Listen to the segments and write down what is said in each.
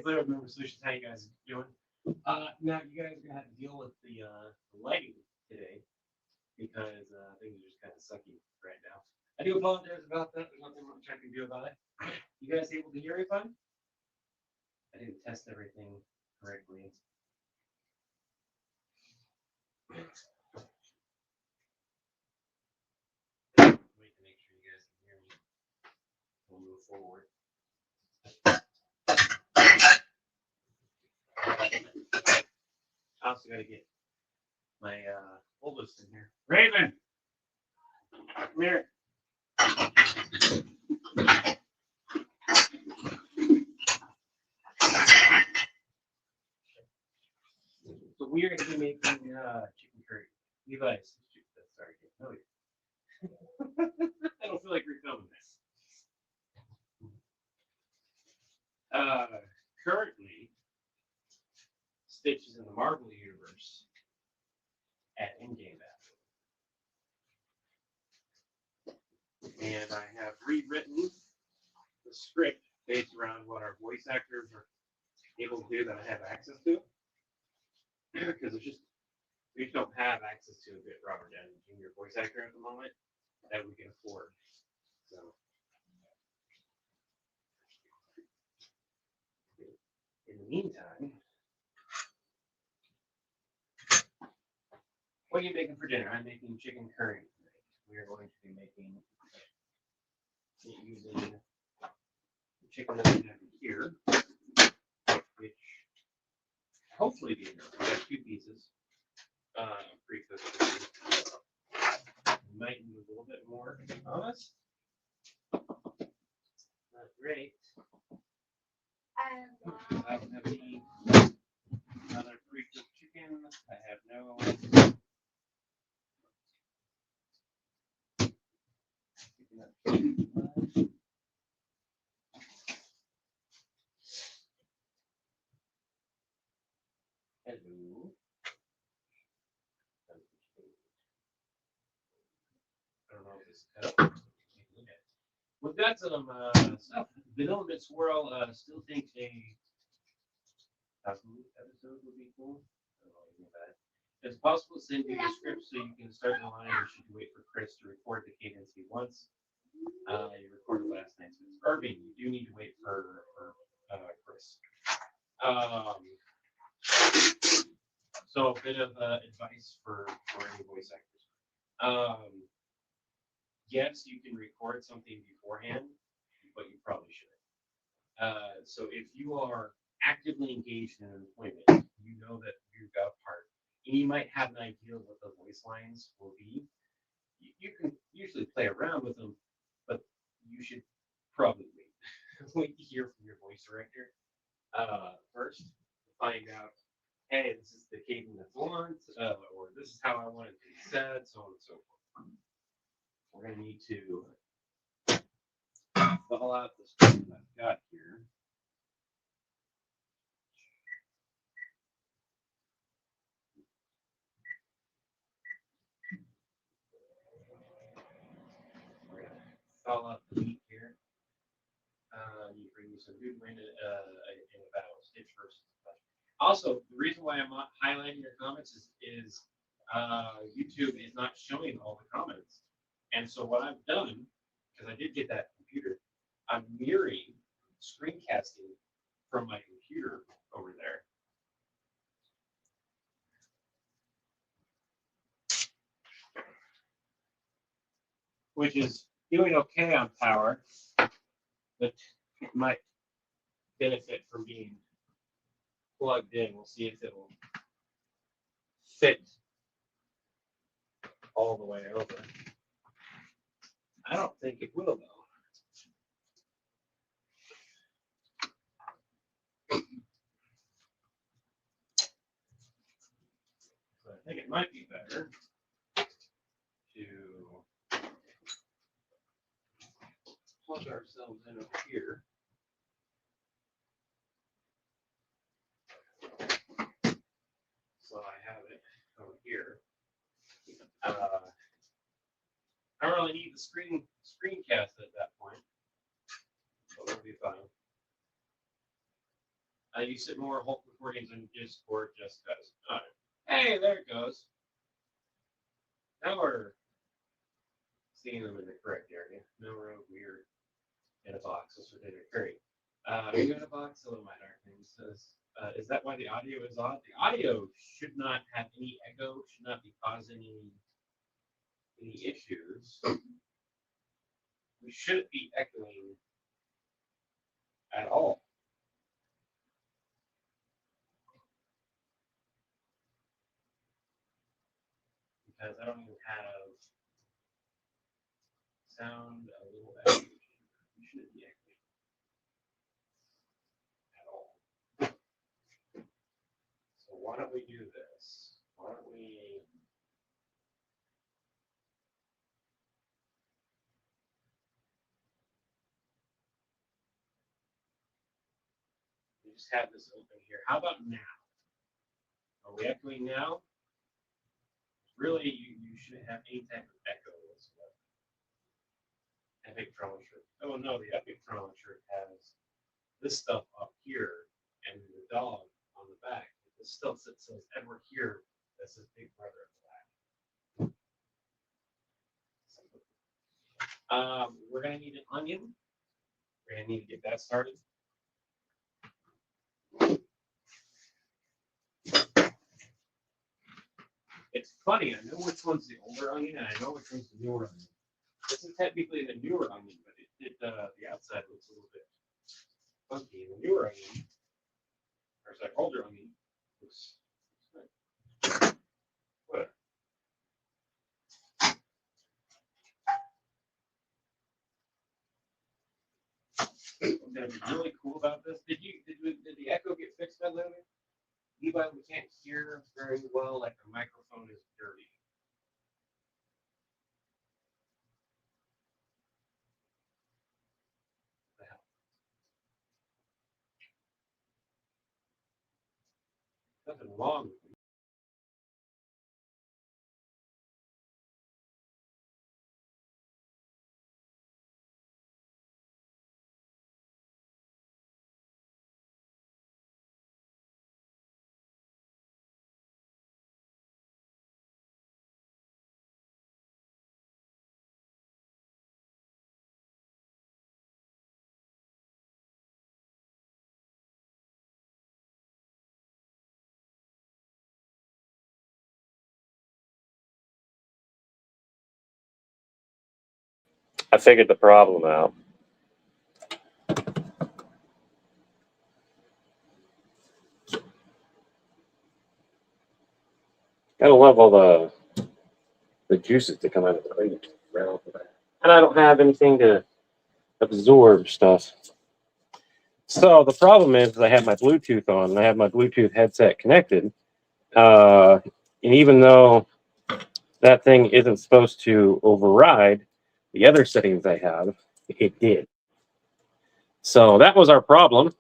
Little Member Solutions. How you guys doing? Now you guys are gonna have to deal with the lighting today because things are just kind of sucky right now. I do apologize about that. There's nothing much I can do about it. You guys able to hear me fine? I didn't test everything correctly. Wait to make sure you guys can hear me. We'll move forward. I also got to get my oldest in here. Raven! Come here. So we are going to be making chicken curry. Levi, sorry, no, I don't feel like refilming this. Currently, Stitch is in the Marvel universe at Endgame Battle. And I have rewritten the script based around what our voice actors are able to do that I have access to. Because we just don't have access to a good Robert Downey Jr. voice actor at the moment that we can afford. So in the meantime, what are you making for dinner? I'm making chicken curry today. We are going to be making using the chicken that we have here, which hopefully be enough. We have 2 pieces pre-cooked. We might need a little bit more, to be honest. Not great. I don't have any other pre-cooked chicken. I have no. Hello. I don't know if this is cut up. We've got some stuff. Vanilla Bit Swirl still thinks a episode would be cool. I don't know anything about it. It's possible to send you the script so you can start the line, or should you wait for Chris to record the cadence he wants? You recorded last night, so it's Irving. You do need to wait for Chris. So a bit of advice for any voice actors. Yes, you can record something beforehand, but you probably shouldn't. So if you are actively engaged in an appointment, you know that you've got a part, and you might have an idea of what the voice lines will be. You can usually play around with them, but you should probably wait to hear from your voice director first to find out, hey, this is the cadence I want, or this is how I want it to be said, so on and so forth. We're going to need to fill out the stuff that I've got here. We're going to fill out the meat here. You bring me some good wind in a battle, Stitch versus. Also, the reason why I'm not highlighting your comments is YouTube is not showing all the comments. And so what I've done, because I did get that computer, I'm mirroring screencasting from my computer over there. Which is doing okay on power, but it might benefit from being plugged in. We'll see if it'll fit all the way over. I don't think it will, though. So I think it might be better to plug ourselves in over here. So I have it over here. I don't really need the screencast at that point, but we'll be fine. You sit more Hulk recordings on Discord just because. Hey, there it goes. Now we're seeing them in the correct area. No we're weird in a box. This would be great. Are you in a box? Hello, my darling. Is that why the audio is odd? The audio should not have any echo. Should not be causing any issues. We shouldn't be echoing at all. Because I don't even have sound a little echo. We shouldn't be echoing at all. So why don't we do this? Why don't we just have this open here? How about now? Are we echoing now? Really, you shouldn't have any type of echo whatsoever. Epic Trauma shirt. Oh no, the Epic Trauma shirt has this stuff up here and the dog on the back. This stuff that says Edward here, that says Big Brother at the back. We're gonna need an onion. We're gonna need to get that started. It's funny, I know which one's the older onion and I know which one's the newer onion. This is technically the newer onion, but the outside looks a little bit funky. The newer onion, or sorry, older onion, looks good. What? What's gonna be really cool about this? Did the echo get fixed by Levi? Levi, we can't hear very well, like the microphone is dirty. Nothing wrong with it. I figured the problem out. Gotta love all the juices that come out of the onion. And I don't have anything to absorb stuff. So the problem is I have my Bluetooth on and I have my Bluetooth headset connected. And even though that thing isn't supposed to override the other settings I have, it did. So that was our problem.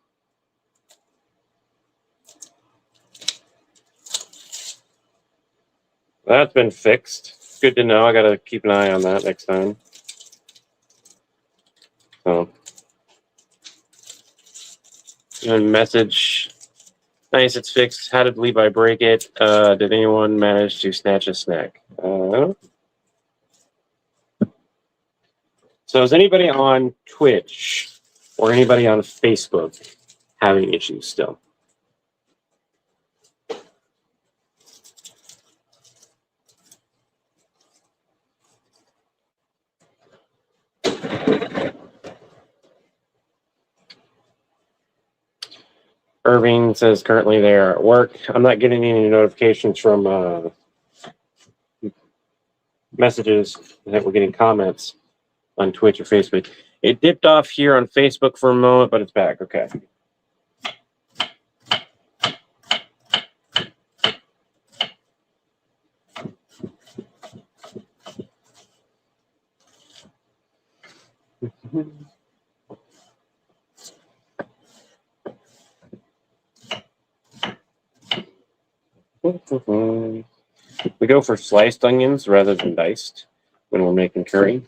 That's been fixed. Good to know. I got to keep an eye on that next time. So, and message. Nice, it's fixed. How did Levi break it? Did anyone manage to snatch a snack? So is anybody on Twitch or anybody on Facebook having issues still? Irving says currently they're at work. I'm not getting any notifications from messages that we're getting comments on Twitch or Facebook. It dipped off here on Facebook for a moment, but it's back. Okay. We go for sliced onions rather than diced when we're making curry.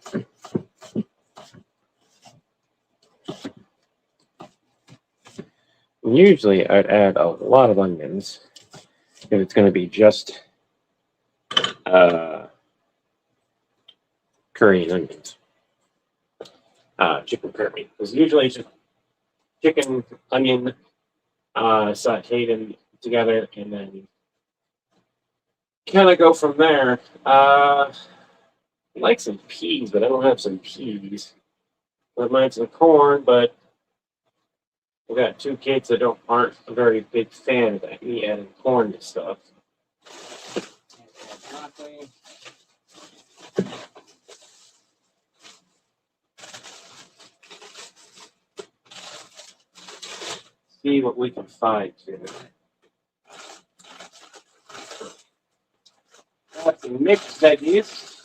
Usually I'd add a lot of onions if it's going to be just curry and onions. Chicken curry. Because usually it's just chicken, onion, sauteed them together, and then kind of go from there. I like some peas, but I don't have some peas. I might some corn, but I've got two kids that aren't a very big fan of that. Me adding corn to stuff. See what we can find here. Got some mixed veggies.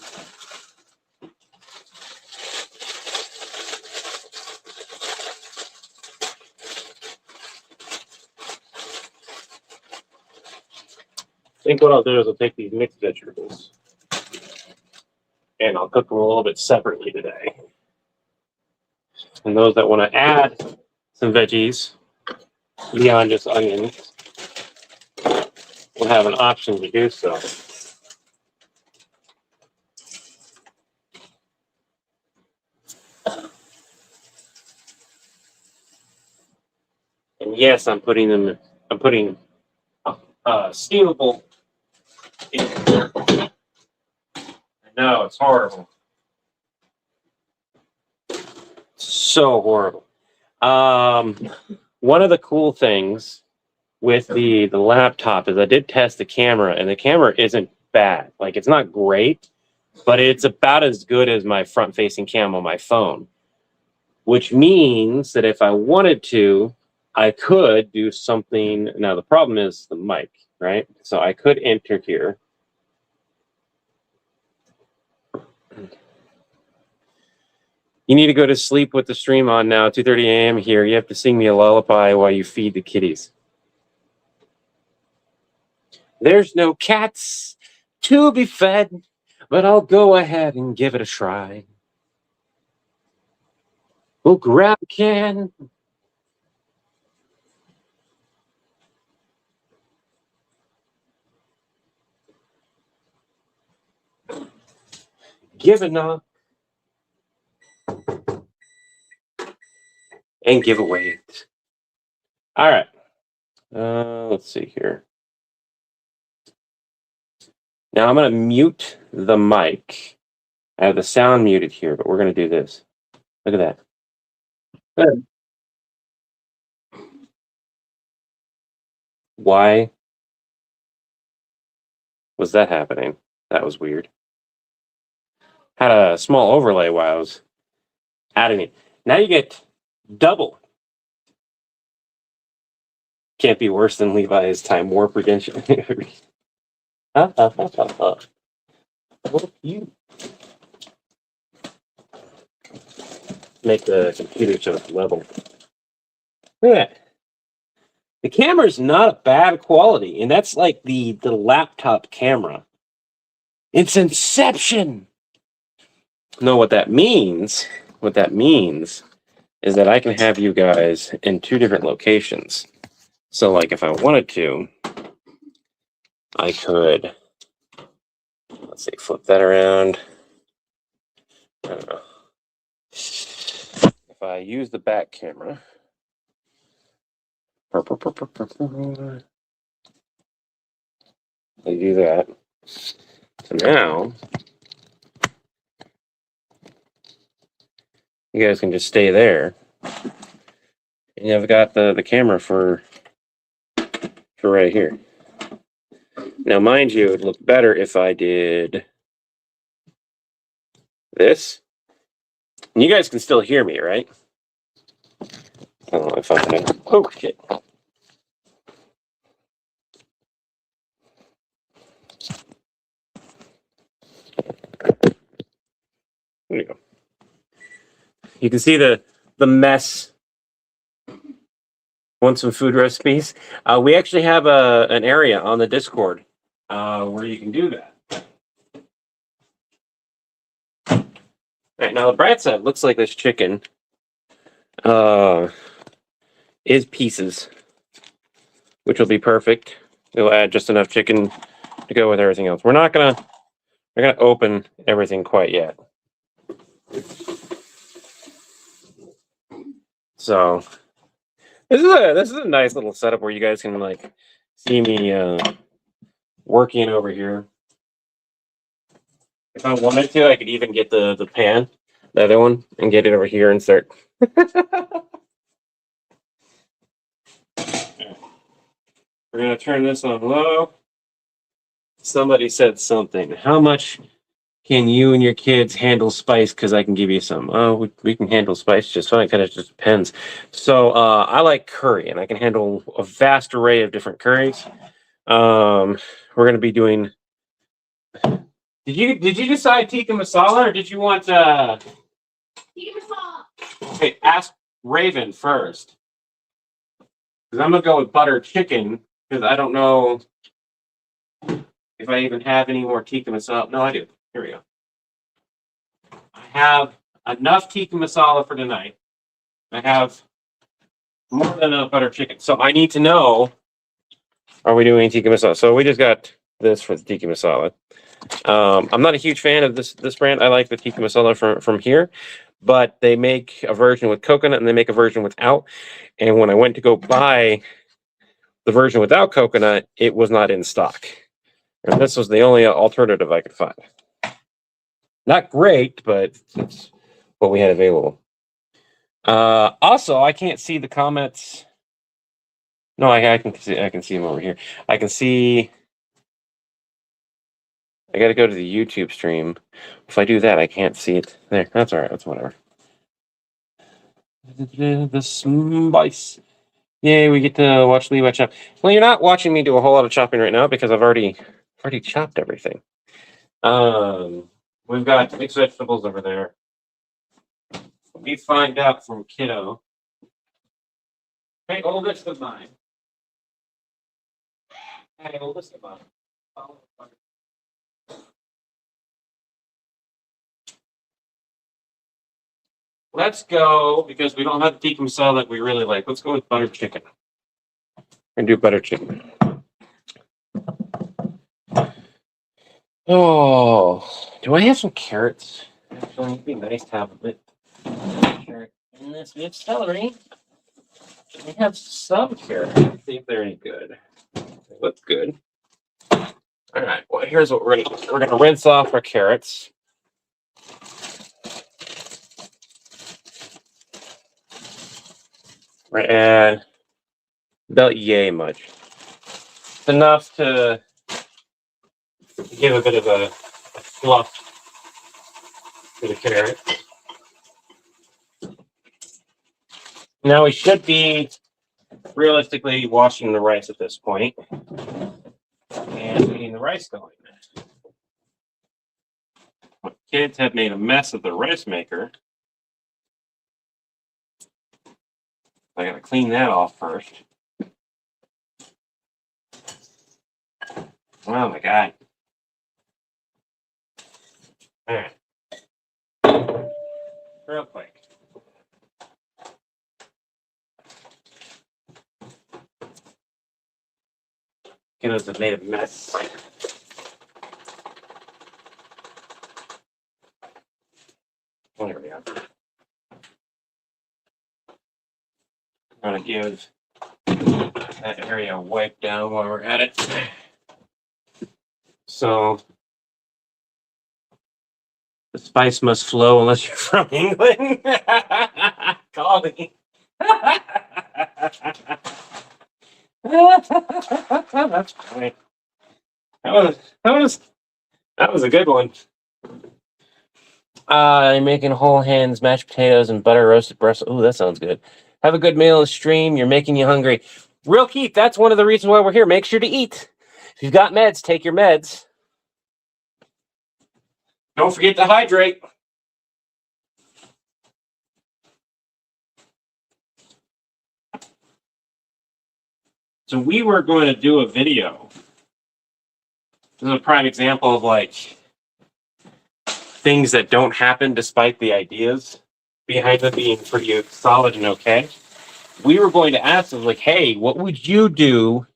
I think what I'll do is I'll take these mixed vegetables and I'll cook them a little bit separately today. And those that want to add some veggies beyond just onions will have an option to do so. And yes, I'm putting steamable in there. I know, it's horrible. So horrible. One of the cool things with the laptop is I did test the camera, and the camera isn't bad. Like, it's not great, but it's about as good as my front-facing cam on my phone, which means that if I wanted to, I could do something. Now, the problem is the mic, right? So I could enter here. You need to go to sleep with the stream on now, 2:30 a.m. here. You have to sing me a lullaby while you feed the kitties. There's no cats to be fed, but I'll go ahead and give it a try. We'll grab a can. Give a knock. And give away it. All right. Let's see here. Now I'm going to mute the mic. I have the sound muted here, but we're going to do this. Look at that. Good. Why was that happening? That was weird. Had a small overlay while I was adding it. Now you get double. Can't be worse than Levi's time warp redemption. What you make the computer so it's level. Look at that. The camera's not a bad quality, and that's like the laptop camera. It's Inception. No, what that means is that I can have you guys in two different locations. So, like, if I wanted to, I could, let's see, flip that around. I don't know. If I use the back camera, I do that. So now, you guys can just stay there. And I've got the camera for right here. Now, mind you, it would look better if I did this. And you guys can still hear me, right? I don't know if I'm gonna. Oh, shit. There you go. You can see the mess. Want some food recipes? We actually have an area on the Discord where you can do that. All right, now the bright side looks like this chicken is pieces. which will be perfect. It'll add just enough chicken to go with everything else. We're not gonna open everything quite yet. So this is a nice little setup where you guys can like see me working over here. If I wanted to, I could even get the pan, the other one, and get it over here and start. We're gonna turn this on low. Somebody said something. How much can you and your kids handle spice? Because I can give you some. Oh, we can handle spice just fine. Kind of just depends. So I like curry, and I can handle a vast array of different curries. We're gonna be doing. Did you decide tikka masala, or did you want tikka masala? Okay, ask Raven first, because I'm gonna go with butter chicken because I don't know if I even have any more tikka masala. No, I do. Here we go. I have enough tikka masala for tonight. I have more than enough butter chicken. So I need to know, are we doing tikka masala? So we just got this for the tikka masala. I'm not a huge fan of this brand. I like the tikka masala from here, but they make a version with coconut and they make a version without. And when I went to go buy the version without coconut, it was not in stock. And this was the only alternative I could find. Not great, but it's what we had available. Also, I can't see the comments. No, I can see them over here. I can see. I got to go to the YouTube stream. If I do that, I can't see it there. That's all right. That's whatever. The spice. Yay, we get to watch Levi chop. Well, you're not watching me do a whole lot of chopping right now because I've already chopped everything. We've got mixed vegetables over there. We find out from Kiddo. Hey, oldest of mine. Hey, oldest of mine. Oh, let's go, because we don't have the tikka masala that we really like. Let's go with butter chicken. We're going to do butter chicken. Oh, do I have some carrots? Actually, it'd be nice to have a bit of carrot in this. We have celery. We have some carrots. Let's see if they're any good. They look good. All right. Well, here's what we're gonna do. We're gonna rinse off our carrots. We're gonna add about yay much. It's enough to give a bit of a fluff to the carrot. Now we should be realistically washing the rice at this point and getting the rice going. My kids have made a mess of the rice maker. I gotta clean that off first. Oh my god. All right. Real quick. Kiddos have made a mess. There we go. I'm gonna give that area a wipe down while we're at it. So the spice must flow unless you're from England. Call me. That's funny. That was a good one. I'm making whole hands, mashed potatoes, and butter roasted Brussels. Ooh, that sounds good. Have a good meal and stream. You're making you hungry. Real Keith, that's one of the reasons why we're here. Make sure to eat. If you've got meds, take your meds. Don't forget to hydrate. So we were going to do a video. This is a prime example of like things that don't happen despite the ideas behind them being pretty solid and okay. We were going to ask them like, hey, what would you do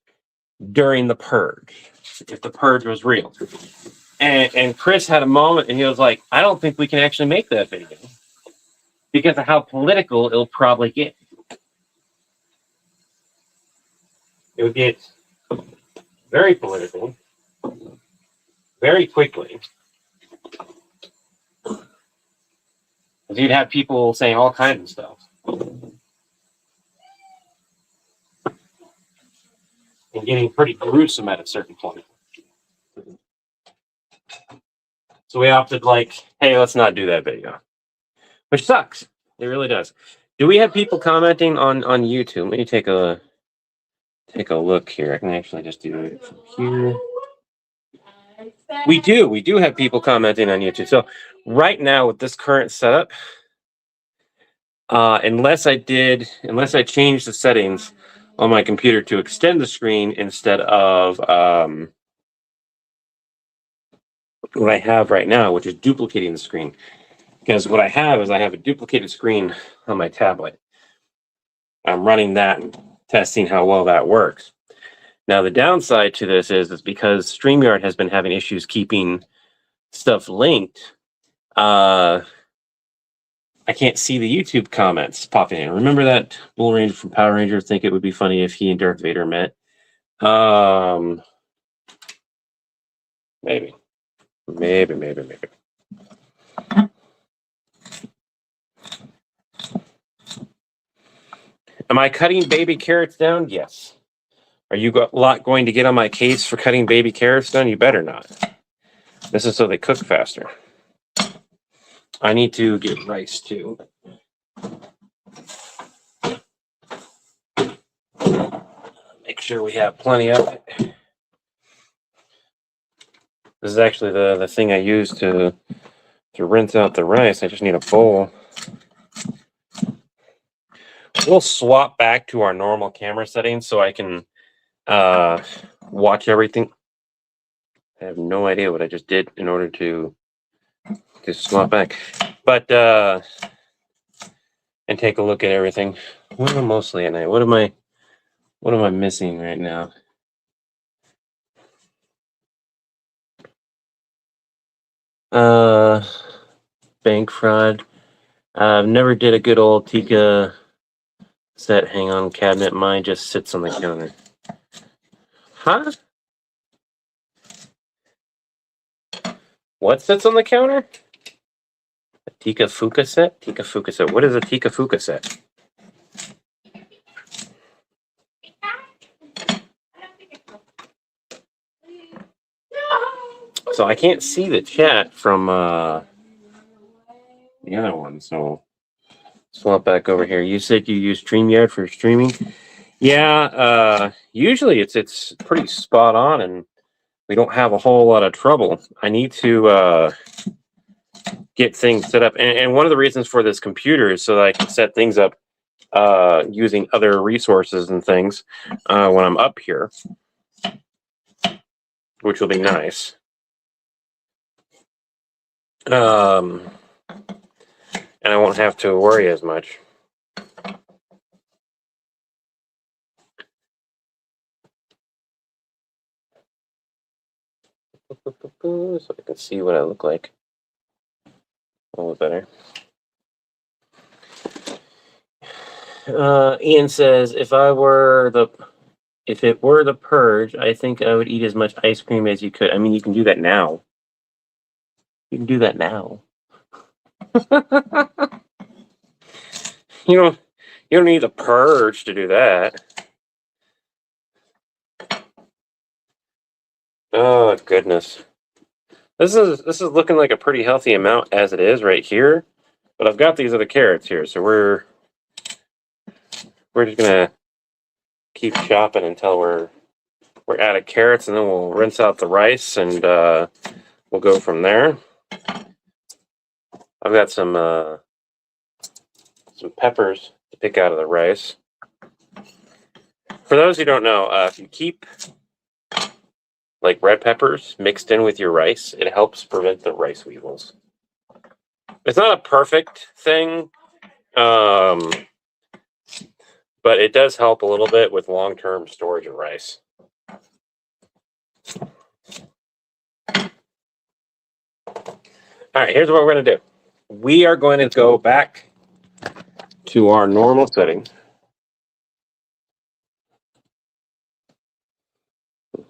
during the purge, if the purge was real. And Chris had a moment and he was like, I don't think we can actually make that video because of how political it'll probably get. It would get very political very quickly. Because you'd have people saying all kinds of stuff. And getting pretty gruesome at a certain point. So we opted like, hey, let's not do that video. Which sucks. It really does. Do we have people commenting on YouTube? Let me take a look here. I can actually just do it from here. We do have people commenting on YouTube. So right now with this current setup, unless I changed the settings on my computer to extend the screen instead of what I have right now, which is duplicating the screen. Because what I have is I have a duplicated screen on my tablet. I'm running that and testing how well that works. Now, the downside to this is because StreamYard has been having issues keeping stuff linked, I can't see the YouTube comments popping in. Remember that Bull Ranger from Power Rangers? Think it would be funny if he and Darth Vader met? Maybe. Am I cutting baby carrots down? Yes. Are you going to get on my case for cutting baby carrots down? You better not. This is so they cook faster. I need to get rice too. Make sure we have plenty of it. This is actually the thing I use to rinse out the rice. I just need a bowl. We'll swap back to our normal camera settings so I can watch everything. I have no idea what I just did in order to swap back, but and take a look at everything. Well, mostly at night. What am I missing right now? Bank fraud. Never did a good old Tika set hang on cabinet. Mine just sits on the counter. Huh? What sits on the counter? A Tika Fuka set? Tika Fuka set. What is a Tika Fuka set? So I can't see the chat from the other one, so swap back over here. You said you use StreamYard for streaming? Yeah, usually it's pretty spot on and we don't have a whole lot of trouble. I need to get things set up. And one of the reasons for this computer is so that I can set things up using other resources and things when I'm up here, which will be nice. And I won't have to worry as much. So I can see what I look like a little better. Ian says, if it were the purge, I think I would eat as much ice cream as you could. I mean, you can do that now. You can do that now. You don't need the purge to do that. Oh goodness. This is looking like a pretty healthy amount as it is right here. But I've got these other carrots here, so we're just gonna keep chopping until we're out of carrots, and then we'll rinse out the rice and we'll go from there. I've got some peppers to pick out of the rice. For those who don't know, if you keep like red peppers mixed in with your rice, it helps prevent the rice weevils. It's not a perfect thing, but it does help a little bit with long-term storage of rice. All right, here's what we're going to do. We are going to go back to our normal setting.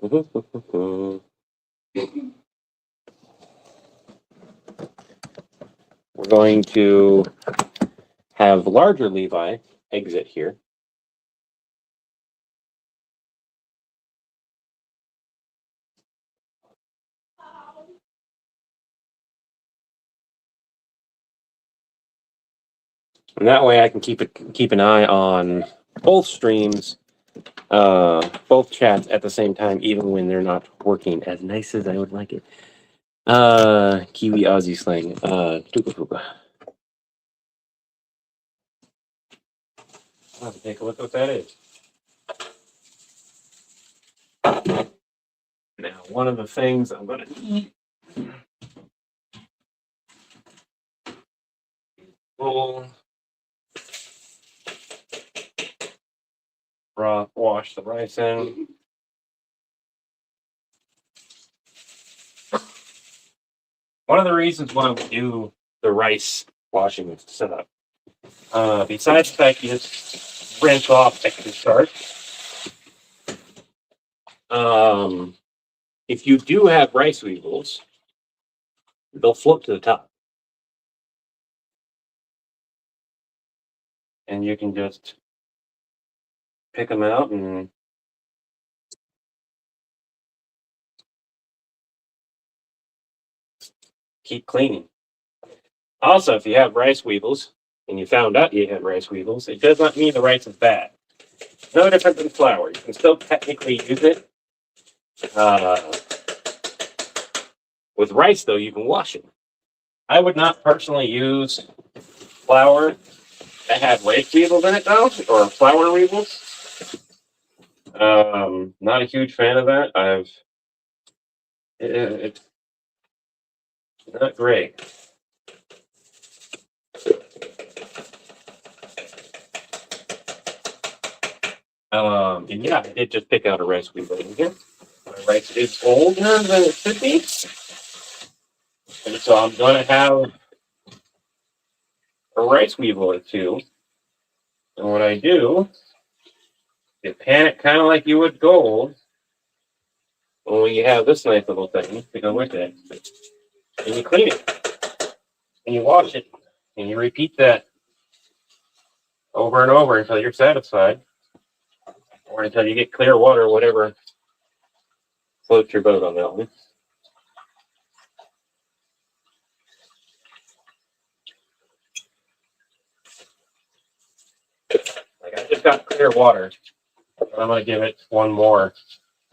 We're going to have larger Levi exit here. And that way I can keep an eye on both streams, both chats at the same time, even when they're not working as nice as I would like it. Kiwi Aussie slang. Tuka fuka. I'll have to take a look what that is. Now, one of the things I'm going to eat. Wash the rice in. One of the reasons why we do the rice washing setup, besides the fact you just rinse off at the start, if you do have rice weevils, they'll float to the top. And you can just pick them out and keep cleaning. Also, if you have rice weevils and you found out you had rice weevils, it does not mean the rice is bad. No different than flour. You can still technically use it. With rice, though, you can wash it. I would not personally use flour that had rice weevils in it, though, or flour weevils. Not a huge fan of that. It's not great. And yeah, I did just pick out a rice weevil in here. My rice is older than it should be. And so I'm going to have a rice weevil or two. And what I do, you pan it kind of like you would gold. When you have this nice little thing to go with it. And you clean it. And you wash it. And you repeat that over and over until you're satisfied. Or until you get clear water, whatever floats your boat on that one. Like, I just got clear water. But I'm going to give it one more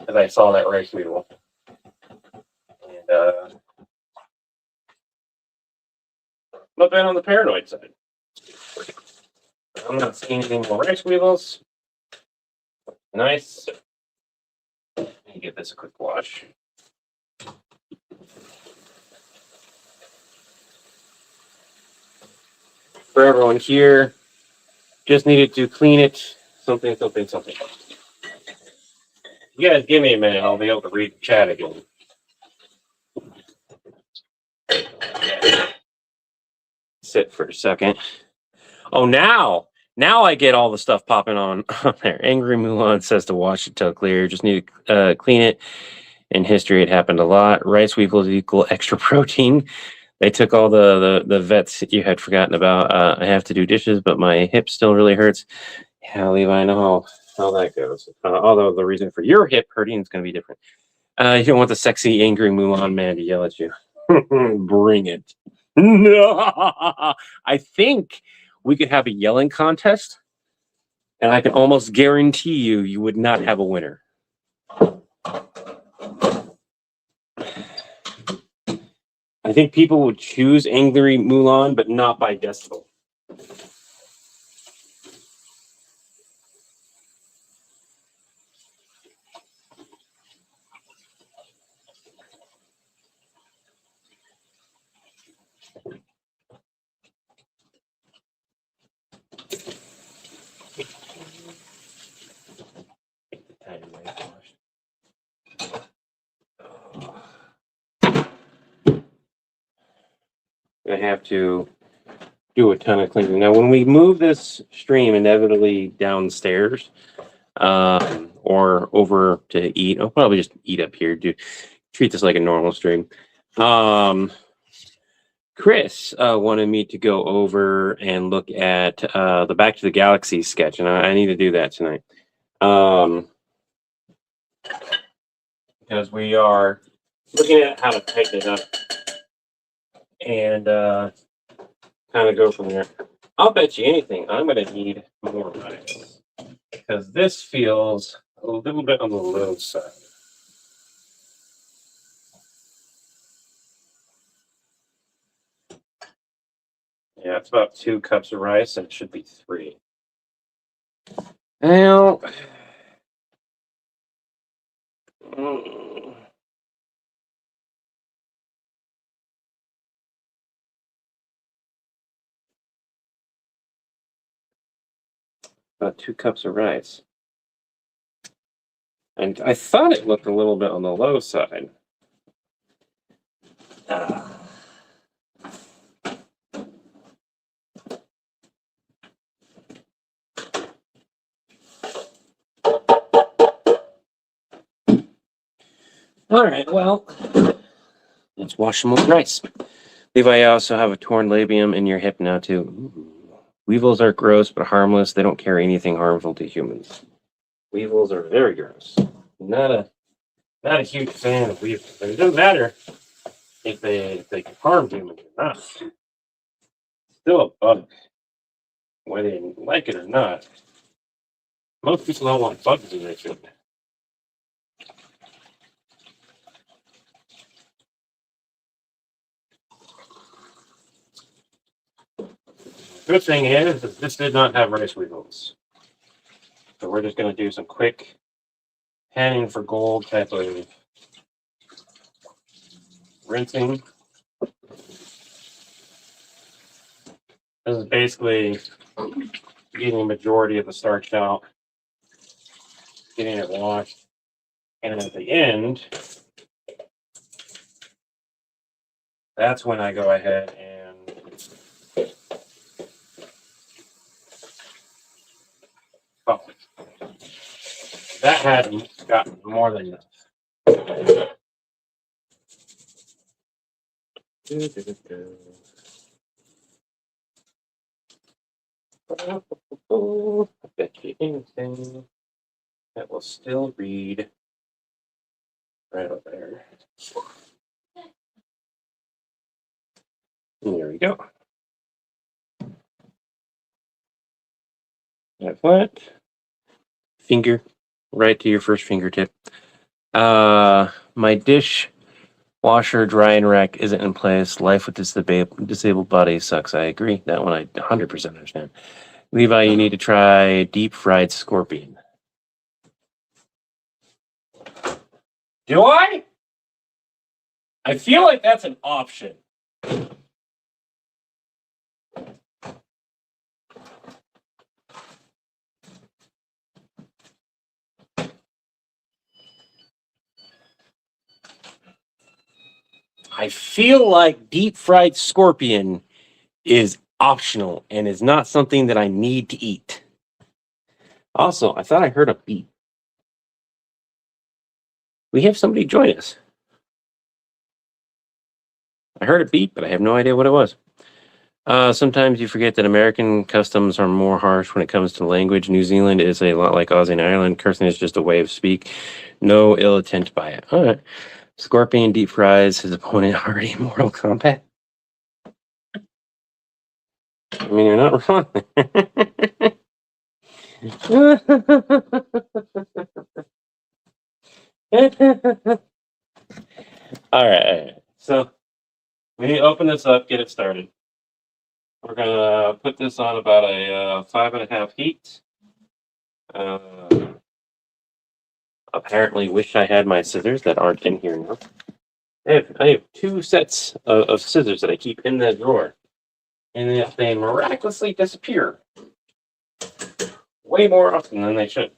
because I saw that rice weevil. And I'm a bit on the paranoid side. I'm not seeing any more rice weevils. Nice. Let me give this a quick wash. For everyone here, just needed to clean it. Something. You guys give me a minute, I'll be able to read the chat again. Sit for a second. Oh, now I get all the stuff popping on there. Angry Mulan says to wash it till clear. Just need to clean it. In history, it happened a lot. Rice weevils equal extra protein. They took all the vets you had forgotten about. I have to do dishes, but my hip still really hurts. Yeah, Levi, I know how that goes. Although the reason for your hip hurting is going to be different. You don't want the sexy, angry Mulan man to yell at you. Bring it. No, I think we could have a yelling contest, and I can almost guarantee you would not have a winner. I think people would choose angry Mulan, but not by decibel. I have to do a ton of cleaning. Now, when we move this stream inevitably downstairs, or over to eat, I'll probably just eat up here. Treat this like a normal stream. Chris wanted me to go over and look at the Back to the Galaxy sketch, and I need to do that tonight. Because we are looking at how to tighten it up and kind of go from there. I'll bet you anything, I'm going to need more rice because this feels a little bit on the low side. Yeah, it's about 2 cups of rice, and it should be 3. Now, about 2 cups of rice. And I thought it looked a little bit on the low side. All right, well, let's wash them with rice. Levi, I also have a torn labium in your hip now, too. Ooh. Weevils are gross but harmless. They don't carry anything harmful to humans. Weevils are very gross. Not a huge fan of weevils. But it doesn't matter if they can harm humans or not. Still a bug, whether you like it or not. Most people don't want bugs in their food. Good thing is that this did not have rice weevils. So we're just going to do some quick panning for gold type of rinsing. This is basically getting the majority of the starch out, getting it washed, and at the end, that's when I go ahead and that had gotten more than enough. I bet you anything that will still read right up there. And there we go. That flat. Finger right to your first fingertip. My dish washer drying rack isn't in place. Life with disabled body sucks. I agree. That one I 100% understand. Levi, you need to try deep fried scorpion. Do I? I feel like that's an option. I feel like deep fried scorpion is optional and is not something that I need to eat. Also, I thought I heard a beep. We have somebody join us. I heard a beep, but I have no idea what it was. Sometimes you forget that American customs are more harsh when it comes to language. New Zealand is a lot like Aussie and Ireland. Cursing is just a way of speak. No ill intent by it. All right. Scorpion deep fries his opponent already in Mortal Kombat. I mean, you're not wrong. All right. So we open this up, get it started. We're gonna put this on about a 5.5 heat. Apparently, wish I had my scissors that aren't in here now. I have 2 sets of scissors that I keep in the drawer, and if they miraculously disappear, way more often than they should.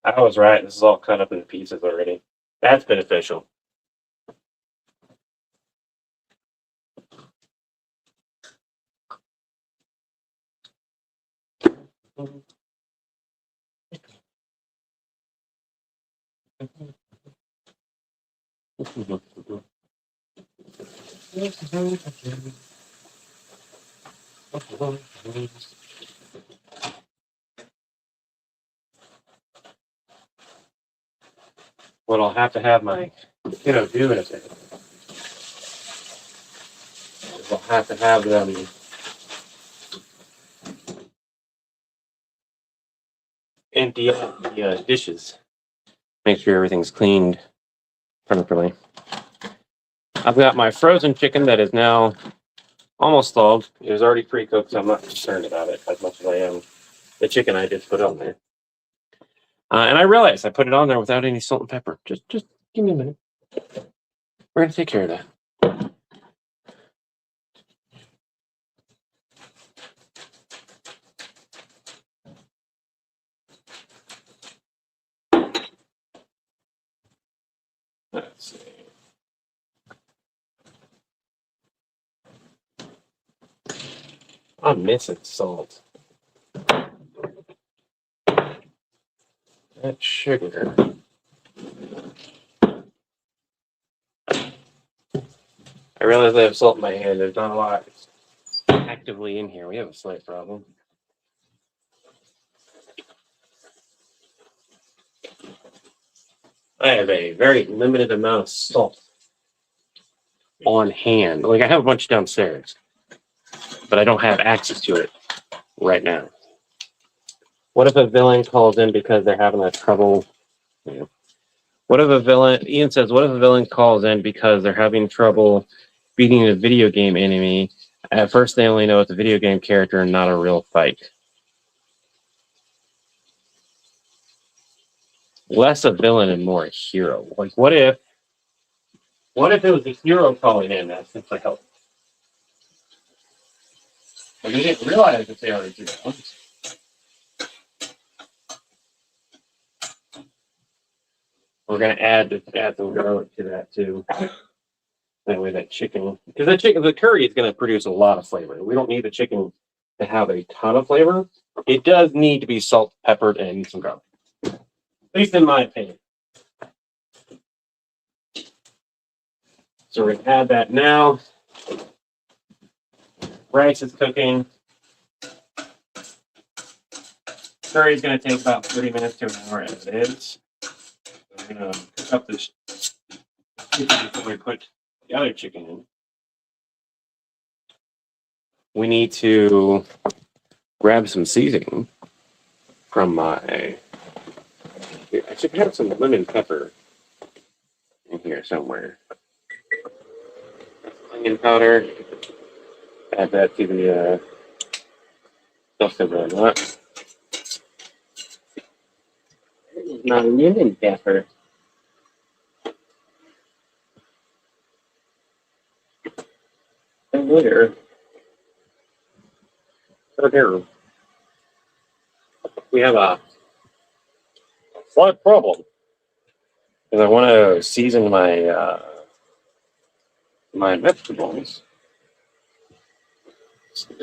I was right. This is all cut up into pieces already. That's beneficial. What I'll have to have my kiddo do in a second is I'll have to have them empty out the dishes. Make sure everything's cleaned properly. I've got my frozen chicken that is now almost thawed. It was already pre-cooked, so I'm not concerned about it as much as I am the chicken I just put on there. And I realized I put it on there without any salt and pepper. Just give me a minute. We're gonna take care of that. Let's see. I'm missing salt. That sugar. I realize I have salt in my hand. There's not a lot actively in here. We have a slight problem. I have a very limited amount of salt on hand. Like, I have a bunch downstairs, but I don't have access to it right now. What if a villain calls in because they're having a trouble? You know, what if a villain? Ian says, "What if a villain calls in because they're having trouble beating a video game enemy? At first, they only know it's a video game character and not a real fight." Less a villain and more a hero. Like, what if it was a hero calling in that simply helped? But they didn't realize that they are a hero. We're gonna add some garlic to that too. That way, that chicken, because the curry is gonna produce a lot of flavor. We don't need the chicken to have a ton of flavor. It does need to be salt, peppered, and some garlic. At least in my opinion. So we're gonna add that now. Rice is cooking. Curry is gonna take about 30 minutes to an hour as it is. We're gonna cook up this chicken before we put the other chicken in. We need to grab some seasoning from my. I should have some lemon pepper in here somewhere. Onion powder. Add that to the stuff that we're not. Not lemon pepper. And later. So here. We have a slight problem. Because I want to season my my vegetables.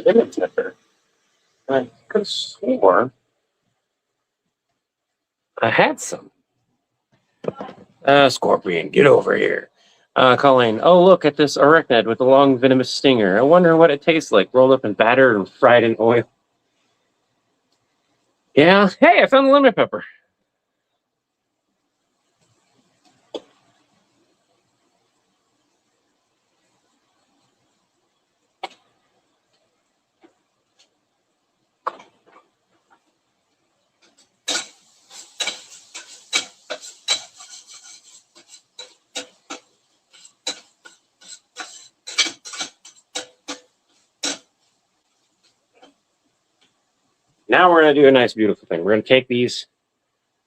Lemon pepper. I could have swore I had some. Scorpion, get over here. Colleen, oh, look at this arachnid with the long venomous stinger. I wonder what it tastes like, rolled up in batter and fried in oil. Yeah, hey, I found the lemon pepper. Now we're going to do a nice, beautiful thing. We're going to take these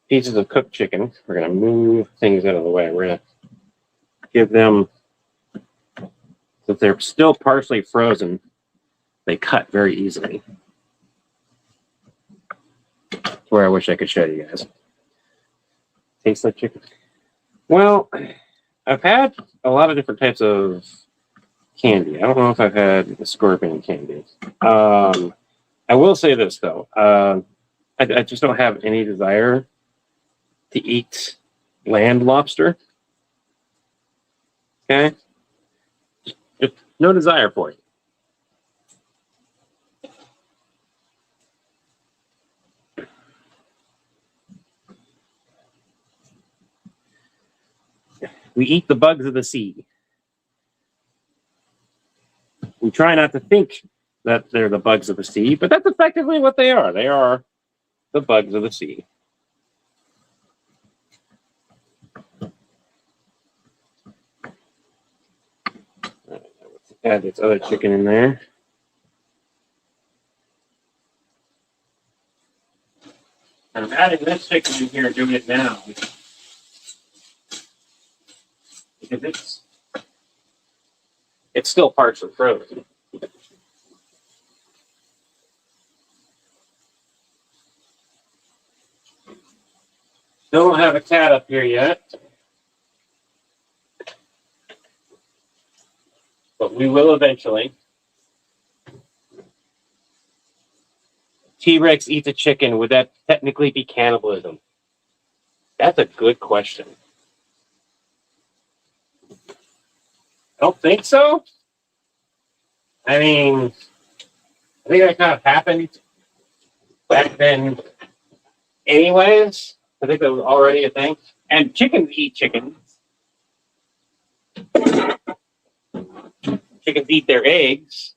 pieces of cooked chicken. We're going to move things out of the way. We're going to give them, since they're still partially frozen, they cut very easily. That's where I wish I could show you guys. Tastes like chicken. Well, I've had a lot of different types of candy. I don't know if I've had the scorpion candy. I will say this though. I just don't have any desire to eat land lobster. Okay, just no desire for it. We eat the bugs of the sea. We try not to think that they're the bugs of the sea, but that's effectively what they are. They are the bugs of the sea. Add this other chicken in there. And I'm adding this chicken in here and doing it now because it's still partially frozen. Still don't have a cat up here yet, but we will eventually. T-Rex eats a chicken. Would that technically be cannibalism? That's a good question. I don't think so. I mean, I think that kind of happened back then anyways. I think that was already a thing. And chickens eat chickens. Chickens eat their eggs.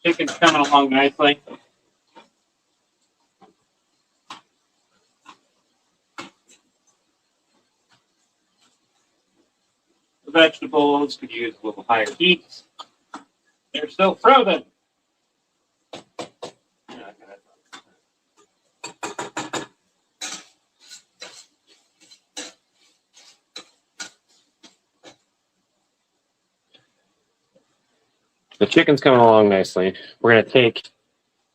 Chicken's coming along nicely. The vegetables could use a little higher heat. They're still frozen. The chicken's coming along nicely. We're going to take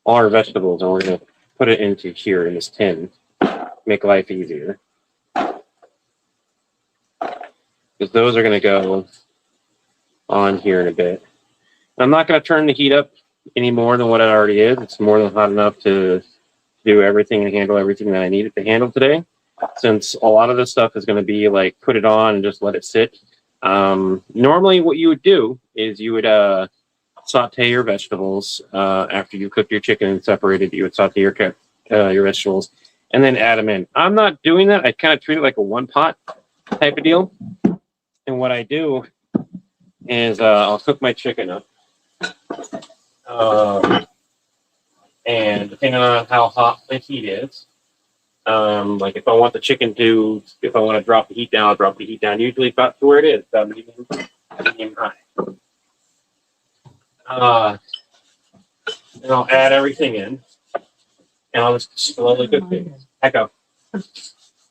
all our vegetables and we're going to put it into here in this tin. Make life easier. Because those are going to go on here in a bit. I'm not going to turn the heat up any more than what it already is. It's more than hot enough to do everything and handle everything that I need it to handle today. Since a lot of this stuff is going to be like put it on and just let it sit. Normally what you would do is you would saute your vegetables after you cook your chicken and separated. You would saute your vegetables and then add them in. I'm not doing that. I kind of treat it like a one pot type of deal. And what I do is I'll cook my chicken up. And depending on how hot the heat is, like if I want the chicken to, if I want to drop the heat down, I'll drop the heat down usually about to where it is, about medium high. And I'll add everything in, and I'll just slowly cook it. Echo.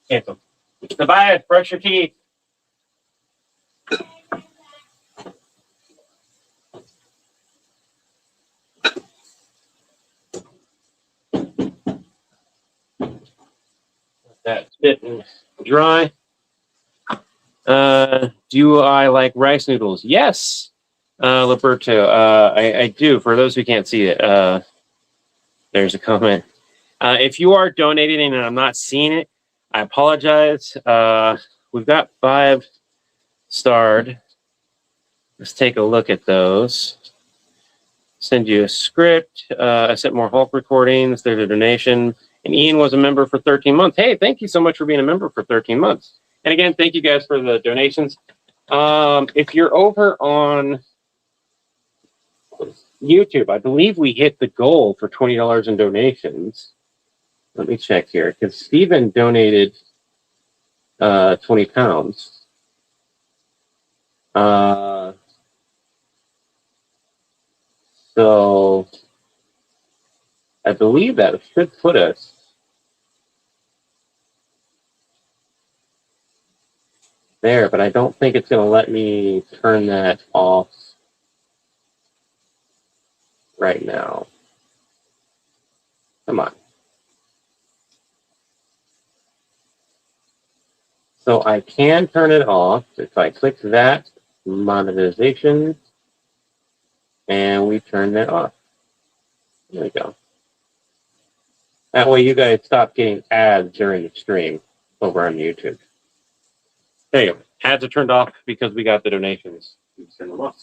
Cancel. Tobias, brush your teeth. That's sitting dry. Do I like rice noodles? Yes, Liberto. I do. For those who can't see it, there's a comment. If you are donating and I'm not seeing it, I apologize. We've got 5 starred. Let's take a look at those. Send you a script. I sent more Hulk recordings. There's a donation. And Ian was a member for 13 months. Hey, thank you so much for being a member for 13 months. And again, thank you guys for the donations. If you're over on YouTube, I believe we hit the goal for $20 in donations. Let me check here, because Steven donated 20 pounds. So I believe that should put us there, but I don't think it's going to let me turn that off right now. Come on. So I can turn it off if I click that, monetization, and we turn that off. There we go. That way you guys stop getting ads during the stream over on YouTube. There you go. Ads are turned off because we got the donations. We turn them off.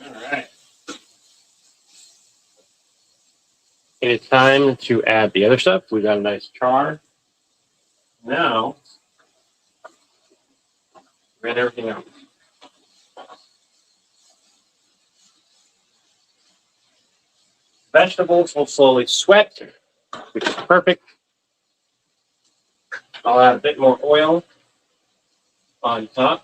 All right. It is time to add the other stuff. We got a nice char. Now, we got everything else. Vegetables will slowly sweat, which is perfect. I'll add a bit more oil on top.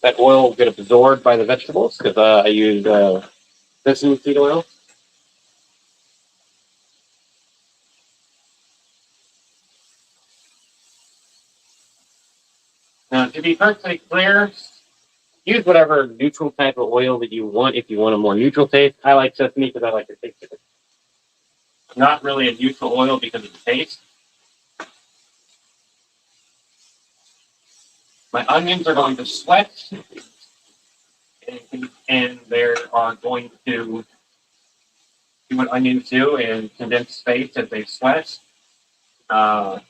That oil will get absorbed by the vegetables because I use sesame seed oil. Now, to be perfectly clear, use whatever neutral type of oil that you want if you want a more neutral taste. I like sesame because I like the taste of it. Not really a neutral oil because of the taste. My onions are going to sweat, and they are going to do what onions do and condense space as they sweat. I'm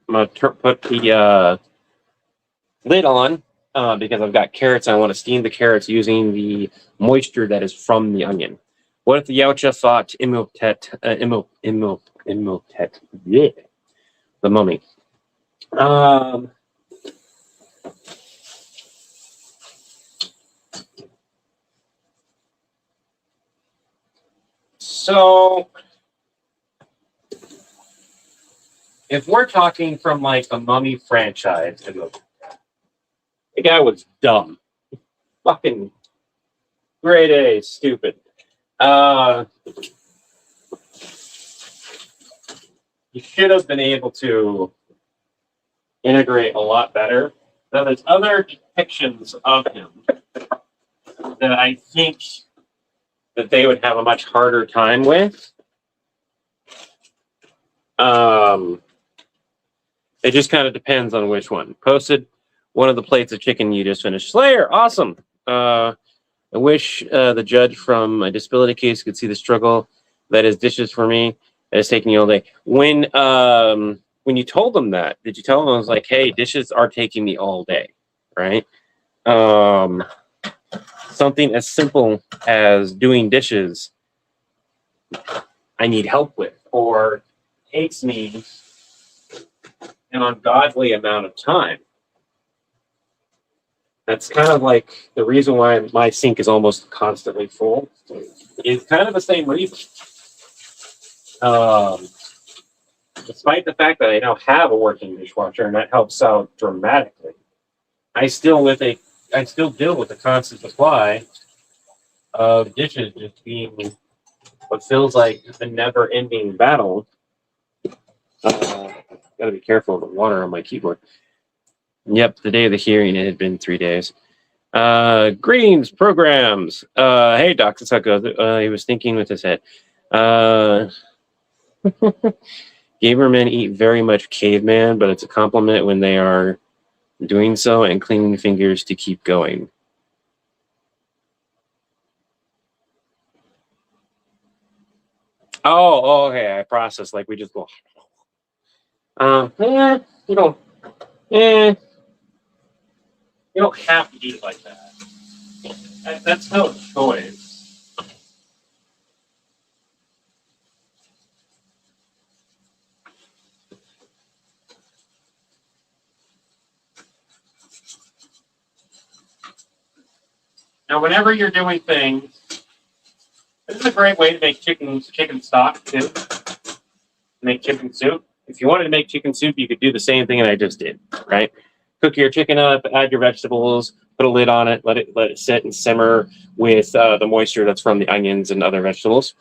going to put the lid on because I've got carrots. I want to steam the carrots using the moisture that is from the onion. What if the Yautja thought Imhotep, yeah, the mummy? So, if we're talking from like the Mummy franchise, the guy was dumb, fucking grade A, stupid. You should have been able to integrate a lot better. Now, there's other depictions of him that I think that they would have a much harder time with. It just kind of depends on which one. Posted one of the plates of chicken you just finished. Slayer, awesome. I wish the judge from a disability case could see the struggle that is dishes for me. That is taking you all day. When you told them that, did you tell them I was like, hey, dishes are taking me all day, right? Something as simple as doing dishes I need help with, or takes me an ungodly amount of time. That's kind of like the reason why my sink is almost constantly full. It's kind of the same reason. Despite the fact that I now have a working dishwasher and that helps out dramatically, I still deal with a constant supply of dishes just being what feels like a never-ending battle. Gotta be careful of the water on my keyboard. Yep, the day of the hearing, it had been 3 days. Greens, programs. Hey, Doc, it's how it goes. He was thinking with his head. Gamer men eat very much caveman, but it's a compliment when they are doing so and cleaning fingers to keep going. Oh, okay. I process like we just go. Yeah, you don't have to eat like that. That's no choice. Now, whenever you're doing things, this is a great way to make chicken stock too. Make chicken soup. if you wanted to make chicken soup, you could do the same thing that I just did, right? Cook your chicken up, add your vegetables, put a lid on it, let it sit and simmer with the moisture that's from the onions and other vegetables.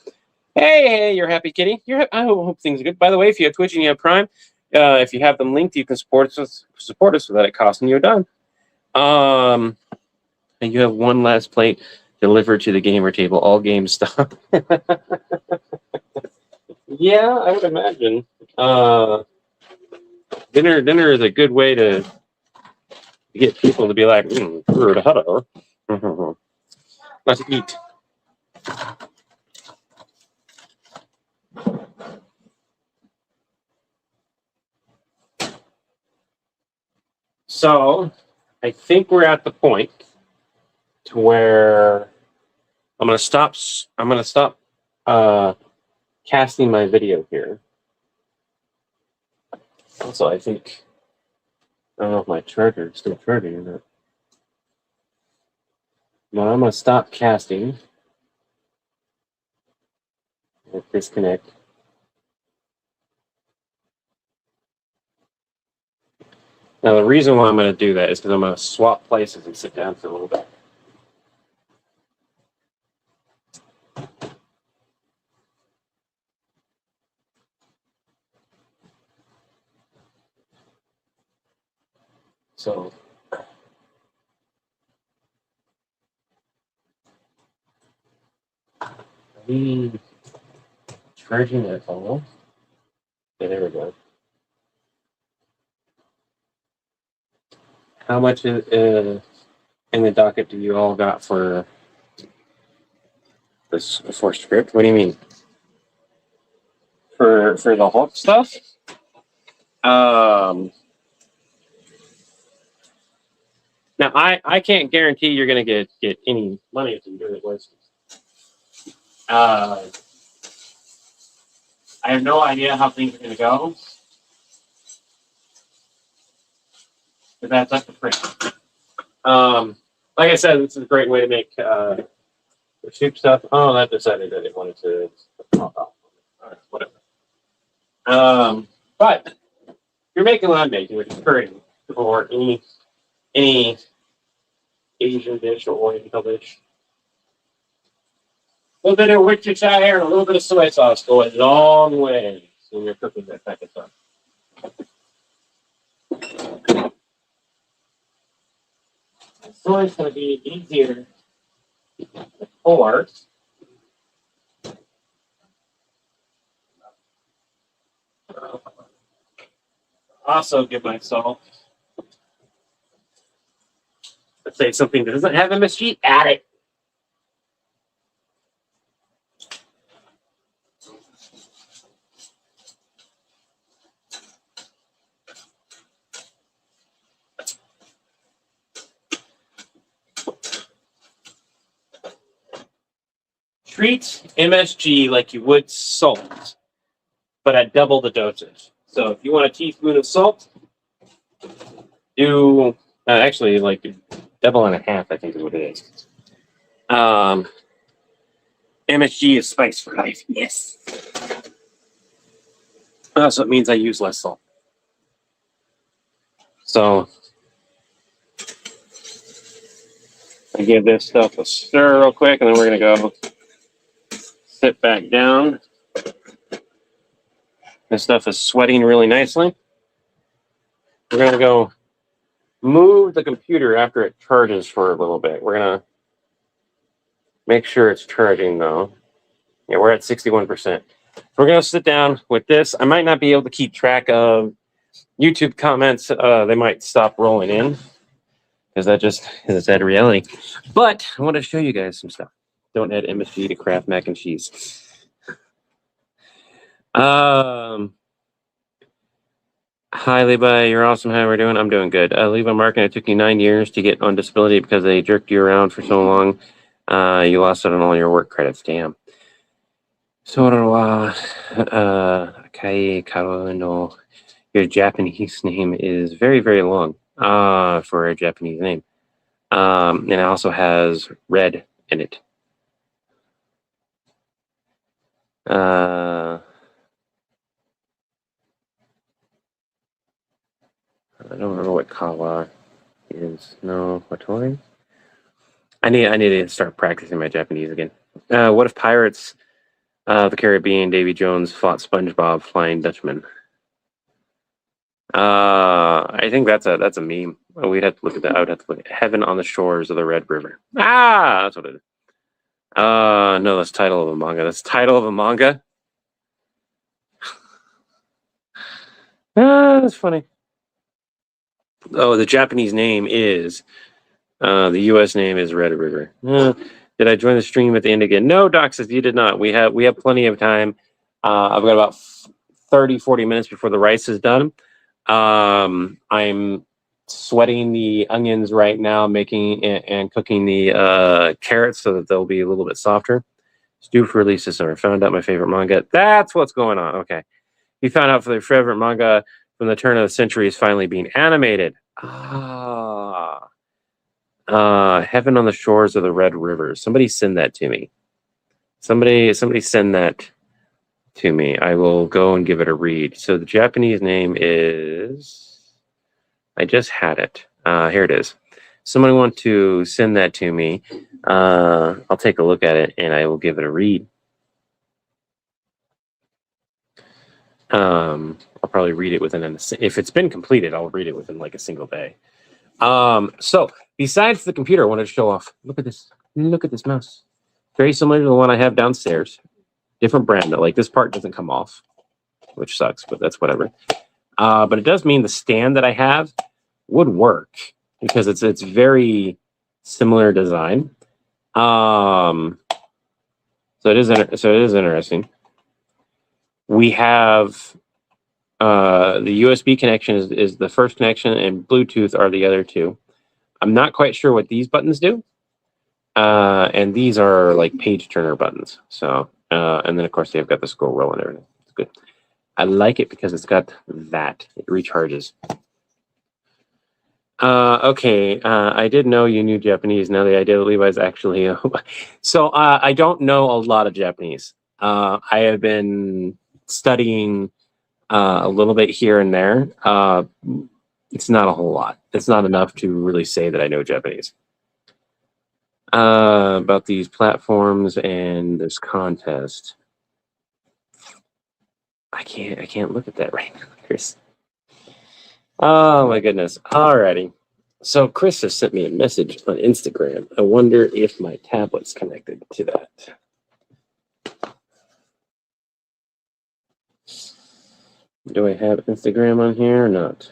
Hey, you're happy, kitty. I hope things are good. By the way, if you have Twitch and you have Prime, if you have them linked, you can support us without it costing you a dime. And you have one last plate delivered to the gamer table. All games stop. Yeah, I would imagine. Dinner is a good way to get people to be like, hello. Let's eat. So, I think we're at the point to where I'm gonna stop casting my video here. Also, I don't know if my charger is still charging or not. But I'm gonna stop casting. Disconnect. Now the reason why I'm gonna do that is because I'm gonna swap places and sit down for a little bit. So are we charging that phone? Okay, there we go. How much in the docket do you all got for this for script? What do you mean? For the Hulk stuff? Now I can't guarantee you're gonna get any money if you do it. I have no idea how things are gonna go. But that's up to print. Like I said, this is a great way to make the soup stuff. Oh, that decided that it wanted to pop out. All right, whatever. But you're making what I'm making, which is great for any Asian dish or Oriental dish. A little bit of Worcestershire and a little bit of soy sauce go a long way when you're cooking that type of stuff. Soy is going to be easier to pour. Also, give myself, let's say something that doesn't have MSG, add it. Treat MSG like you would salt, but at double the dosage. So if you want a teaspoon of salt, do actually like double and a half, I think is what it is. MSG is spice for life. Yes. So it means I use less salt. So I give this stuff a stir real quick, and then we're gonna go sit back down. This stuff is sweating really nicely. We're gonna go move the computer after it charges for a little bit. We're gonna make sure it's charging though. Yeah, we're at 61%. We're gonna sit down with this. I might not be able to keep track of YouTube comments. They might stop rolling in because that just is a sad reality. But I want to show you guys some stuff. Don't add MSG to Kraft mac and cheese. Hi Levi, you're awesome. How are we doing? I'm doing good. Levi Markin, it took you 9 years to get on disability because they jerked you around for so long. You lost out on all your work credits. Damn. So Kai Karo no, your Japanese name is very, very long for a Japanese name. And it also has red in it. I don't remember what kawa is. No, watori? I need to start practicing my Japanese again. What if Pirates of the Caribbean, Davy Jones fought SpongeBob, Flying Dutchman? I think that's a meme. We'd have to look at that. I would have to look at Heaven on the Shores of the Red River. Ah, that's what it is. No, that's title of a manga. That's title of a manga. That's funny. Oh, the Japanese name is. The U.S. name is Red River. Did I join the stream at the end again? No, Doc says you did not. We have plenty of time. I've got about 30, 40 minutes before the rice is done. I'm sweating the onions right now, making and cooking the carrots so that they'll be a little bit softer. It's due for release this summer. Found out my favorite manga. That's what's going on. Okay. He found out for their favorite manga from the turn of the century is finally being animated. Heaven on the Shores of the Red River. Somebody send that to me. Somebody send that to me. I will go and give it a read. So the Japanese name is. I just had it. Here it is. Somebody want to send that to me. I'll take a look at it and I will give it a read. I'll probably read it within if it's been completed, I'll read it within like a single day. So besides the computer, I wanted to show off. Look at this. Look at this mouse. Very similar to the one I have downstairs. Different brand. Like this part doesn't come off, which sucks, but that's whatever. But it does mean the stand that I have would work because it's very similar design. So it is interesting. We have the USB connection is the first connection, and Bluetooth are the other two. I'm not quite sure what these buttons do. And these are like page turner buttons. So, and then of course they've got the scroll wheel and everything. It's good. I like it because it's got that. It recharges. Okay. I did know you knew Japanese. Now the idea that Levi's actually. So I don't know a lot of Japanese. I have been studying a little bit here and there. It's not a whole lot. It's not enough to really say that I know Japanese. About these platforms and this contest. I can't look at that right now, Chris. Oh my goodness. Alrighty. So Chris has sent me a message on Instagram. I wonder if my tablet's connected to that. Do I have Instagram on here or not?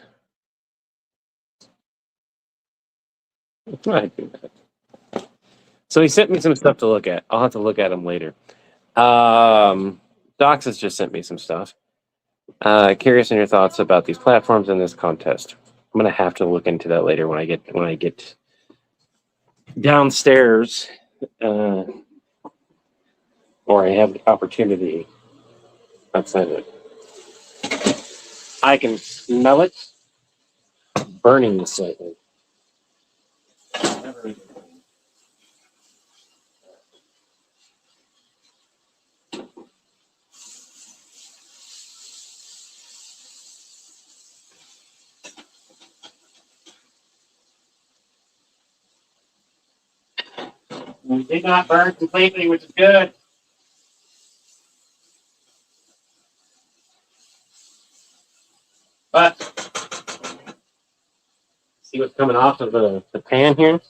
I do that. So he sent me some stuff to look at. I'll have to look at them later. Docs has just sent me some stuff. Curious in your thoughts about these platforms and this contest. I'm gonna have to look into that later when I get downstairs, or I have the opportunity outside of it. I can smell it burning slightly. We did not burn completely, which is good. But see what's coming off of the pan here?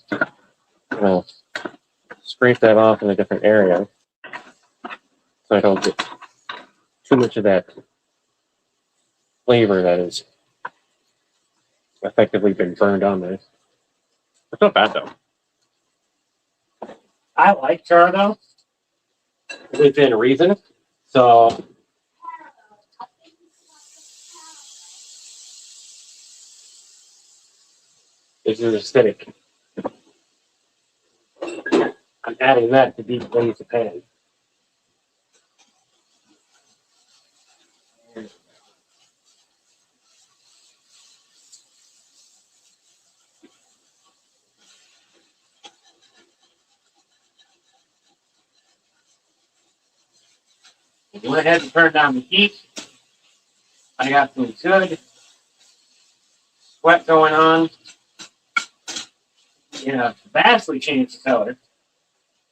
I'll scrape that off in a different area so I don't get too much of that flavor that has effectively been burned on there. It's not bad though. I like char though, within reason. So it's an aesthetic. I'm adding that to deep glaze the pan. I went ahead and turned down the heat. I got some good sweat going on. Yeah, vastly changed the color.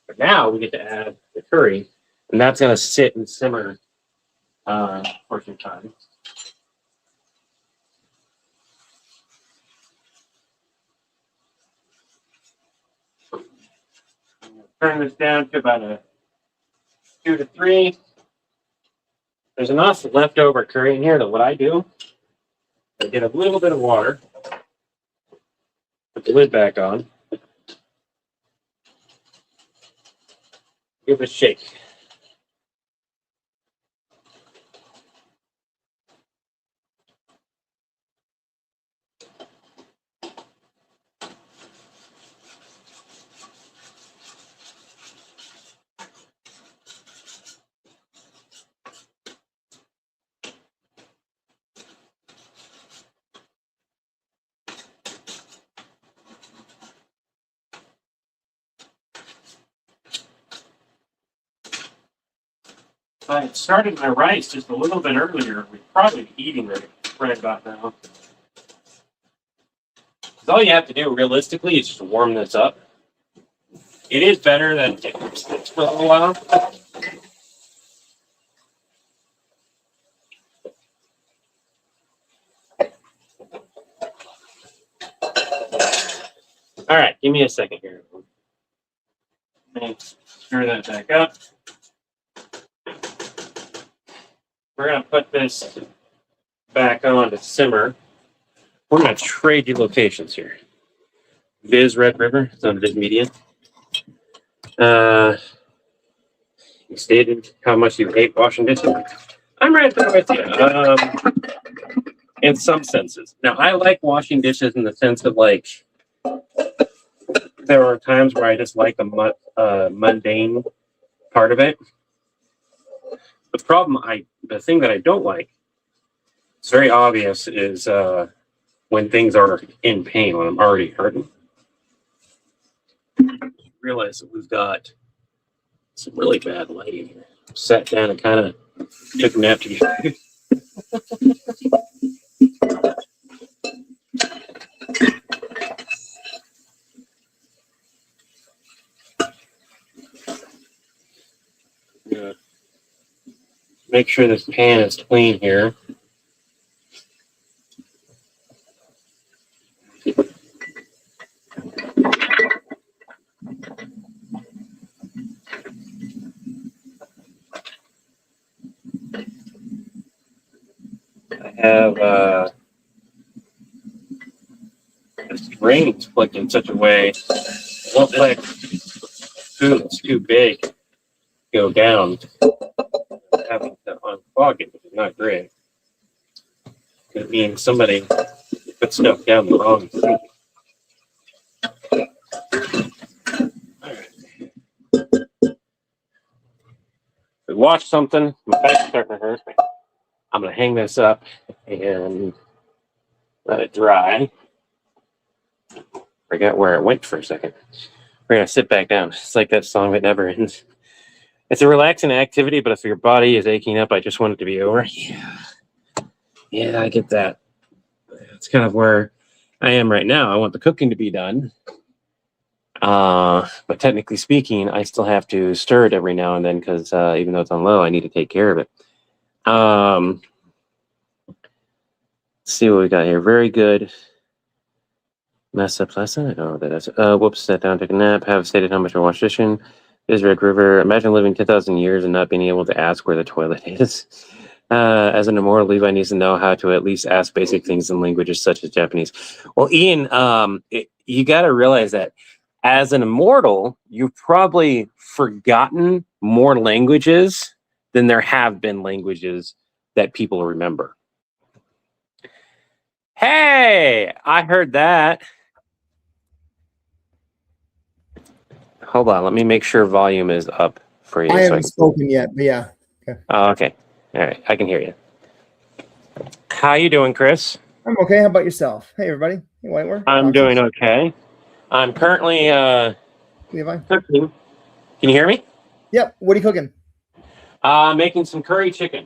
But now we get to add the curry, and that's going to sit and simmer for some time. Turn this down to about a 2 to 3. There's enough leftover curry in here that what I do, I get a little bit of water, put the lid back on, give it a shake. If I had started my rice just a little bit earlier, we'd probably be eating it right about now. Because all you have to do realistically is just warm this up. It is better than it sits for a little while. All right, give me a second here. Thanks. Stir that back up. We're going to put this back on to simmer. We're going to trade you locations here. Viz Red River, it's on Viz Media. You stated how much you hate washing dishes. I'm right there with you. In some senses. Now, I like washing dishes in the sense of like, there are times where I just like the mundane part of it. The thing that I don't like, it's very obvious, is when things are in pain, when I'm already hurting. Realize that we've got some really bad lighting here. Sat down and kind of took a nap together. Yeah. Make sure this pan is clean here. I have this grains flicked in such a way it won't let food that's too big go down. Having to unclog it, which is not great. It means somebody put stuff down the wrong sink. We watched something, my back's starting to hurt. I'm going to hang this up and let it dry. Forgot where it went for a second. We're going to sit back down. It's like that song that never ends. It's a relaxing activity, but if your body is aching up, I just want it to be over. Yeah, I get that. It's kind of where I am right now. I want the cooking to be done. But technically speaking, I still have to stir it every now and then because even though it's on low, I need to take care of it. Let's see what we got here. Very good. Mess up lesson. I don't know what that is. Whoops, sat down, took a nap, have stated how much I wash dishes. Is Red River. Imagine living 10,000 years and not being able to ask where the toilet is. As an immortal, Levi needs to know how to at least ask basic things in languages such as Japanese. Well, Ian, you got to realize that as an immortal, you've probably forgotten more languages than there have been languages that people remember. Hey, I heard that. Hold on, let me make sure volume is up for you. I haven't spoken yet, but yeah. Okay. Oh, okay. All right, I can hear you. How you doing, Chris? I'm okay. How about yourself? Hey, everybody. Hey, Whiteware. I'm doing okay. I'm currently Levi. cooking. Can you hear me? Yep. What are you cooking? Making some curry chicken.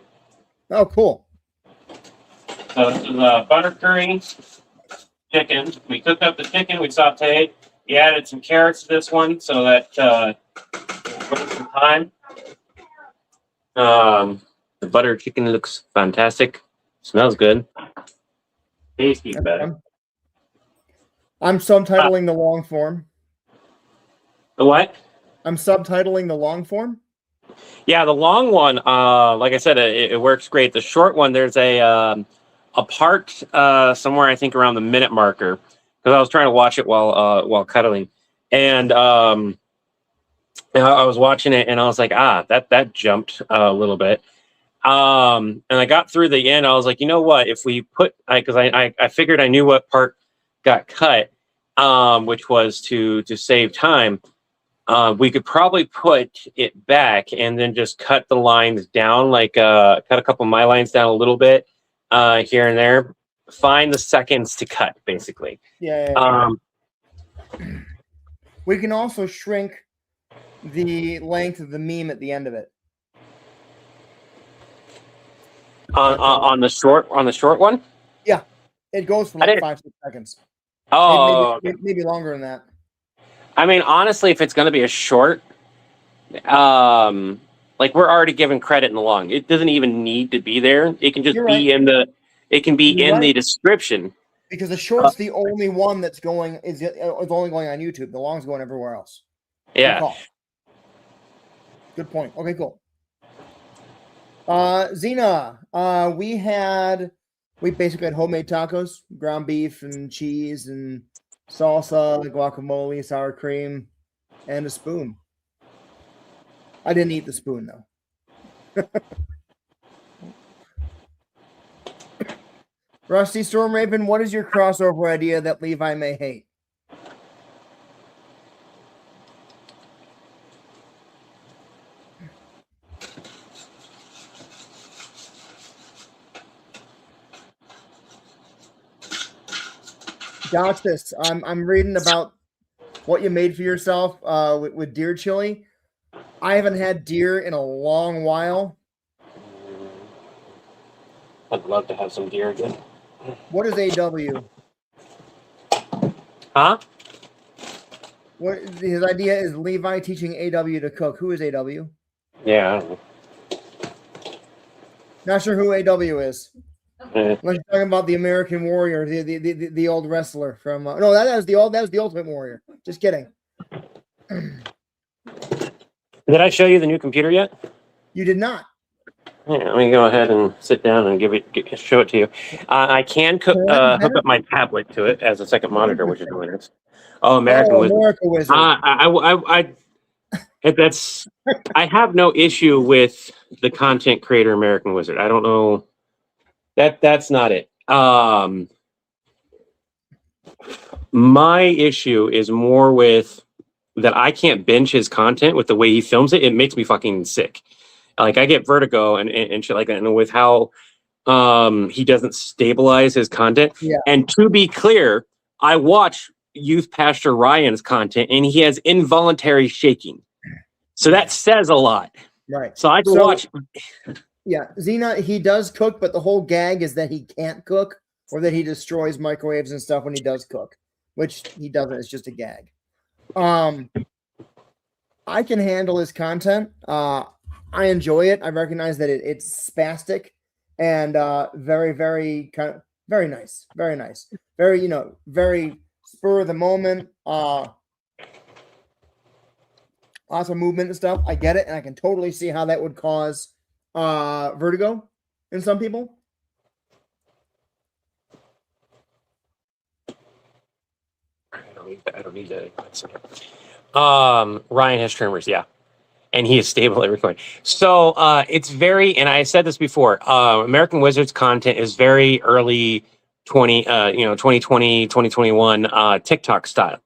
Oh, cool. So this is butter curry chicken. We cooked up the chicken. We sauteed. We added some carrots to this one so that took some time. The butter chicken looks fantastic. Smells good. Tasty better. I'm subtitling the long form. The what? I'm subtitling the long form. Yeah, the long one, like I said, it works great. The short one, there's a part somewhere I think around the minute marker because I was trying to watch it while cuddling, and I was watching it and I was like, that jumped a little bit. And I got through the end. I was like, you know what? If we put, because I figured I knew what part got cut, which was to save time. We could probably put it back and then just cut the lines down, like cut a couple of my lines down a little bit here and there. Find the seconds to cut, basically. Yeah. We can also shrink the length of the meme at the end of it. On the short one. Yeah, it goes for like 5-6 seconds. Oh, maybe longer than that. I mean, honestly, if it's going to be a short, like we're already given credit in the long. It doesn't even need to be there. It can just be in the. It can be in the description. Because the short's the only one that's going is only going on YouTube. The long's going everywhere else. Yeah. Good point. Okay, cool. Zena, we basically had homemade tacos, ground beef and cheese and salsa, guacamole, sour cream, and a spoon. I didn't eat the spoon though. Rusty Storm Raven, what is your crossover idea that Levi may hate? Doxus, I'm reading about what you made for yourself with deer chili. I haven't had deer in a long while. I'd love to have some deer again. What is AW? Huh? What his idea is Levi teaching AW to cook. Who is AW? Yeah, I don't know. Not sure who AW is. Unless you're talking about the American Warrior, the old wrestler from no, that was the Ultimate Warrior. Just kidding. Did I show you the new computer yet? You did not. Yeah, let me go ahead and sit down and show it to you. I can hook up my tablet to it as a second monitor, which is really nice. Oh, American Wizard. I have no issue with the content creator American Wizard. I don't know. That's not it. My issue is more with that I can't binge his content with the way he films it. It makes me fucking sick. Like I get vertigo and shit like that. And with how he doesn't stabilize his content. Yeah. And to be clear, I watch Youth Pastor Ryan's content and he has involuntary shaking. So that says a lot. Right. So I can watch. Yeah, Xena, he does cook, but the whole gag is that he can't cook or that he destroys microwaves and stuff when he does cook, which he doesn't. It's just a gag. I can handle his content. I enjoy it. I recognize that it's spastic and very, very kind of very nice. Very nice. Very, very spur of the moment. Lots of movement and stuff. I get it, and I can totally see how that would cause vertigo in some people. I don't need that. Ryan has tremors, yeah. And he is stable at recording. So it's very, and I said this before, American Wizard's content is very early 2020, 2021 TikTok style.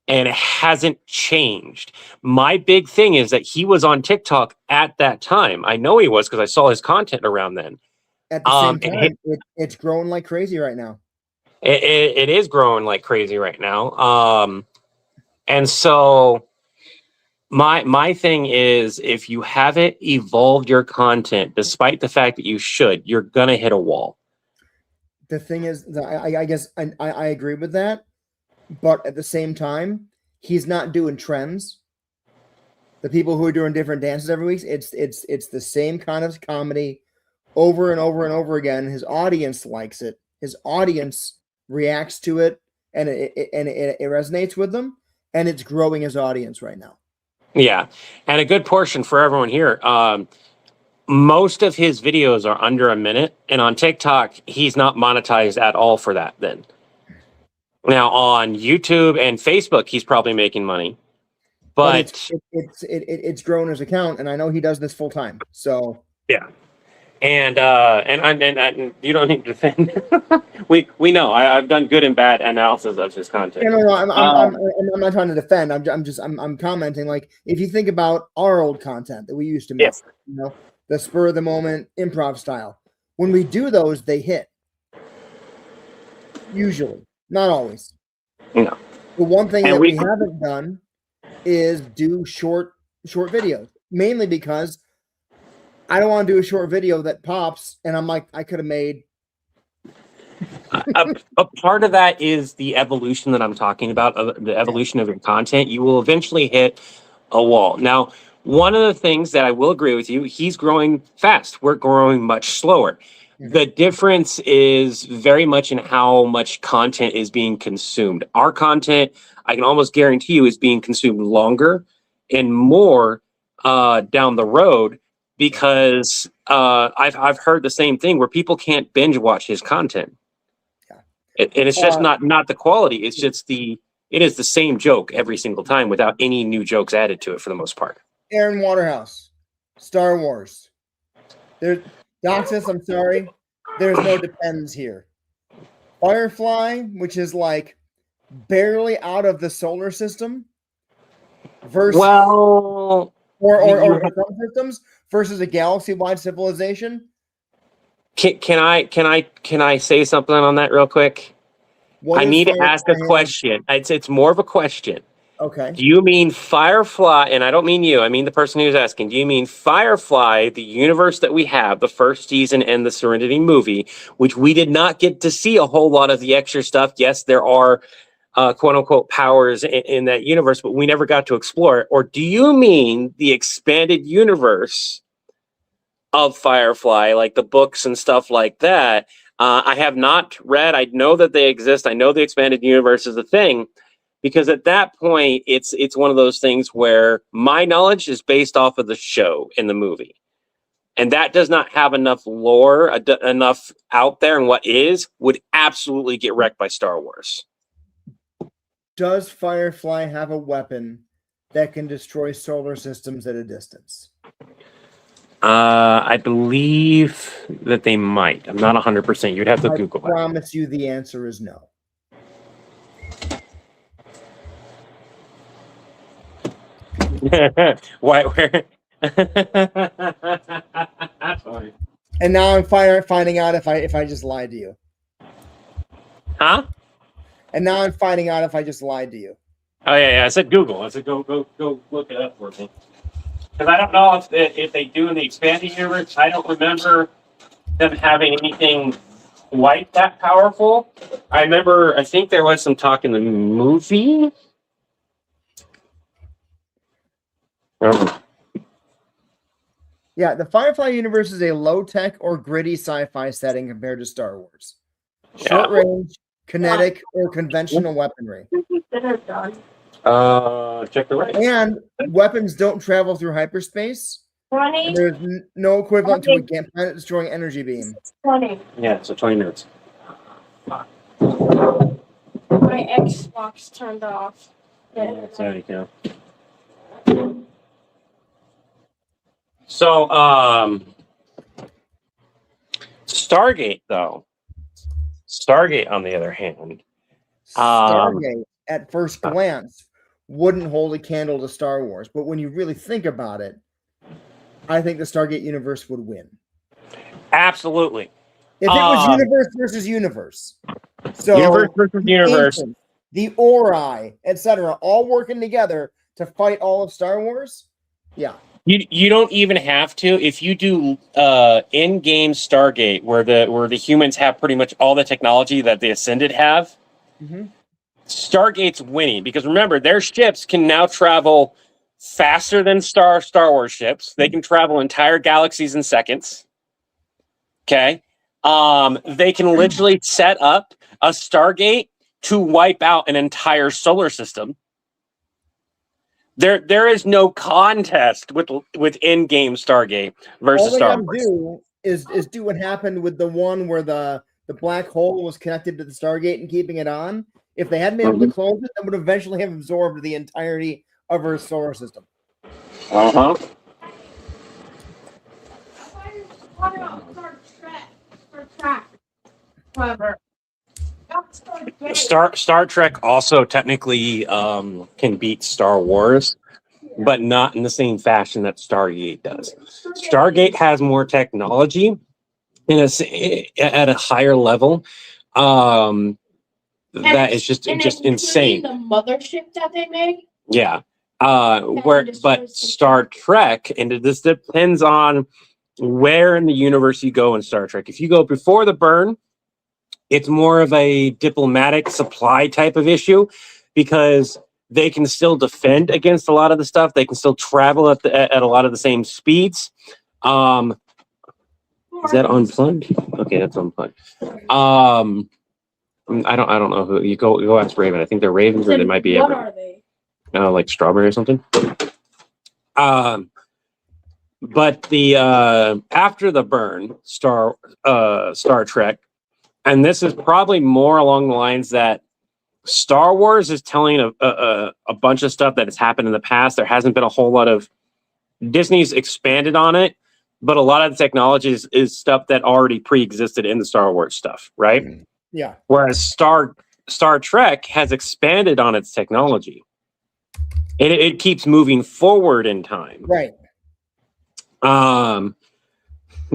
And it hasn't changed. My big thing is that he was on TikTok at that time. I know he was because I saw his content around then. At the same time, it's growing like crazy right now. It is growing like crazy right now. And so my thing is, if you haven't evolved your content, despite the fact that you should, you're gonna hit a wall. the thing is, I guess I agree with that, but at the same time, he's not doing trends. The people who are doing different dances every week, it's the same kind of comedy over and over and over again. His audience likes it. His audience reacts to it, and it resonates with them, and it's growing his audience right now. Yeah, and a good portion for everyone here. Most of his videos are under a minute, and on TikTok, he's not monetized at all for that. Then now on YouTube and Facebook, he's probably making money, but it's grown his account, and I know he does this full time. So yeah. And you don't need to defend. we know. I've done good and bad analysis of his content. no, I'm not trying to defend. I'm commenting. Like, if you think about our old content that we used to make, Yes. you know, the spur of the moment improv style. When we do those, they hit. Usually, not always. No. The one thing And that we we haven't done is do short videos, mainly because I don't want to do a short video that pops and I'm like, I could have made. a part of that is the evolution that I'm talking about, the evolution of your content. You will eventually hit a wall. Now, one of the things that I will agree with you, he's growing fast. We're growing much slower. The difference is very much in how much content is being consumed. Our content, I can almost guarantee you, is being consumed longer and more down the road, because I've heard the same thing where people can't binge watch his content. And it's just not the quality. It's just it is the same joke every single time without any new jokes added to it for the most part. Aaron Waterhouse, Star Wars. There's Doxus, I'm sorry. There's no depends here. Firefly, which is like barely out of the solar system, versus or some systems versus a galaxy-wide civilization. Can I say something on that real quick? I need to ask a question. It's more of a question. Okay. Do you mean Firefly? And I don't mean you. I mean the person who's asking. Do you mean Firefly, the universe that we have, the first season and the Serenity movie, which we did not get to see a whole lot of the extra stuff? Yes, there are quote unquote powers in that universe, but we never got to explore it. Or do you mean the expanded universe of Firefly, like the books and stuff like that? I have not read. I know that they exist. I know the expanded universe is a thing, because at that point, it's one of those things where my knowledge is based off of the show and the movie, and that does not have enough lore, enough out there, and what would absolutely get wrecked by Star Wars. Does Firefly have a weapon that can destroy solar systems at a distance? I believe that they might. I'm not 100%. You'd have to Google that. I promise you the answer is no. Why? Where? That's funny. And now I'm finding out if I just lied to you. Huh? And now I'm finding out if I just lied to you. Oh yeah. I said Google. I said go look it up for me. Because I don't know if they do in the expanded universe. I don't remember them having anything quite that powerful. I think there was some talk in the movie. Yeah, the Firefly universe is a low-tech or gritty sci-fi setting compared to Star Wars. Short-range, kinetic, or conventional weaponry. Check the right. And weapons don't travel through hyperspace. And there's no equivalent to a planet-destroying energy beam. 20. Yeah, so 20 minutes. My Xbox turned off. Yeah, sorry, yeah. So, Stargate, though. Stargate, on the other hand. Stargate, at first glance, wouldn't hold a candle to Star Wars. But when you really think about it, I think the Stargate universe would win. Absolutely. If it was universe versus universe. So universe versus universe. Ancients, the Ori, etc., all working together to fight all of Star Wars. Yeah. You don't even have to if you do in-game Stargate where the humans have pretty much all the technology that the Ascended have. Mhm. Stargate's winning because remember their ships can now travel faster than Star Wars ships. They can travel entire galaxies in seconds. Okay, they can literally set up a Stargate to wipe out an entire solar system. There is no contest with in-game Stargate versus All they Star got to Wars. do is do what happened with the one where the black hole was connected to the Stargate and keeping it on. If they hadn't been able to close it, that would eventually have absorbed the entirety of our solar system. Uh-huh. Star Trek also technically can beat Star Wars, but not in the same fashion that Stargate does. Stargate has more technology at a higher level. That is just insane. The mothership that they made. Yeah. But Star Trek, and this depends on where in the universe you go in Star Trek. If you go before the burn, it's more of a diplomatic supply type of issue because they can still defend against a lot of the stuff. They can still travel at a lot of the same speeds. Is that unplugged? Okay, that's unplugged. I don't know who you go ask Raven. I think they're ravens or they might be What are they? like strawberry or something. But the after the burn, Star Trek, and this is probably more along the lines that Star Wars is telling a bunch of stuff that has happened in the past. There hasn't been a whole lot of Disney's expanded on it, but a lot of the technology is stuff that already pre-existed in the Star Wars stuff, right? Yeah. Whereas Star Trek has expanded on its technology. It keeps moving forward in time. Right.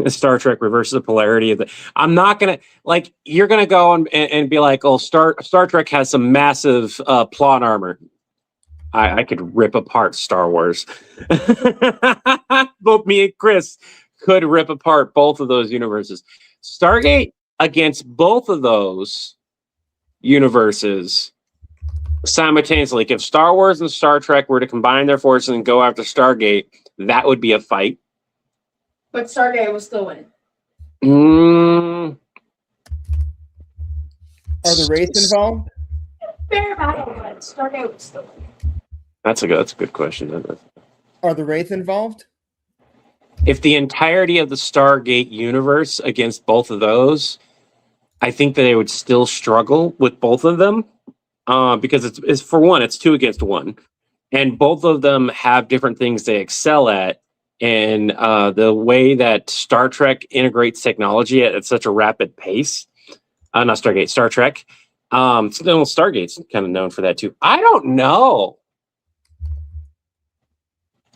Star Trek reverses the polarity of the. I'm not gonna like. You're gonna go and be like, "Oh, Star Trek has some massive plot armor." I could rip apart Star Wars. Both me and Chris could rip apart both of those universes. Stargate against both of those universes simultaneously. Like if Star Wars and Star Trek were to combine their forces and go after Stargate, that would be a fight. But Stargate was still winning. Are the Wraiths involved? Fair battle, but Stargate was still winning. That's a good question. Are the Wraith involved? If the entirety of the Stargate universe against both of those, I think that they would still struggle with both of them because it's for one, it's 2 against 1, and both of them have different things they excel at. And the way that Star Trek integrates technology at such a rapid pace, not Stargate, Star Trek. Stargate's kind of known for that too. I don't know.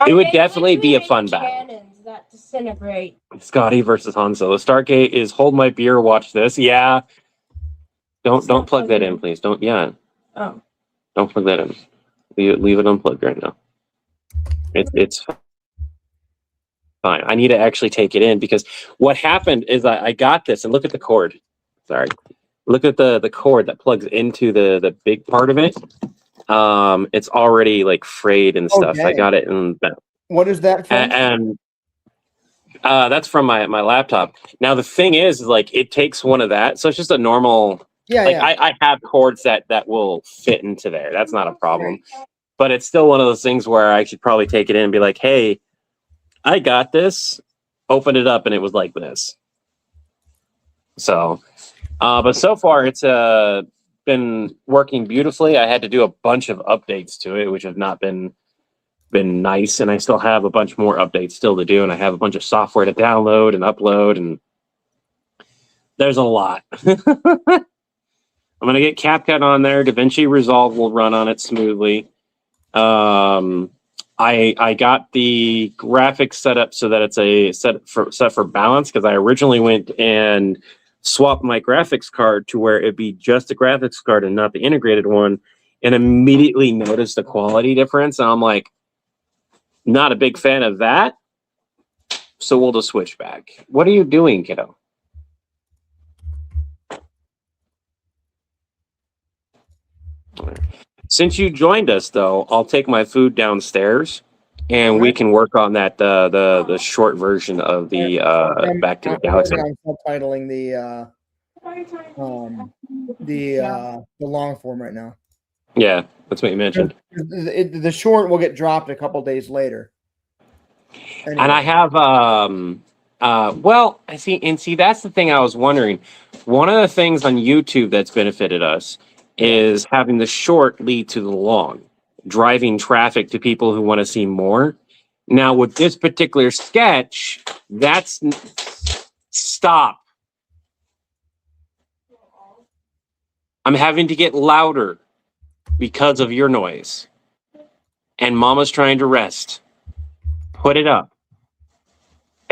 It would definitely be a fun battle. Cannons that disintegrate. Scotty versus Han Solo. Stargate is hold my beer, watch this. Yeah. Don't plug that in, please. Don't. Yeah. Oh. Don't plug that in. Leave it unplugged right now. It's fine. I need to actually take it in because what happened is I got this and look at the cord. Sorry. Look at the cord that plugs into the big part of it. It's already like frayed and stuff. Okay. I got it in What is that from? and that's from my laptop. Now the thing is like it takes one of that, so it's just a normal. Yeah, like yeah. I have cords that will fit into there. That's not a problem. But it's still one of those things where I should probably take it in and be like, hey, I got this. Open it up and it was like this. So, but so far it's been working beautifully. I had to do a bunch of updates to it, which have not been nice, and I still have a bunch more updates still to do, and I have a bunch of software to download and upload, and there's a lot. I'm gonna get CapCut on there. DaVinci Resolve will run on it smoothly. I got the graphics set up so that it's a set for balance because I originally went and swapped my graphics card to where it'd be just a graphics card and not the integrated one, and immediately noticed the quality difference. And I'm like, Not a big fan of that. So we'll just switch back. What are you doing, kiddo? Since you joined us, though, I'll take my food downstairs, and we can work on that the short version of the Back to the Galaxy. I'm subtitling the long form right now. Yeah, that's what you mentioned. The short will get dropped a couple days later. Anyway. And I have well, I see that's the thing I was wondering. One of the things on YouTube that's benefited us is having the short lead to the long, driving traffic to people who want to see more. Now with this particular sketch, that's stop. I'm having to get louder because of your noise. And Mama's trying to rest. Put it up.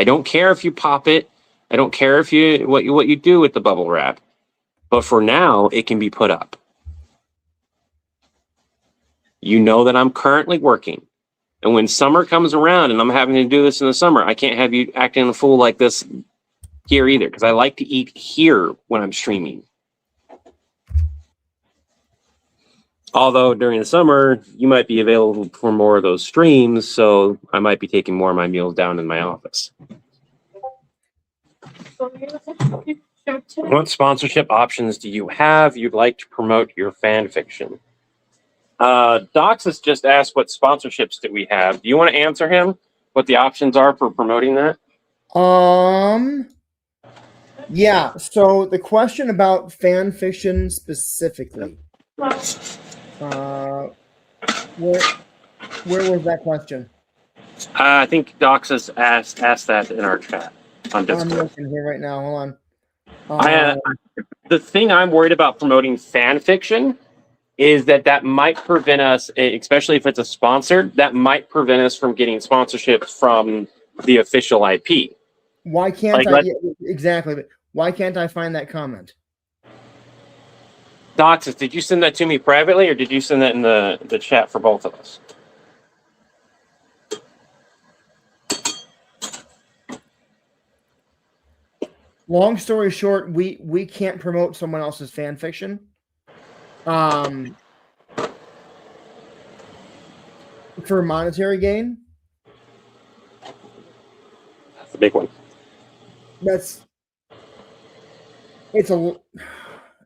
I don't care if you pop it. I don't care if what you do with the bubble wrap. But for now, it can be put up. You know that I'm currently working. And when summer comes around and I'm having to do this in the summer, I can't have you acting a fool like this here either, because I like to eat here when I'm streaming. Although during the summer, you might be available for more of those streams, so I might be taking more of my meals down in my office. What sponsorship options do you have you'd like to promote your fan fiction? Doxus just asked what sponsorships do we have. Do you want to answer him? What the options are for promoting that? Yeah, so the question about fan fiction specifically. Where was that question? I think Doxus asked that in our chat on Discord. I'm looking here right now. Hold on. The thing I'm worried about promoting fan fiction is that might prevent us, especially if it's a sponsored, that might prevent us from getting sponsorships from the official IP. Why can't exactly? But why can't I find that comment? Doxus, did you send that to me privately, or did you send that in the chat for both of us? Long story short, we can't promote someone else's fan fiction. For monetary gain. That's a big one.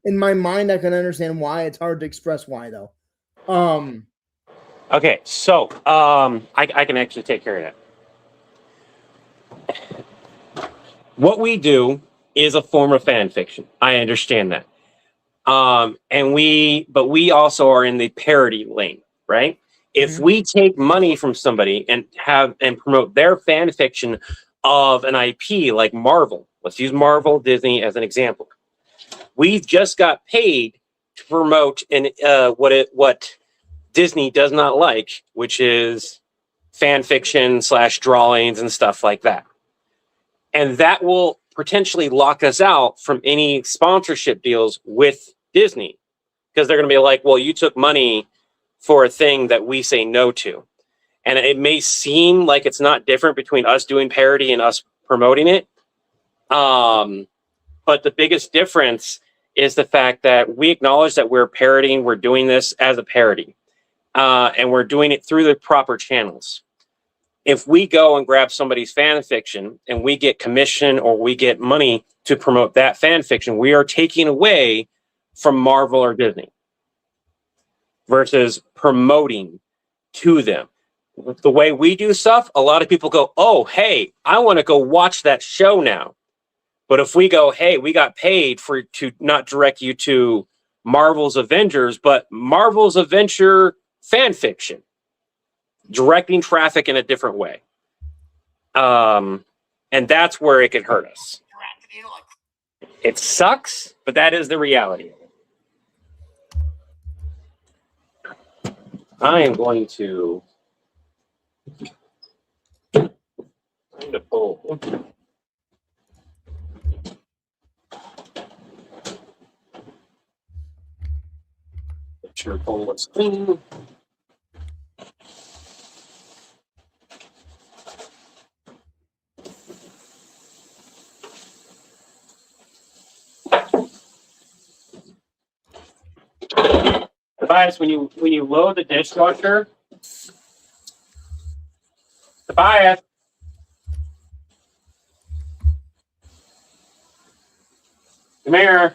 In my mind, I can understand why. It's hard to express why, though. Okay, so I can actually take care of that. What we do is a form of fan fiction. I understand that. But we also are in the parody lane, right? If we take money from somebody and promote their fan fiction of an IP like Marvel, let's use Marvel, Disney as an example. We've just got paid to promote what Disney does not like, which is fan fiction / drawings and stuff like that. And that will potentially lock us out from any sponsorship deals with Disney, because they're going to be like, well, you took money for a thing that we say no to. And it may seem like it's not different between us doing parody and us promoting it. But the biggest difference is the fact that we acknowledge that we're parodying, we're doing this as a parody, and we're doing it through the proper channels. If we go and grab somebody's fan fiction and we get commission or we get money to promote that fan fiction, we are taking away from Marvel or Disney versus promoting to them. The way we do stuff, a lot of people go, oh, hey, I want to go watch that show now. But if we go, hey, we got paid to not direct you to Marvel's Avengers, but Marvel's Avenger fan fiction, directing traffic in a different way. And that's where it can hurt us. It sucks, but that is the reality. I am going to pull. Make sure pull was clean. Tobias, when you load the dishwasher, Tobias. Come here.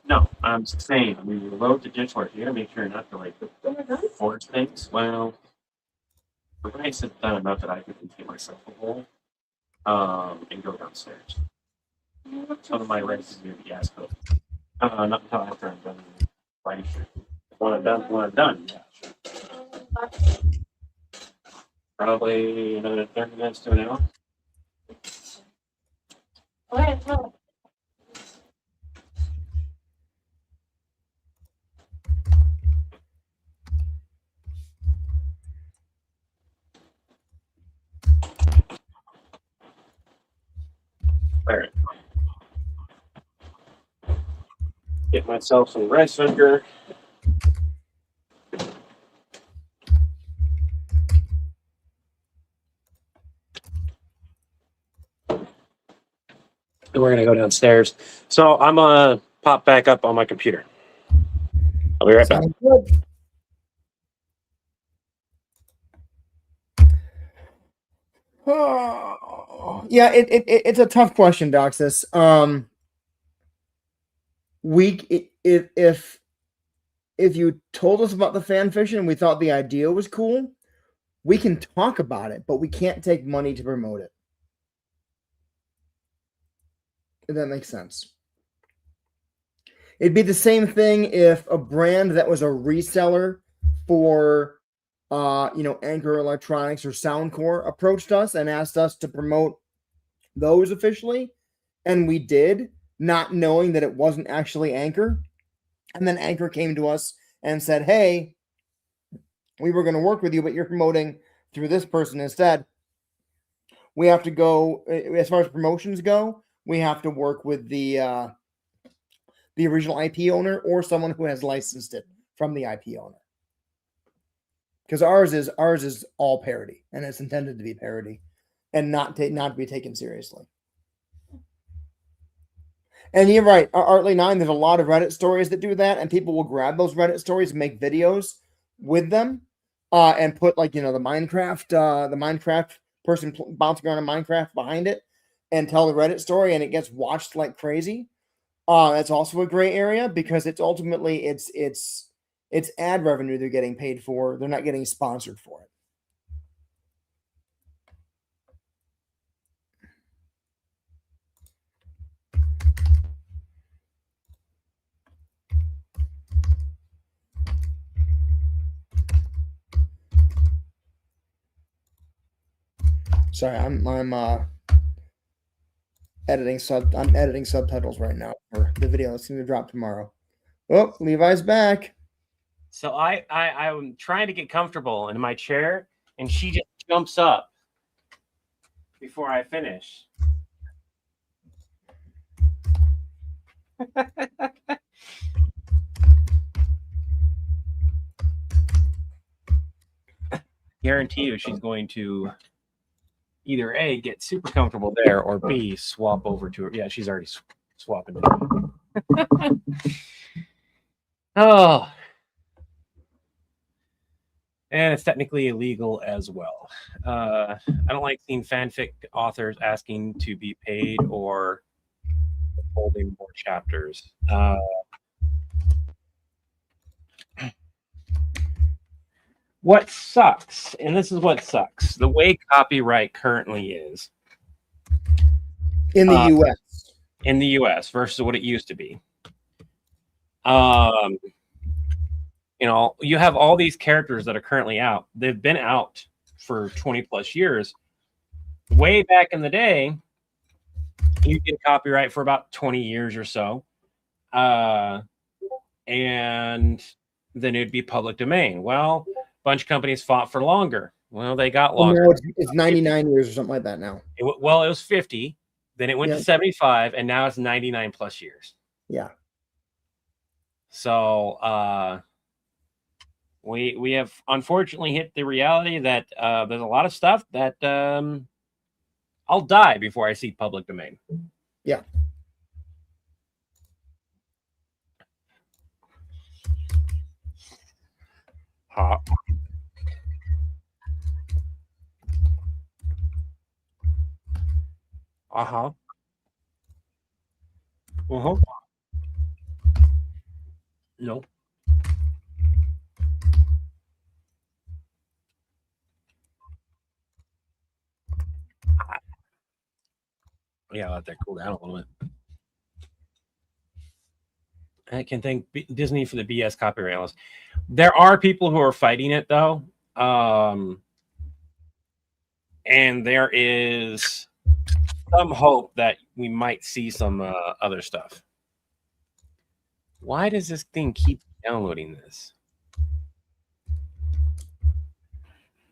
No, I'm saying when you load the dishwasher, you gotta make sure not to like force things. Well, the rice is done enough that I can get myself a bowl, and go downstairs. Some of my rice is near the gas stove. Not until after I'm done writing. When I'm done, yeah, sure. Probably another 30 minutes to an hour. There. Get myself some rice vinegar. And we're gonna go downstairs. So I'm gonna pop back up on my computer. I'll be right back. Sounds good. Yeah, it's a tough question, Doxus. If you told us about the fan fiction and we thought the idea was cool, we can talk about it, but we can't take money to promote it. If that makes sense. It'd be the same thing if a brand that was a reseller for Anchor Electronics or Soundcore approached us and asked us to promote those officially, and we did, not knowing that it wasn't actually Anchor. And then Anchor came to us and said, hey, we were going to work with you, but you're promoting through this person instead. We have to go, as far as promotions go, we have to work with the original IP owner or someone who has licensed it from the IP owner. Because ours is all parody, and it's intended to be parody and not to be taken seriously. And you're right, Artley9, there's a lot of Reddit stories that do that, and people will grab those Reddit stories and make videos with them, and put the Minecraft person bouncing around in Minecraft behind it, and tell the Reddit story, and it gets watched like crazy. That's also a gray area because it's ultimately it's ad revenue they're getting paid for. They're not getting sponsored for it. Sorry, I'm editing subtitles right now for the video that's going to drop tomorrow. Oh, Levi's back. So I'm trying to get comfortable in my chair, and she just jumps up before I finish. Guarantee you she's going to either A, get super comfortable there, or B, swap over to her. Yeah, she's already swapping it. Oh. And it's technically illegal as well. I don't like seeing fanfic authors asking to be paid or holding more chapters. What sucks, and this is what sucks, the way copyright currently is in the U.S. In the U.S. versus what it used to be. You have all these characters that are currently out. They've been out for 20 plus years. Way back in the day, you get copyright for about 20 years or so. And then it'd be public domain. Well, a bunch of companies fought for longer. Well, they got longer. Now it's 99 years or something like that now. It was 50. Then it went to 75, and now it's 99 plus years. Yeah. So we have unfortunately hit the reality that there's a lot of stuff that I'll die before I see public domain. Yeah. Hot. Uh-huh. Uh-huh. No. Yeah, I'll let that cool down a little bit. I can thank Disney for the BS copyright laws. There are people who are fighting it, though. And there is some hope that we might see some other stuff. Why does this thing keep downloading this?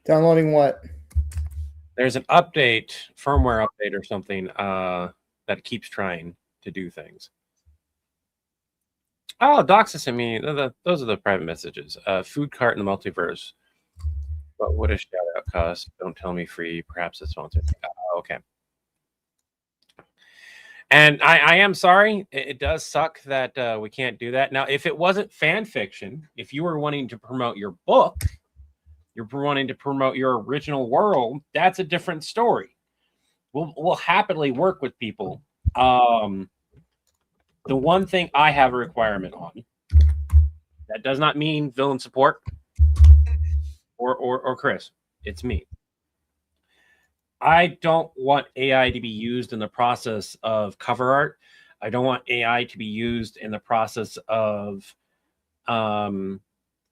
Downloading what? There's an update, firmware update or something, that keeps trying to do things. Oh, Doxus sent me. Those are the private messages. Food cart in the multiverse. But what a shout out cost. Don't tell me free. Perhaps it's sponsored. Okay. And I am sorry. It does suck that we can't do that. Now, if it wasn't fan fiction, if you were wanting to promote your book, you're wanting to promote your original world, that's a different story. We'll happily work with people. The one thing I have a requirement on, that does not mean villain support or Chris. It's me. I don't want AI to be used in the process of cover art. I don't want AI to be used in the process of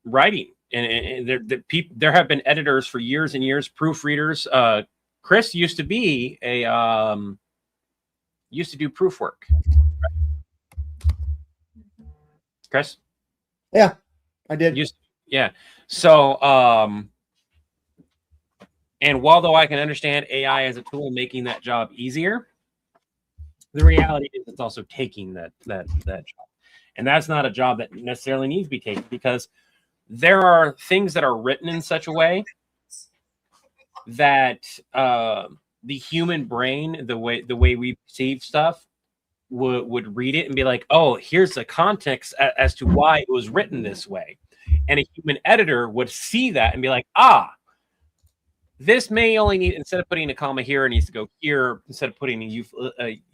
writing. And there have been editors for years and years, proofreaders. Chris used to be used to do proof work. Chris? Yeah, I did. Yeah. So, and although I can understand AI as a tool making that job easier, the reality is it's also taking that job. And that's not a job that necessarily needs to be taken, because there are things that are written in such a way that the human brain, the way we perceive stuff, would read it and be like, oh, here's the context as to why it was written this way. And a human editor would see that and be like, this may only need, instead of putting a comma here, it needs to go here, instead of putting a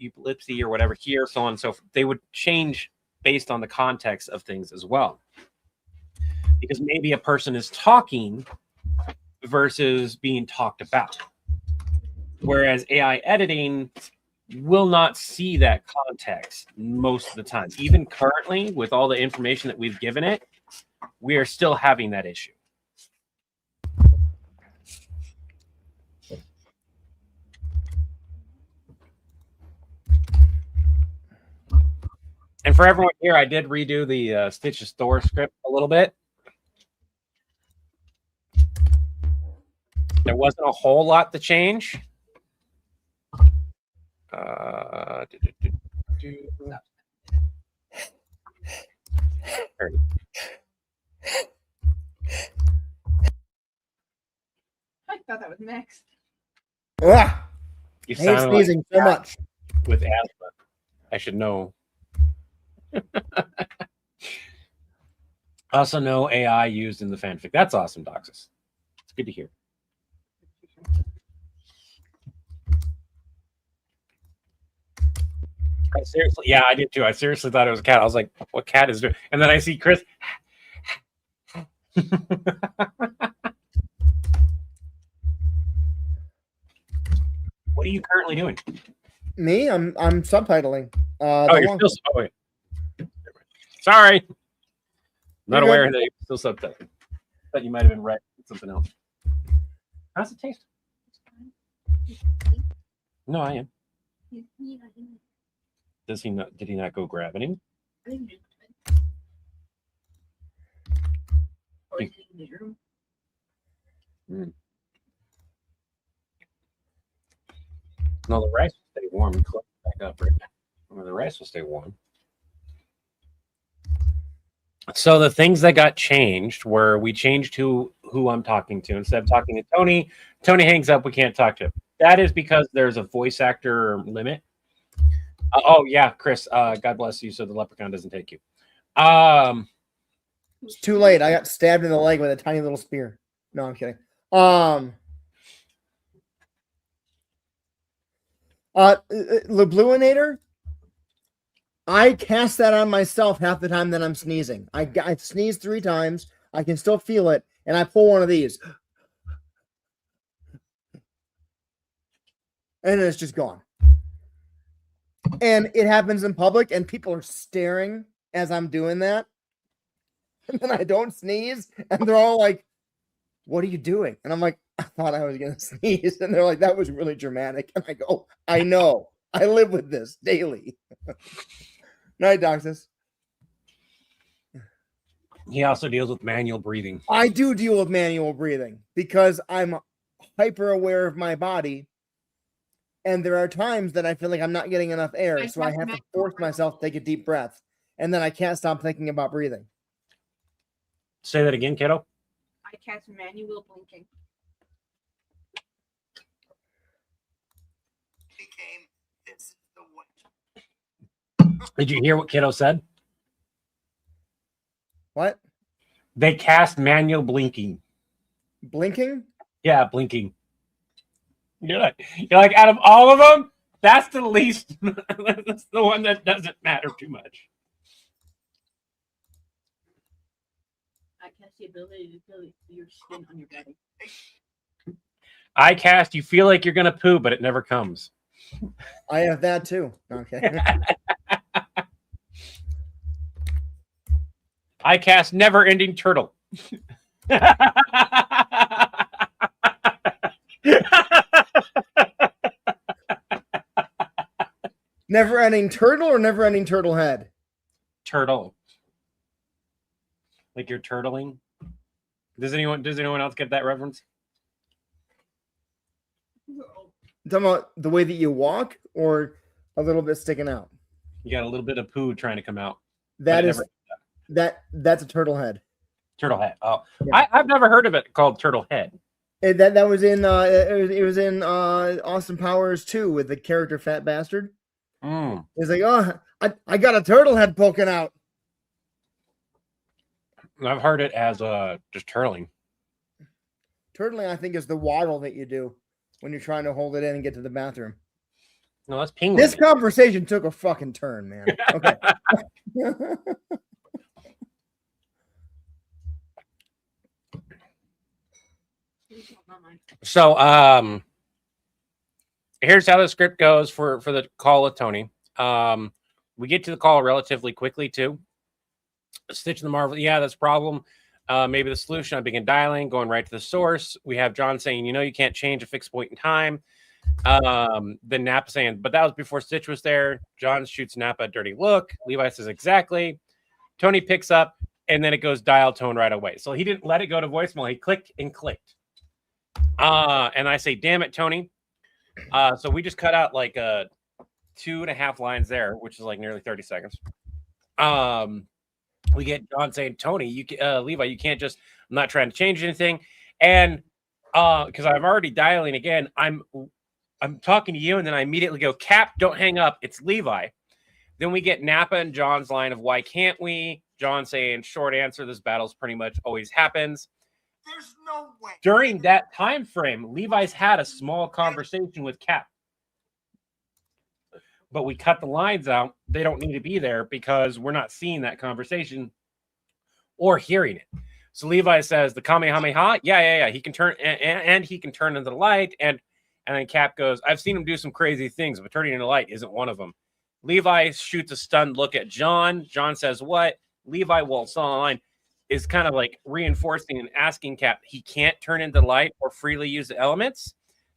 euplepsy or whatever here, so on and so forth. They would change based on the context of things as well. Because maybe a person is talking versus being talked about. Whereas AI editing will not see that context most of the time. Even currently, with all the information that we've given it, we are still having that issue. And for everyone here, I did redo the Stitch's Thor script a little bit. There wasn't a whole lot to change. I thought that was next. Ah, You I hate sound sneezing so much. with asthma. I should know. Also, no AI used in the fanfic. That's awesome, Doxus. It's good to hear. I seriously, yeah, I did too. I seriously thought it was a cat. I was like, what cat is doing? And then I see Chris. What are you currently doing? Me, I'm subtitling. Oh, you're still. Oh, wait. Sorry. Not You're aware good. that you're still subtitling. Thought you might have been right with something else. How's it taste? No, I am. Does he not? Did he not go grab any? No, the rice will stay warm. You close it back up, right? Or the rice will stay warm. So the things that got changed were we changed who I'm talking to. Instead of talking to Tony, Tony hangs up. We can't talk to him. That is because there's a voice actor limit. Oh yeah, Chris. God bless you. So the leprechaun doesn't take you. It's too late. I got stabbed in the leg with a tiny little spear. No, I'm kidding. Lebluinator. I cast that on myself half the time that I'm sneezing. I sneeze 3 times. I can still feel it, and I pull one of these, and then it's just gone. And it happens in public, and people are staring as I'm doing that. And then I don't sneeze, and they're all like, "What are you doing?" And I'm like, "I thought I was gonna sneeze," and they're like, "That was really dramatic." And I go, "I know. I live with this daily." Night, Doxus. He also deals with manual breathing. I do deal with manual breathing because I'm hyper aware of my body. And there are times that I feel like I'm not getting enough air. So I have to force myself to take a deep breath. And then I can't stop thinking about breathing. Say that again, kiddo. I cast manual blinking. Did you hear what kiddo said? What? They cast manual blinking. Blinking? Yeah, blinking. You're like out of all of them, that's the least. That's the one that doesn't matter too much. I cast the ability to feel your skin on your body. I cast. You feel like you're gonna poo, but it never comes. I have that too. Okay. I cast never-ending turtle. Never ending turtle or never ending turtle head? Turtle. Like you're turtling. Does anyone else get that reference? Talking about the way that you walk or a little bit sticking out? You got a little bit of poo trying to come out. That is that's a turtle head. Turtle head. Oh, Yeah. I've never heard of it called turtle head. That was in it was in Austin Powers 2 with the character Fat Bastard. He's like, "Oh, I got a turtle head poking out." I've heard it as just turtling. Turtling, I think, is the waddle that you do when you're trying to hold it in and get to the bathroom. No, that's penguin. This conversation took a fucking turn, man. Okay. So here's how the script goes for the call with Tony. We get to the call relatively quickly too. Stitch in the Marvel, yeah, that's a problem. Maybe the solution. I begin dialing, going right to the source. We have John saying, you can't change a fixed point in time. Then Nappa saying, but that was before Stitch was there. John shoots Nappa a dirty look. Levi says, exactly. Tony picks up, and then it goes dial tone right away. So he didn't let it go to voicemail. He clicked and clicked. And I say, damn it, Tony. So we just cut out like 2.5 lines there, which is like nearly 30 seconds. We get John saying, Tony, Levi, you can't just, I'm not trying to change anything. And because I'm already dialing again, I'm talking to you, and then I immediately go, Cap, don't hang up. It's Levi. Then we get Nappa and John's line of why can't we? John saying, short answer, this battle's pretty much always happens. There's no way. During that time frame, Levi's had a small conversation with Cap. But we cut the lines out. They don't need to be there because we're not seeing that conversation or hearing it. So Levi says the Kamehameha, yeah. He can turn and he can turn into the light. And then Cap goes, I've seen him do some crazy things, but turning into light isn't one of them. Levi shoots a stunned look at John. John says, what? Levi, while still on the line, is kind of like reinforcing and asking Cap, he can't turn into light or freely use the elements.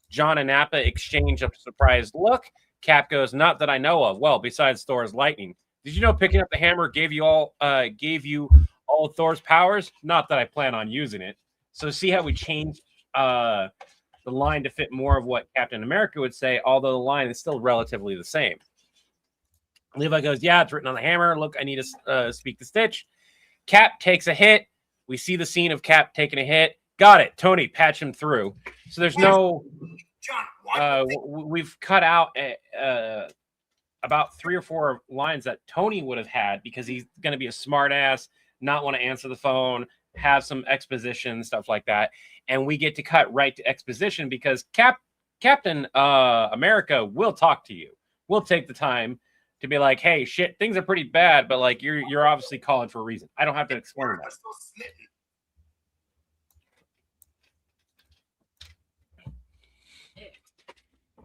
John and Nappa exchange a surprised look. Cap goes, not that I know of. Well, besides Thor's lightning. Did you know picking up the hammer gave you all of Thor's powers? Not that I plan on using it. So see how we changed the line to fit more of what Captain America would say, although the line is still relatively the same. Levi goes, yeah, it's written on the hammer. Look, I need to speak to Stitch. Cap takes a hit. We see the scene of Cap taking a hit. Got it. Tony, patch him through. So there's no... John, we've cut out about 3 or 4 lines that Tony would have had because he's going to be a smart ass, not want to answer the phone, have some exposition, stuff like that. And we get to cut right to exposition because Captain America will talk to you. We'll take the time to be like, hey, shit, things are pretty bad, but like you're obviously calling for a reason. I don't have to explain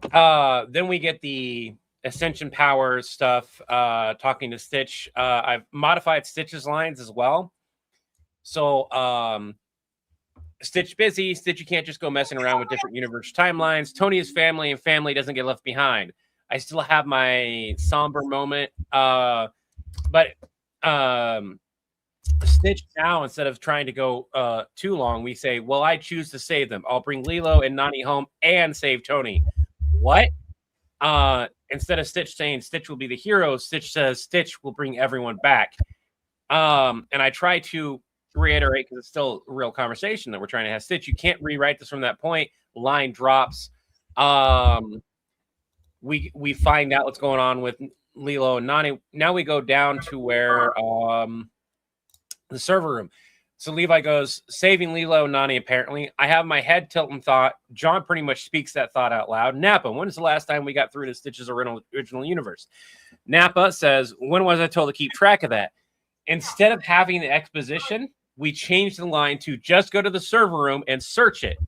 that. Then we get the Ascension Powers stuff, talking to Stitch. I've modified Stitch's lines as well. So Stitch busy. Stitch, you can't just go messing around with different universe timelines. Tony is family, and family doesn't get left behind. I still have my somber moment. But Stitch now, instead of trying to go too long, we say, well, I choose to save them. I'll bring Lilo and Nani home and save Tony. What? Instead of Stitch saying Stitch will be the hero, Stitch says Stitch will bring everyone back. And I try to reiterate, because it's still a real conversation that we're trying to have. Stitch, you can't rewrite this from that point. Line drops. We find out what's going on with Lilo and Nani. Now we go down to where the server room. So Levi goes, saving Lilo and Nani, apparently. I have my head tilting thought. John pretty much speaks that thought out loud. Nappa, when is the last time we got through to Stitch's original universe? Nappa says, when was I told to keep track of that? Instead of having the exposition, we changed the line to just go to the server room and search it.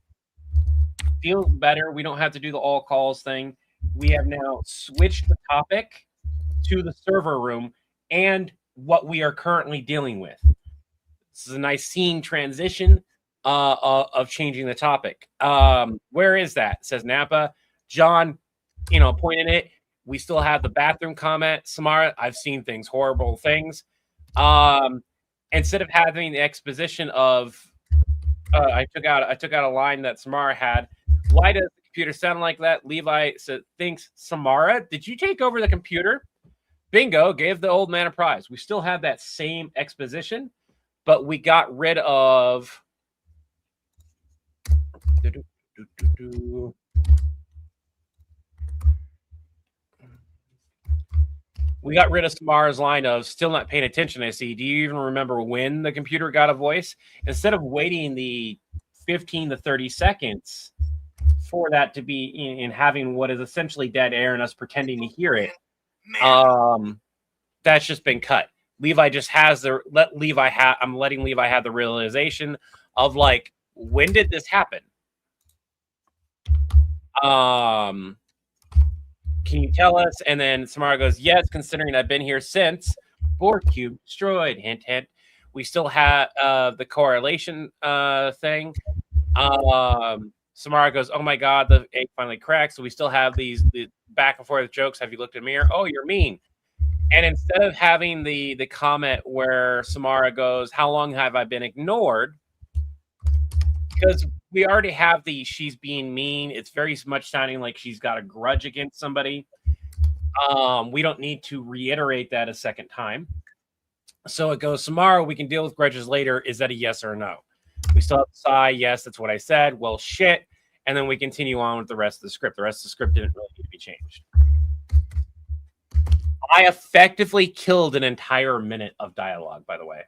Feels better. We don't have to do the all calls thing. We have now switched the topic to the server room and what we are currently dealing with. This is a nice scene transition of changing the topic. Where is that? Says Nappa. John, pointing it. We still have the bathroom comment. Samara, I've seen things, horrible things. Instead of having the exposition of, I took out a line that Samara had. Why does the computer sound like that? Levi thinks, Samara, did you take over the computer? Bingo, gave the old man a prize. We still have that same exposition, but we got rid of Samara's line of still not paying attention. I see. Do you even remember when the computer got a voice? Instead of waiting the 15 to 30 seconds for that to be in having what is essentially dead air and us pretending to hear it, that's just been cut. Levi just has I'm letting Levi have the realization of like, when did this happen? Can you tell us? And then Samara goes, yes, considering I've been here since. Borg cube destroyed. Hint, hint. We still have the correlation thing. Samara goes, oh my God, the egg finally cracked. So we still have the back and forth jokes. Have you looked in the mirror? Oh, you're mean. And instead of having the comment where Samara goes, how long have I been ignored? Because we already have she's being mean. It's very much sounding like she's got a grudge against somebody. We don't need to reiterate that a second time. So it goes, Samara, we can deal with grudges later. Is that a yes or a no? We still have to sigh. Yes, that's what I said. Well, shit. And then we continue on with the rest of the script. The rest of the script didn't really need to be changed. I effectively killed an entire minute of dialogue, by the way.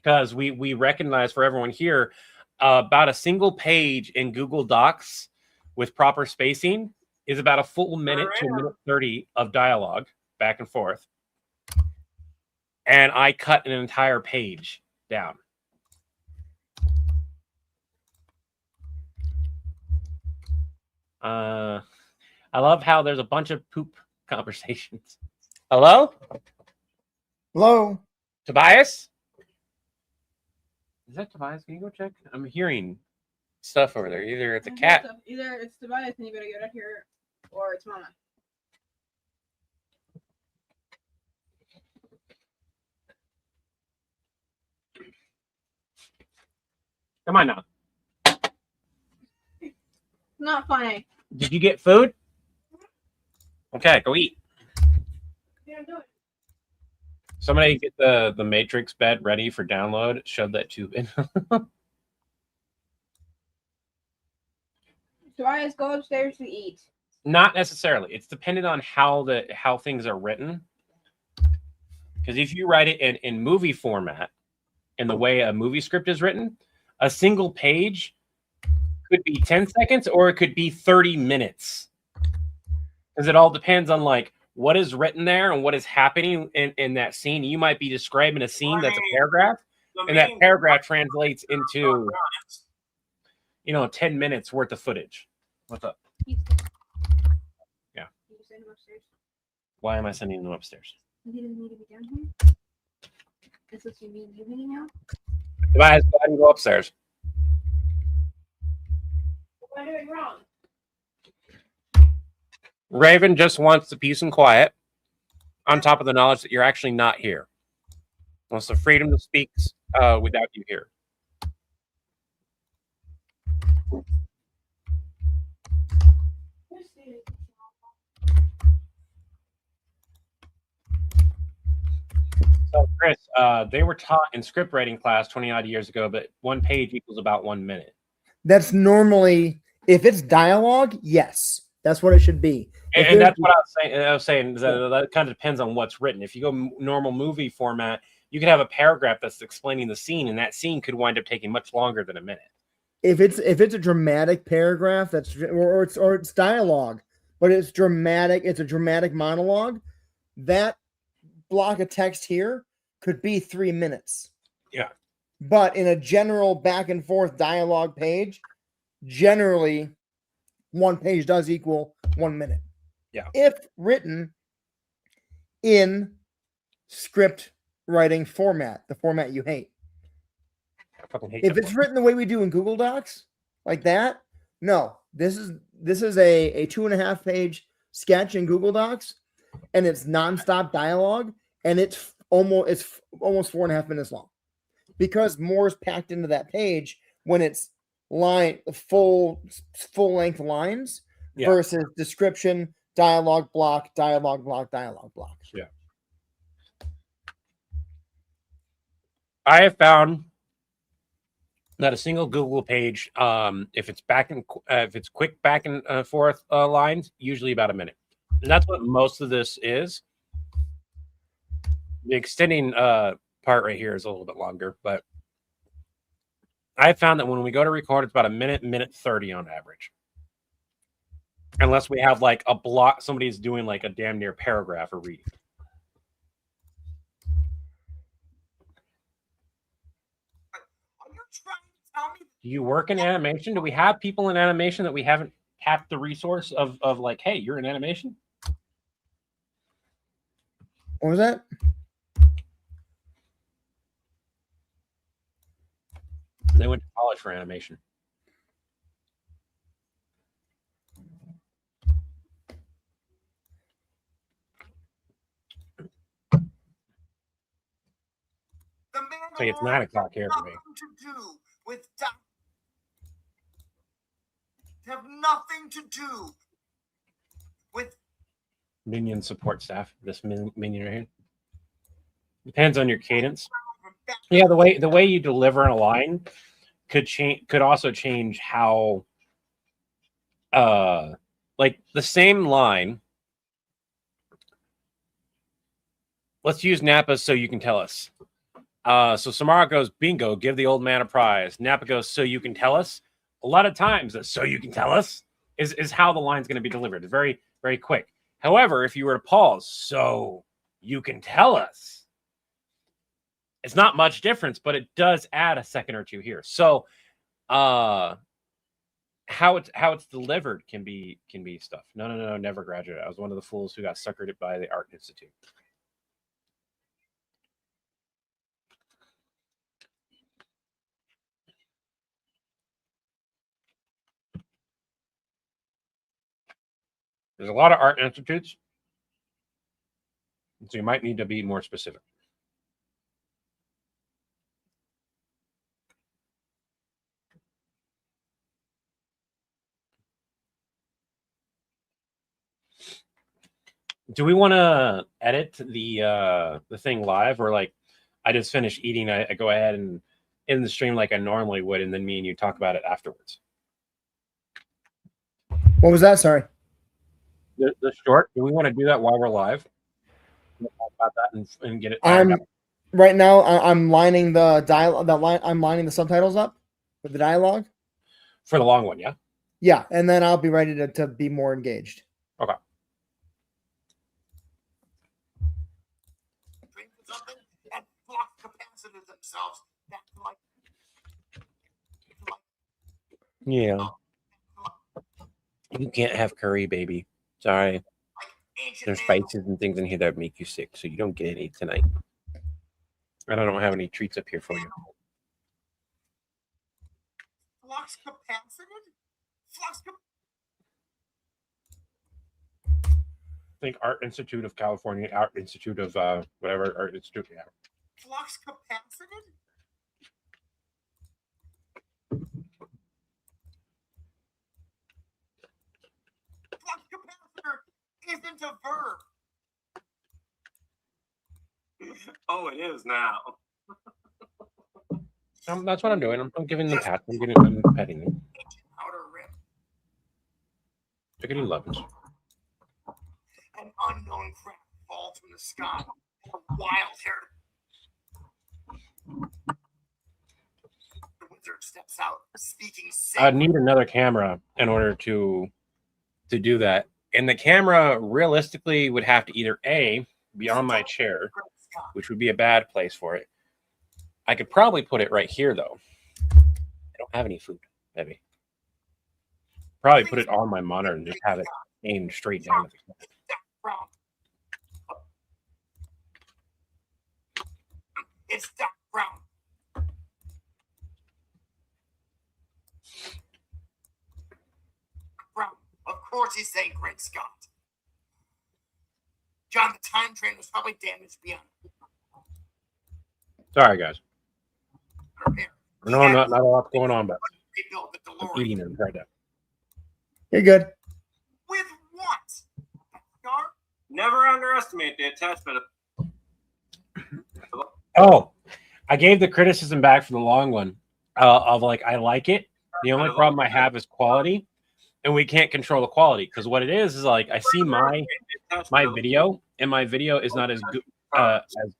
Because we recognize for everyone here, about a single page in Google Docs with proper spacing is about a full minute to a minute 30 of dialogue back and forth. And I cut an entire page down. I love how there's a bunch of poop conversations. Hello? Hello? Tobias? Is that Tobias? Can you go check? I'm hearing stuff over there. Either it's a cat. Either it's Tobias and you better get out here, or it's Mama. Come on now. Not funny. Did you get food? Okay, go eat. Yeah, I'm doing. Somebody get the Matrix bed ready for download. Shove that tube in. Tobias, go upstairs to eat. Not necessarily. It's dependent on how things are written. Because if you write it in movie format, in the way a movie script is written, a single page could be 10 seconds or it could be 30 minutes. Because it all depends on like what is written there and what is happening in that scene. You might be describing a scene that's a paragraph, and that paragraph translates into 10 minutes worth of footage. What's up? He's Yeah. Can you send him upstairs? Why am I sending them upstairs? He doesn't need to be down here. That's what you mean, you hanging out? Tobias, go ahead and go upstairs. What am I doing wrong? Raven just wants the peace and quiet, on top of the knowledge that you're actually not here. Wants the freedom to speak without you here. So, Chris, they were taught in script writing class 20 odd years ago, but one page equals about 1 minute. That's normally, if it's dialogue, yes, that's what it should be. And that's what I was saying that kind of depends on what's written. If you go normal movie format, you could have a paragraph that's explaining the scene, and that scene could wind up taking much longer than a minute. If it's a dramatic paragraph, or it's dialogue, but it's dramatic, it's a dramatic monologue, that block of text here could be 3 minutes. Yeah. But in a general back and forth dialogue page, generally one page does equal 1 minute. Yeah. If written in script writing format, the format you hate. I fucking hate If that it's one. written the way we do in Google Docs, like that, no. This is a 2.5 page sketch in Google Docs, and it's nonstop dialogue, and it's almost 4.5 minutes long, because more is packed into that page when it's full length lines versus description, dialogue block, dialogue block, dialogue block. Yeah. I have found that a single Google page, if it's quick back and forth lines, usually about a minute, and that's what most of this is. The extending part right here is a little bit longer, but I found that when we go to record, it's about a minute 30 on average, unless we have like a block, somebody's doing like a damn near paragraph or reading. Are you trying to tell me? Do you work in animation? Do we have people in animation that we haven't tapped the resource of like, hey, you're in animation? What was that? They went to college for animation. The Say it's 9 o'clock here for me. Have nothing to do with Minion support staff. This minion right here. Depends on your cadence. Yeah, the way you deliver a line could also change how like the same line. Let's use Napa so you can tell us. So Samara goes, bingo, give the old man a prize. Napa goes, so you can tell us. A lot of times that so you can tell us is how the line's going to be delivered. It's very, very quick. However, if you were to pause, so you can tell us, it's not much difference, but it does add a second or two here. So how it's delivered can be stuff. No, never graduated. I was one of the fools who got suckered by the Art Institute. There's a lot of art institutes, so you might need to be more specific. Do we want to edit the thing live, or like I just finish eating, I go ahead and end the stream like I normally would, and then me and you talk about it afterwards? What was that? Sorry. The short. Do we want to do that while we're live? We'll talk about that and get it. I'm right now. I'm lining the dialogue. I'm lining the subtitles up with the dialogue. For the long one, yeah. Yeah, and then I'll be ready to be more engaged. Okay. Drink something and flux capacitor themselves. That's like Yeah. You can't have curry, baby. Sorry. ancient There's man. spices and things in here that would make you sick, so you don't get any tonight. And I don't have any treats up here for you. Flux capacitor? Flux cap- I think Art Institute of California, Art Institute of whatever, Art Institute, yeah. flux capacitor? Flux capacitor isn't a verb. Oh, it is now. That's what I'm doing. I'm giving them pats. I'm petting them. Outer rim. They're getting lovins. An unknown craft falls from the sky. A wild-haired the wizard steps out, speaking I'd sacred. need another camera in order to do that. And the camera realistically would have to either A, be on my chair, which would be a bad place for it. I could probably put it right here though. I don't have any food, maybe. Probably put it on my monitor and just have it aimed straight down at the camera. Brown. It's Doc Brown. Brown. Of course he's saying Great Scott. John, the time train was probably damaged beyond Sorry guys. repair. No, not a lot going on, but Rebuild the I'm DeLorean. eating them right now. You're good. With what? Scar? Never underestimate the attachment of Oh, I gave the criticism back for the long one of like, I like it. The only problem I have is quality, and we can't control the quality because what it is like I see my video, and my video is not as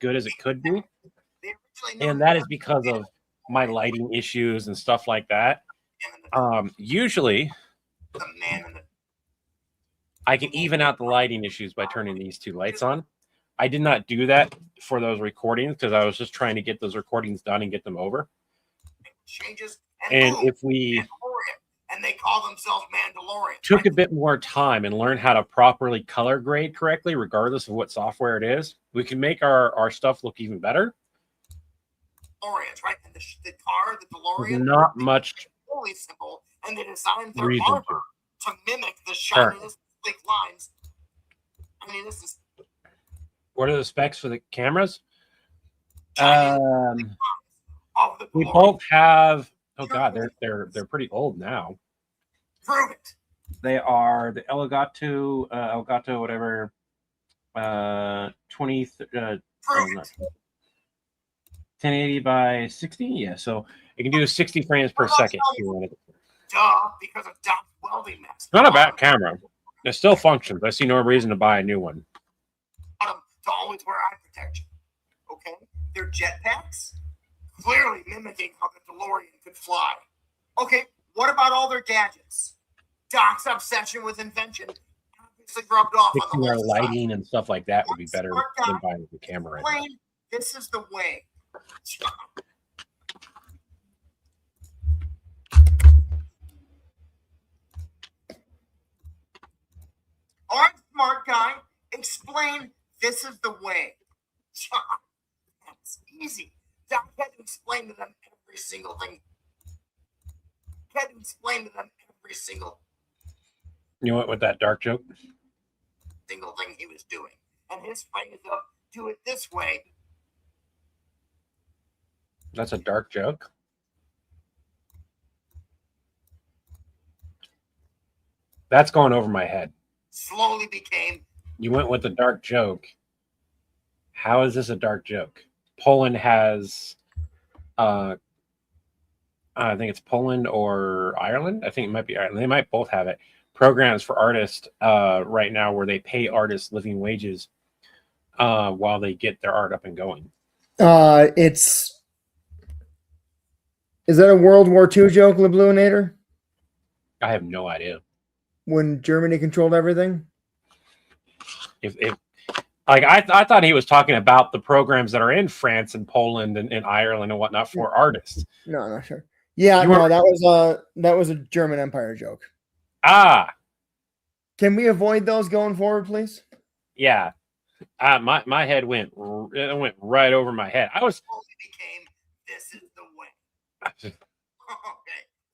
good as it could be, They originally and that is because of my lighting issues and stuff like that. Usually, the man in the I can even out the lighting issues by turning these two lights on. I did not do that for those recordings because I was just trying to get those recordings done and get them over. changes And boom, if we Mandalorian, and they call themselves Mandalorian. took a bit more time and learn how to properly color grade correctly, regardless of what software it is, we can make our stuff look even better. Mandalorians, right? And the car, the DeLorean, Not much really simple, and they designed their reason armor to. to mimic the shininess, slick lines. I mean, this is What are the specs for the cameras? shiny of the We DeLorean. both have. Oh God, they're pretty old now. Prove it. They are the Elgato, whatever, 20, Prove no, it. 1080 by 60. Yeah, so it can do 60 frames per second. If you want it. Duh, because of Doc's welding mask. It's not a bad camera. It still functions. I see no reason to buy a new one. To always wear eye protection. Okay? They're jetpacks, clearly mimicking how the DeLorean could fly. Okay, what about all their gadgets? Doc's obsession with invention obviously rubbed off on Fixing the our whole society. lighting and stuff like that would be better than buying the camera right now. Plain, this is the way. All right, smart guy, explain this is the way. That's easy. Doc had to explain to them every single thing. Had to explain to them every single You went with that dark joke? thing he was doing. And his phrase of do it this way. That's a dark joke? That's going over my head. Slowly became You went with the dark joke. How is this a dark joke? Poland has, I think it's Poland or Ireland. I think it might be Ireland. They might both have it. programs for artists right now where they pay artists living wages while they get their art up and going. Is that a World War II joke, LeBluinator? I have no idea. When Germany controlled everything? If like I thought he was talking about the programs that are in France and Poland and Ireland and whatnot for artists. No, I'm not sure. Yeah, You no, were- that was a German Empire joke. Ah, Can we avoid those going forward, please? yeah. My head went right over my head. I was Slowly became, this is the way. Okay.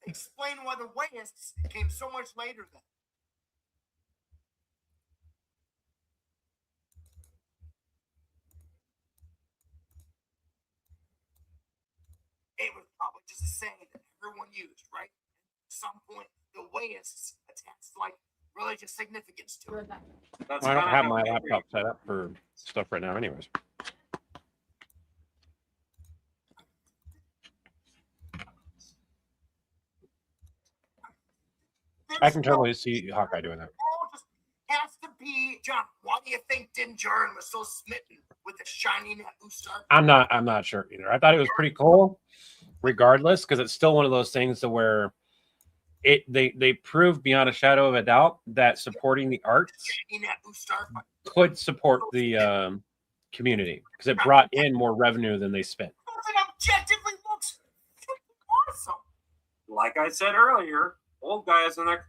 Explain why the wayists came so much later then. It was probably just a saying that everyone used, right? At some point, the wayists attached like religious significance to it. I don't have my laptop set up for stuff right now, anyways. I can totally see Hawkeye doing that. All just has to be John. Why do you think Din Djarin was so smitten with the shiny Naboo Star? I'm not sure either. I thought it was pretty cool, regardless, because it's still one of those things to where they proved beyond a shadow of a doubt that supporting the arts Shiny Naboo Star. could support the community because it brought in more revenue than they spent. It objectively looks awesome. Like I said earlier, old guys in there.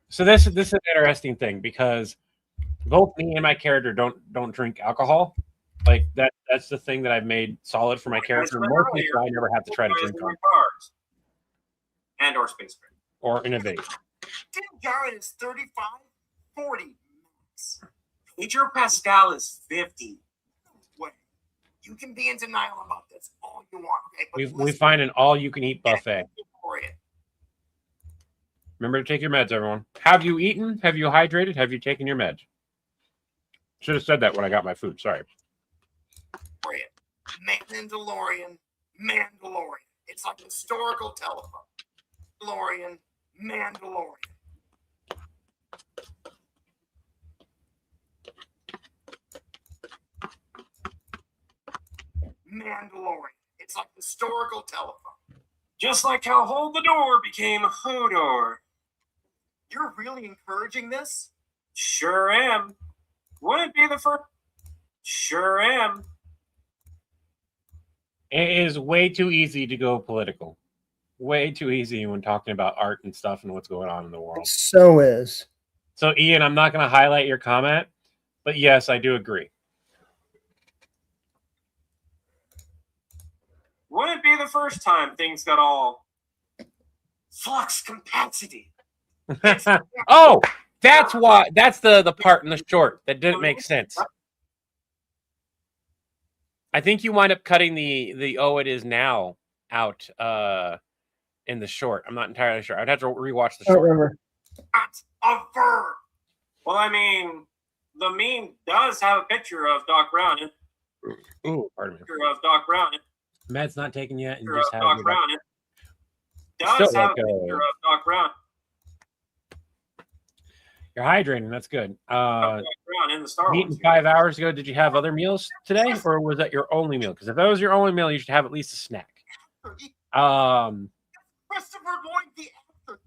So this is an interesting thing because both me and my character don't drink alcohol. Like that's the thing that I've made solid for my character. Mostly so I never have to try to drink on cars and or space grid. or innovate. Din Djarin is 35, 40 max. Pedro Pascal is 50. What? You can be in denial about this all you want, okay? But We find an all-you-can-eat buffet. Victoria, Remember to take your meds, everyone. Have you eaten? Have you hydrated? Have you taken your meds? Should have said that when I got my food. Sorry. Mandalorian. It's like historical telephone. Mandalorian. It's like historical telephone. Just like how Hold the Door became Hodor. You're really encouraging this? Sure am. Wouldn't be the first. Sure am. It is way too easy to go political. Way too easy when talking about art and stuff and what's going on in the world. So is. So, Ian, I'm not going to highlight your comment, but yes, I do agree. Wouldn't be the first time things got all Flux capacity. oh, that's why. That's the part in the short that didn't make sense. I think you wind up cutting the "oh, it is now" out in the short. I'm not entirely sure. I'd have to rewatch the I don't short. remember. Not a verb. Well, I mean, the meme does have a picture of Doc Brown. Ooh, pardon me. Picture of Doc Brown. Med's not taken yet, and Picture just of have Doc Brown. Does Still have like, a picture of Doc Brown. You're hydrating. That's good. Doc Brown in the Star Eaten Wars. 5 hours ago. Did you have other meals today, or was that your only meal? Because if that was your only meal, you should have at least a snack. Christopher Lloyd, the actor.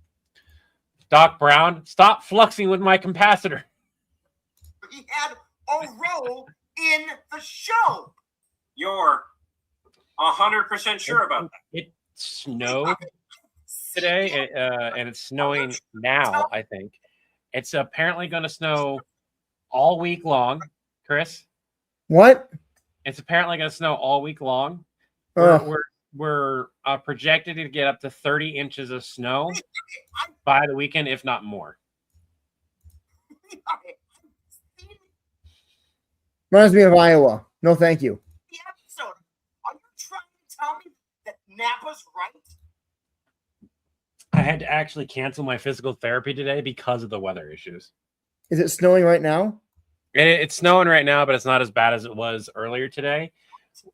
Doc Brown, stop fluxing with my capacitor. He had a role in the show. You're 100% sure about that. It snowed today, and it's snowing now, I think. It's apparently going to snow all week long, Chris. What? It's apparently going to snow all week long. Oh. We're projected to get up to 30 inches of snow by the weekend, if not more. Reminds me of Iowa. No, thank you. The episode. Are you trying to tell me that Nappa's right? I had to actually cancel my physical therapy today because of the weather issues. Is it snowing right now? It's snowing right now, but it's not as bad as it was earlier today.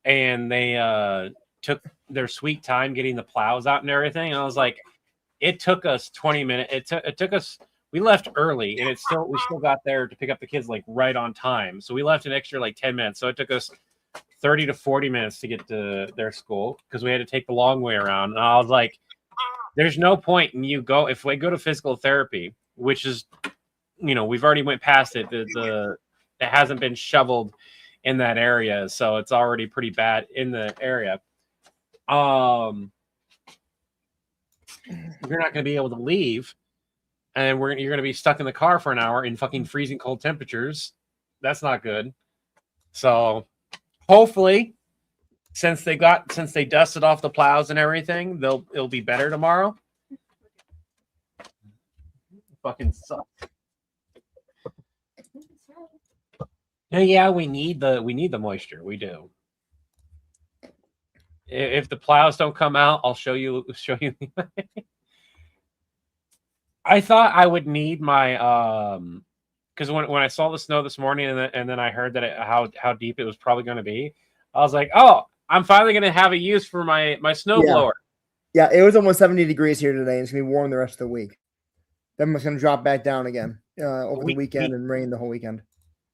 And they took their sweet time getting the plows out and everything. And I was like, it took us 20 minutes. It took us. We left early, and we still got there to pick up the kids like right on time. So we left an extra like 10 minutes. So it took us 30 to 40 minutes to get to their school because we had to take the long way around. And I was like, there's no point in you go if we go to physical therapy, which is, we've already went past it. It hasn't been shoveled in that area, so it's already pretty bad in the area. You're not going to be able to leave, and you're going to be stuck in the car for an hour in fucking freezing cold temperatures. That's not good. So hopefully, since they dusted off the plows and everything, it'll be better tomorrow. Fucking sucks. Yeah, we need the moisture. We do. If the plows don't come out, I'll show you. I thought I would need my because when I saw the snow this morning and then I heard that how deep it was probably going to be, I was like, oh, I'm finally going to have a use for my snowblower. Yeah, it was almost 70 degrees here today. And it's going to be warm the rest of the week. Then it's going to drop back down again over the weekend and rain the whole weekend.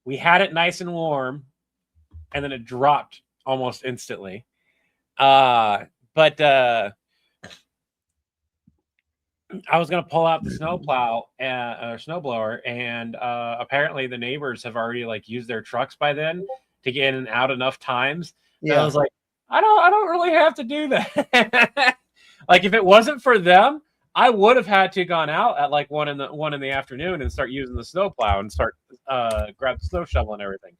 We had it nice and warm, and then it dropped almost instantly. But I was going to pull out the snowblower, and apparently the neighbors have already like used their trucks by then to get in and out enough times. Yeah. And I was like, I don't really have to do that. Like if it wasn't for them, I would have had to gone out at like 1 in the afternoon and start using the snowplow and start grab the snow shovel and everything.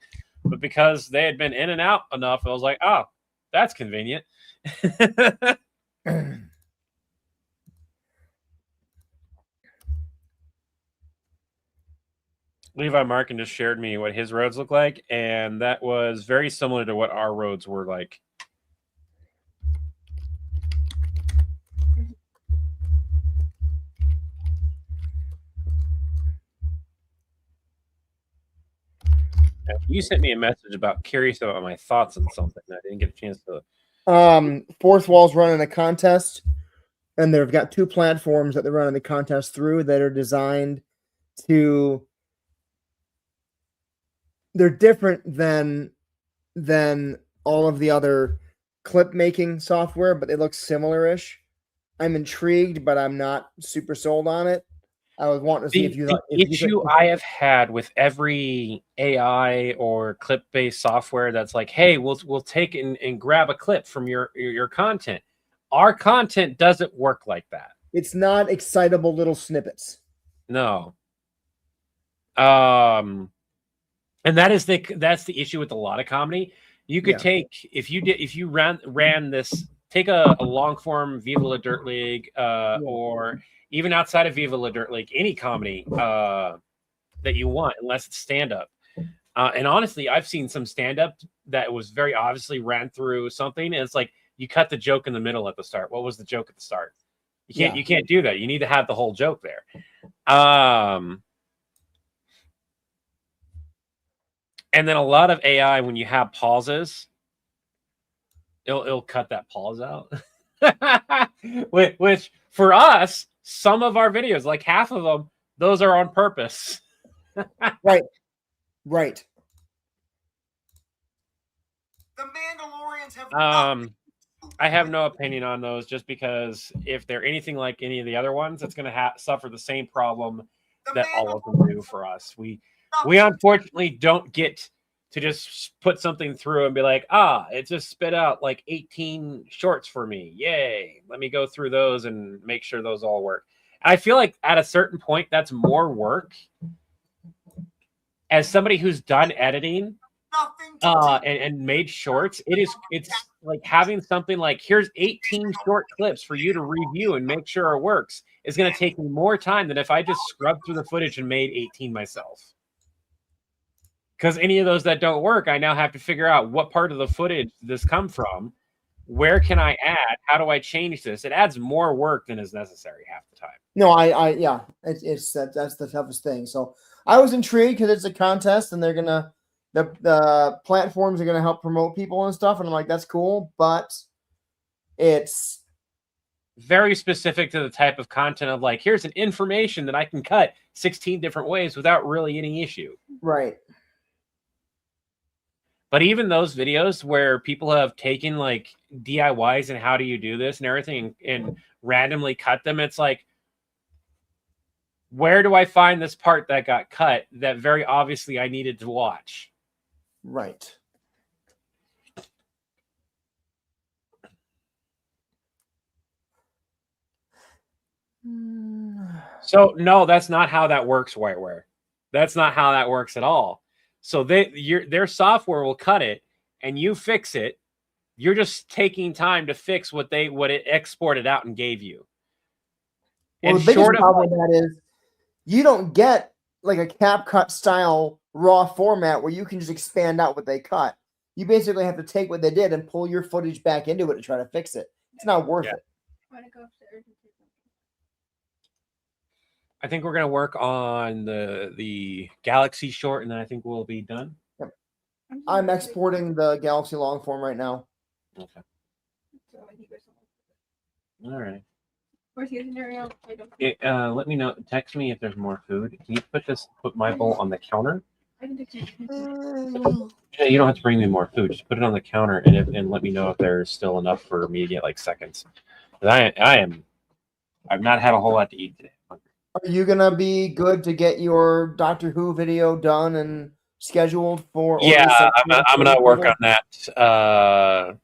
But because they had been in and out enough, I was like, oh, that's convenient. Levi Markin just shared me what his roads look like, and that was very similar to what our roads were like. You sent me a message about curious about my thoughts on something. I didn't get a chance to. Fourth Wall's running a contest, and they've got 2 platforms that they're running the contest through that are designed to. They're different than all of the other clip making software, but they look similar-ish. I'm intrigued, but I'm not super sold on it. I was wanting to see the issue I have had with every AI or clip-based software that's like, hey, we'll take and grab a clip from your content. Our content doesn't work like that. It's not excitable little snippets. No. And that's the issue with a lot of comedy. You could take if you ran this, take a long form Viva La Dirt League or even outside of Viva La Dirt League, any comedy that you want, unless it's stand up. And honestly, I've seen some stand up that was very obviously ran through something, and it's like you cut the joke in the middle at the start. What was the joke at the start? You can't do that. You need to have the whole joke there. And then a lot of AI, when you have pauses, it'll cut that pause out. Which for us, some of our videos, like half of them, those are on purpose. Right. The Mandalorians have I have no opinion on those, just because if they're anything like any of the other ones, it's going to suffer the same problem that all of them do for us. We unfortunately don't get to just put something through and be like, it just spit out like 18 shorts for me. Yay. Let me go through those and make sure those all work. I feel like at a certain point, that's more work. As somebody who's done editing and made shorts, it's like having something like, here's 18 short clips for you to review and make sure it works. It's going to take me more time than if I just scrubbed through the footage and made 18 myself. Because any of those that don't work, I now have to figure out what part of the footage did this come from. Where can I add? How do I change this? It adds more work than is necessary half the time. No, that's the toughest thing. So I was intrigued because it's a contest and they're gonna the platforms are gonna help promote people and stuff, and I'm like, that's cool, but it's very specific to the type of content of like, here's an information that I can cut 16 different ways without really any issue. Right. But even those videos where people have taken like DIYs and how do you do this and everything and randomly cut them, it's like, where do I find this part that got cut that very obviously I needed to watch? Right. So no, that's not how that works, Whiteware. That's not how that works at all. So their software will cut it and you fix it. You're just taking time to fix what it exported out and gave you. Well, And the biggest short of problem with that is you don't get like a CapCut style raw format where you can just expand out what they cut. You basically have to take what they did and pull your footage back into it to try to fix it. It's not worth it. Want to go upstairs and take some? I think we're gonna work on the Galaxy short, and then I think we'll be done. just I'm gonna exporting the Galaxy long form right now. Okay. So I think there's some- All right. Where's the scenario? I don't. Let me know. Text me if there's more food. Can you put my bowl on the counter? I can take some. Yeah, you don't have to bring me more food. Just put it on the counter and let me know if there's still enough for me to get like seconds. 'Cause I've not had a whole lot to eat today. Are you gonna be good to get your Doctor Who video done and scheduled for? Yeah, August I'm gonna 16th? work on that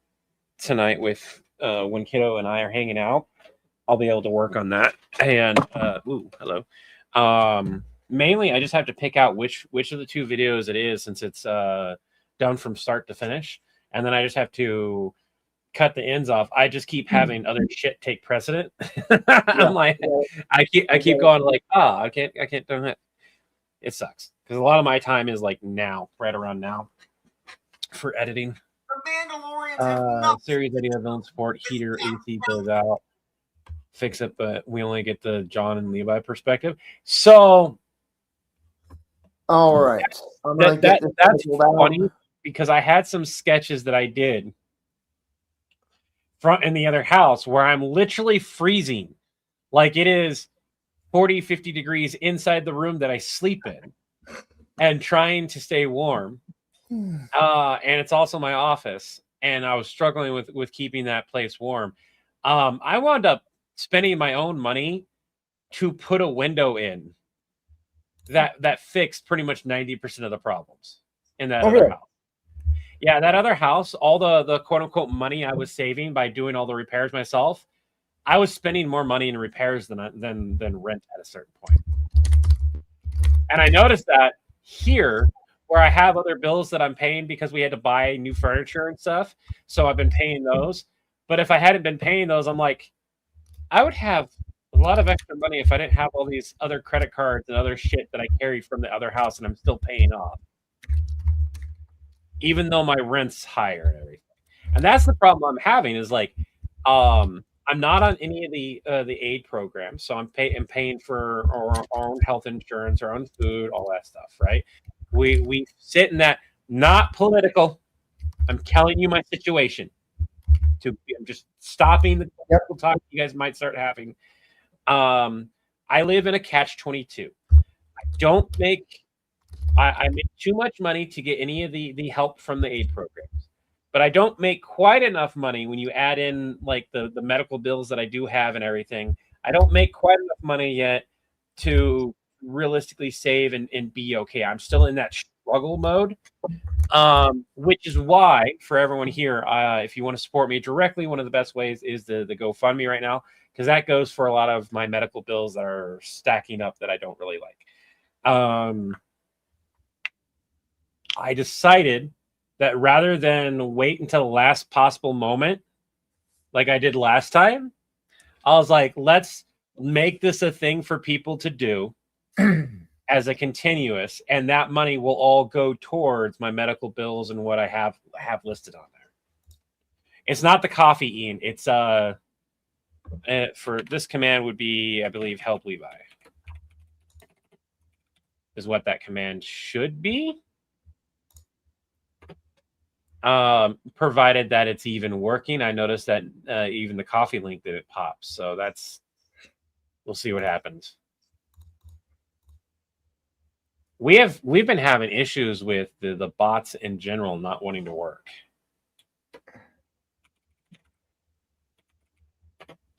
tonight with when Kiddo and I are hanging out. I'll be able to work on that. And hello. Mainly, I just have to pick out which of the two videos it is since it's done from start to finish, and then I just have to cut the ends off. I just keep having other shit take precedent. I'm like, I keep going like, I can't do that. It sucks because a lot of my time is like now, right around now, for editing. The Mandalorians have nothing. Series idea, villain support, heater, AC goes out. Fix it, but we only get the John and Levi perspective. So All right. I'm gonna get this that's scheduled out. funny because I had some sketches that I did in the other house where I'm literally freezing. Like it is 40, 50 degrees inside the room that I sleep in and trying to stay warm. And it's also my office. And I was struggling with keeping that place warm. I wound up spending my own money to put a window in that fixed pretty much 90% of the problems in that other house. Yeah, that other house, all the quote unquote money I was saving by doing all the repairs myself, I was spending more money in repairs than rent at a certain point. And I noticed that here, where I have other bills that I'm paying because we had to buy new furniture and stuff, so I've been paying those. But if I hadn't been paying those, I'm like, I would have a lot of extra money if I didn't have all these other credit cards and other shit that I carry from the other house and I'm still paying off. Even though my rent's higher and everything. And that's the problem I'm having is like, I'm not on any of the aid programs. So I'm paying for our own health insurance, our own food, all that stuff, right? We sit in that, not political. I'm telling you my situation. I'm just stopping the political talk you guys might start having. I live in a catch-22. I make too much money to get any of the help from the aid programs, but I don't make quite enough money when you add in like the medical bills that I do have and everything. I don't make quite enough money yet to realistically save and be okay. I'm still in that struggle mode, which is why for everyone here, if you want to support me directly, one of the best ways is the GoFundMe right now, because that goes for a lot of my medical bills that are stacking up that I don't really like. I decided that rather than wait until the last possible moment, like I did last time, I was like, let's make this a thing for people to do as a continuous, and that money will all go towards my medical bills and what I have listed on there. It's not the coffee, Ian. It's for this command would be, I believe, help Levi is what that command should be. provided that it's even working. I noticed that even the coffee link that it pops. So we'll see what happens. We've been having issues with the bots in general not wanting to work.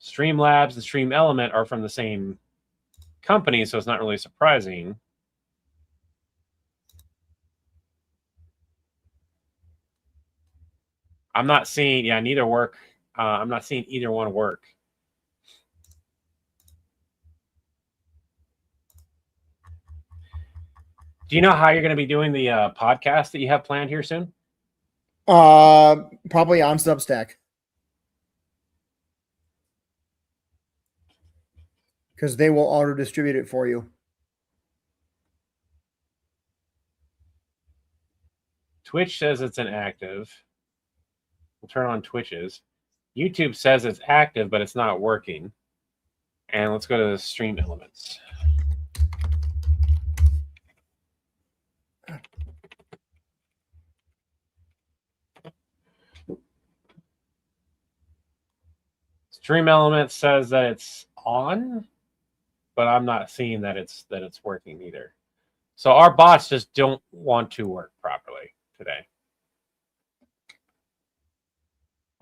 Streamlabs and Stream Element are from the same company, so it's not really surprising. I'm not seeing, neither work. I'm not seeing either one work. Do you know how you're going to be doing the podcast that you have planned here soon? Probably on Substack. Because they will auto distribute it for you. Twitch says it's inactive. We'll turn on Twitches. YouTube says it's active, but it's not working. And let's go to the Stream Elements. Stream Elements says that it's on, but I'm not seeing that it's working either. So our bots just don't want to work properly today.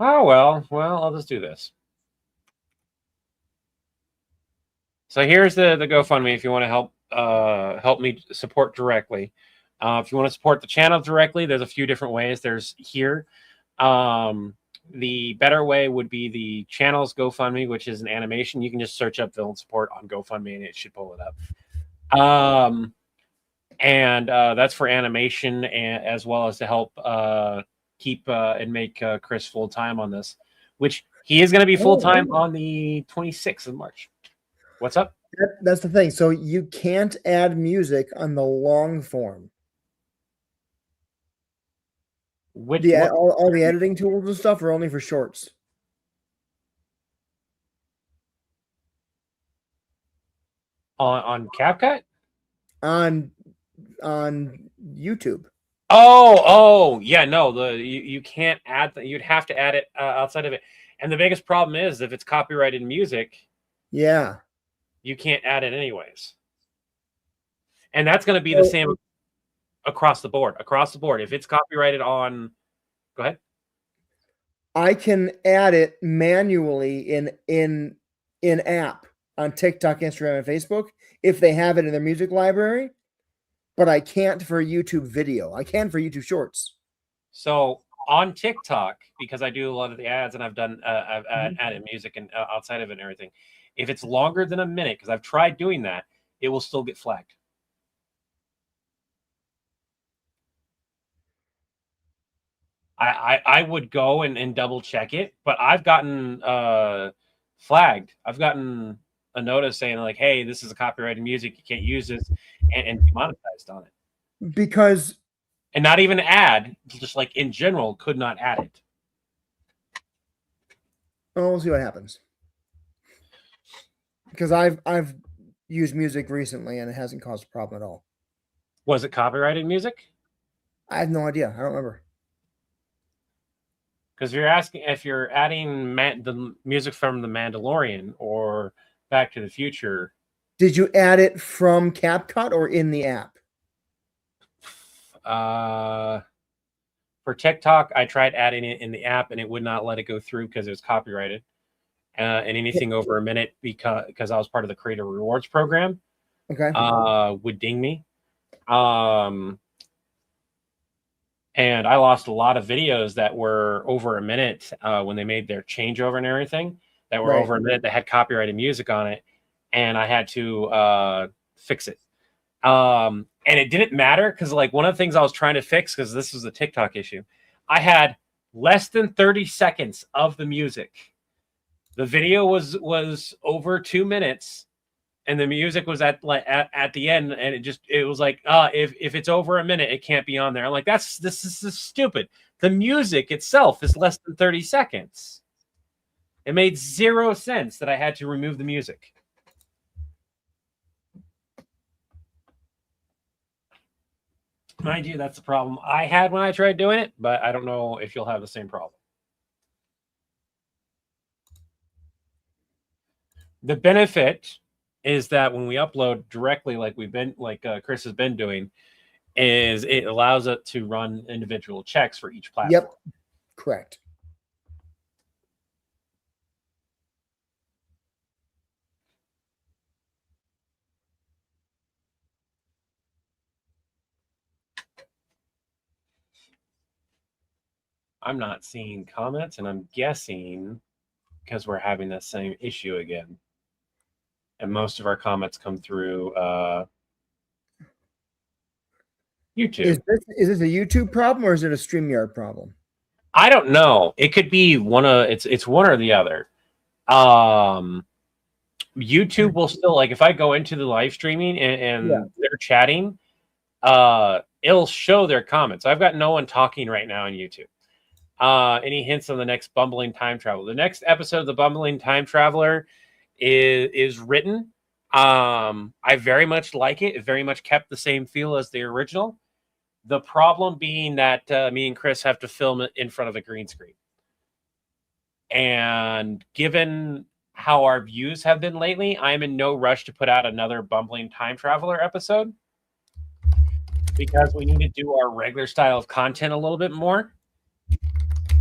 Oh well, I'll just do this. So here's the GoFundMe if you want to help me support directly. If you want to support the channel directly, there's a few different ways. There's here. The better way would be the channel's GoFundMe, which is an animation. You can just search up Villain Support on GoFundMe and it should pull it up. And that's for animation and as well as to help keep and make Chris full time on this, which he is going to be full time on the 26th of March. What's up? That's the thing. So you can't add music on the long form. All the editing tools and stuff are only for shorts. On CapCut? On YouTube. Oh, yeah, no, you can't add that. You'd have to add it outside of it. And the biggest problem is if it's copyrighted music, yeah, you can't add it anyways. And that's going to be the same across the board. Across the board, if it's copyrighted on, go ahead. I can add it manually in app on TikTok, Instagram, and Facebook if they have it in their music library, but I can't for YouTube video. I can for YouTube Shorts. So on TikTok, because I do a lot of the ads and I've added music and outside of it and everything. If it's longer than a minute, because I've tried doing that, it will still get flagged. I would go and double check it, but I've gotten flagged. I've gotten a notice saying like, hey, this is a copyrighted music. You can't use this and demonetized on it. Because and not even ad, just like in general, could not add it. Oh, we'll see what happens. Because I've used music recently and it hasn't caused a problem at all. Was it copyrighted music? I have no idea. I don't remember. Because if you're adding the music from The Mandalorian or Back to the Future. Did you add it from CapCut or in the app? For TikTok, I tried adding it in the app and it would not let it go through because it was copyrighted. And anything over a minute because I was part of the Creator Rewards program, would ding me. And I lost a lot of videos that were over a minute when they made their changeover and everything that were over a minute that had copyrighted music on it. And I had to fix it. And it didn't matter because like one of the things I was trying to fix, because this was a TikTok issue, I had less than 30 seconds of the music. The video was over 2 minutes. And the music was at the end, and it was like, if it's over a minute, it can't be on there. I'm like, this is stupid. The music itself is less than 30 seconds. It made 0 sense that I had to remove the music. Mind you, that's the problem I had when I tried doing it, but I don't know if you'll have the same problem. The benefit is that when we upload directly, like Chris has been doing, is it allows it to run individual checks for each platform. Yep. Correct. I'm not seeing comments, and I'm guessing because we're having the same issue again. And most of our comments come through YouTube. Is this a YouTube problem or is it a StreamYard problem? I don't know. It could be it's one or the other. YouTube will still, like, if I go into the live streaming and they're chatting, it'll show their comments. I've got no one talking right now on YouTube. Any hints on the next Bumbling Time Traveler? The next episode of the Bumbling Time Traveler is written. I very much like it. It very much kept the same feel as the original. The problem being that me and Chris have to film it in front of a green screen. And given how our views have been lately, I'm in no rush to put out another Bumbling Time Traveler episode because we need to do our regular style of content a little bit more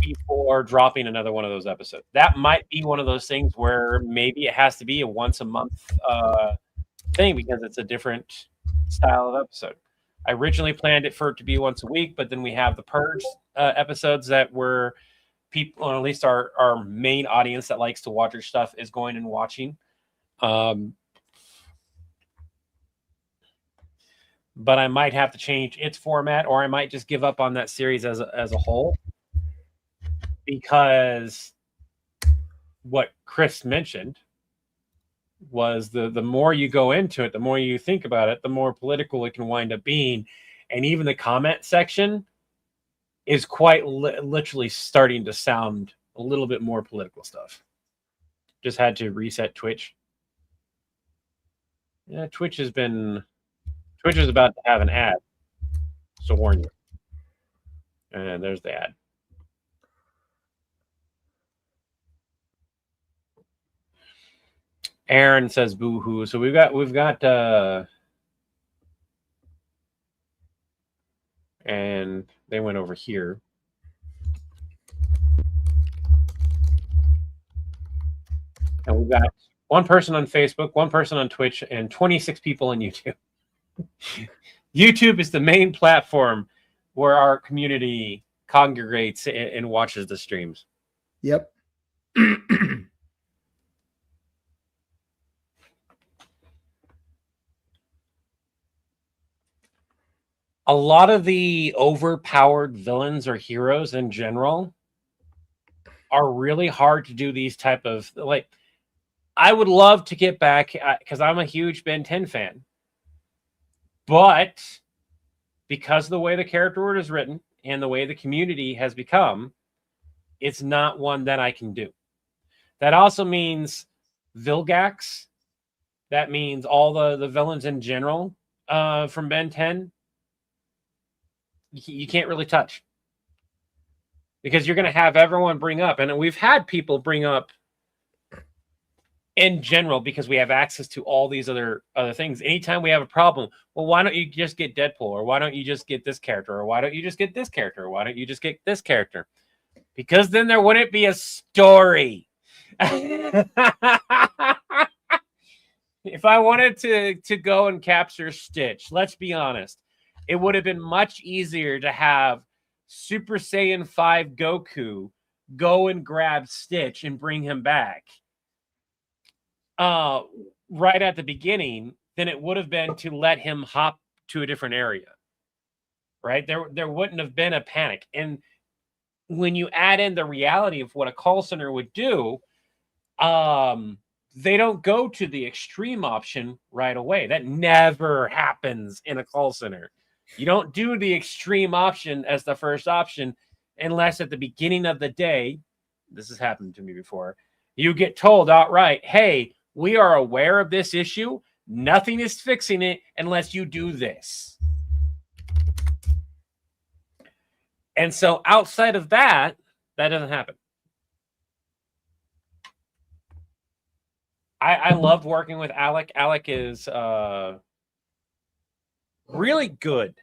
before dropping another one of those episodes. That might be one of those things where maybe it has to be a once a month thing because it's a different style of episode. I originally planned it for it to be once a week, but then we have the Purge episodes that were people, or at least our main audience that likes to watch our stuff is going and watching. But I might have to change its format, or I might just give up on that series as a whole. Because what Chris mentioned was the more you go into it, the more you think about it, the more political it can wind up being. And even the comment section is quite literally starting to sound a little bit more political stuff. Just had to reset Twitch. Yeah, Twitch is about to have an ad. So warn you. And there's the ad. Aaron says boo-hoo. So we've got and they went over here. And we've got one person on Facebook, one person on Twitch, and 26 people on YouTube. YouTube is the main platform where our community congregates and watches the streams. Yep. A lot of the overpowered villains or heroes in general are really hard to do these type of, like, I would love to get back because I'm a huge Ben 10 fan, but because of the way the character word is written and the way the community has become, it's not one that I can do. That also means Vilgax. That means all the villains in general from Ben 10. You can't really touch because you're going to have everyone bring up, and we've had people bring up in general because we have access to all these other things. Anytime we have a problem, well, why don't you just get Deadpool, or why don't you just get this character, or why don't you just get this character, or why don't you just get this character? Because then there wouldn't be a story. If I wanted to go and capture Stitch, let's be honest, it would have been much easier to have Super Saiyan 5 Goku go and grab Stitch and bring him back right at the beginning than it would have been to let him hop to a different area. Right? There wouldn't have been a panic. And when you add in the reality of what a call center would do, they don't go to the extreme option right away. That never happens in a call center. You don't do the extreme option as the first option unless at the beginning of the day, this has happened to me before, you get told outright, hey, we are aware of this issue. Nothing is fixing it unless you do this. And so outside of that, that doesn't happen. I loved working with Alec. Alec is really good.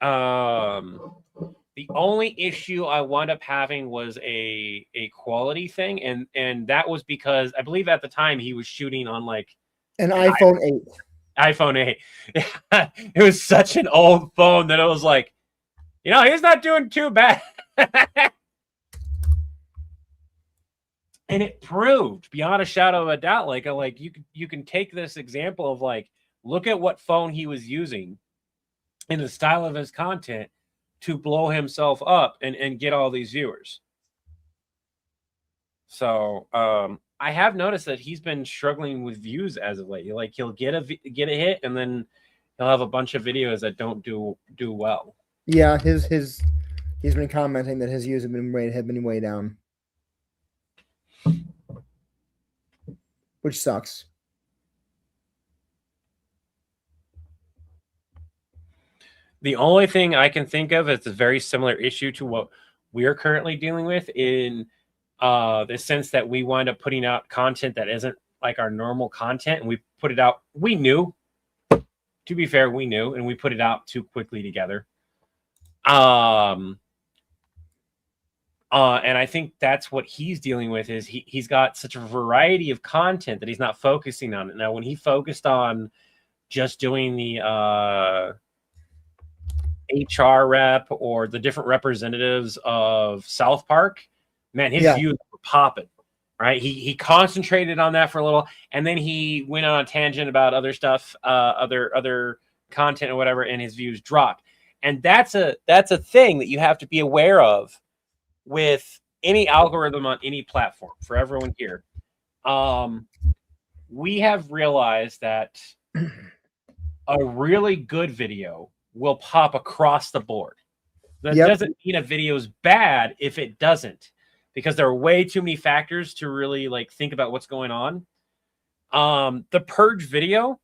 The only issue I wound up having was a quality thing, and that was because I believe at the time he was shooting on like An iPhone 8. iPhone 8. It was such an old phone that it was like, he's not doing too bad. And it proved beyond a shadow of a doubt, like you can take this example of like, look at what phone he was using in the style of his content to blow himself up and get all these viewers. So I have noticed that he's been struggling with views as of late. Like he'll get a hit and then he'll have a bunch of videos that don't do well. Yeah, he's been commenting that his views have been way down, which sucks. The only thing I can think of is a very similar issue to what we're currently dealing with in the sense that we wind up putting out content that isn't like our normal content, and we put it out. We knew, to be fair, we knew, and we put it out too quickly together. And I think that's what he's dealing with is he's got such a variety of content that he's not focusing on it. Now, when he focused on just doing the HR rep or the different representatives of South Park, man, his views were popping, right? He concentrated on that for a little, and then he went on a tangent about other stuff, other content or whatever, and his views dropped. And that's a thing that you have to be aware of with any algorithm on any platform for everyone here. We have realized that a really good video will pop across the board. That doesn't mean a video is bad if it doesn't, because there are way too many factors to really like think about what's going on. The Purge video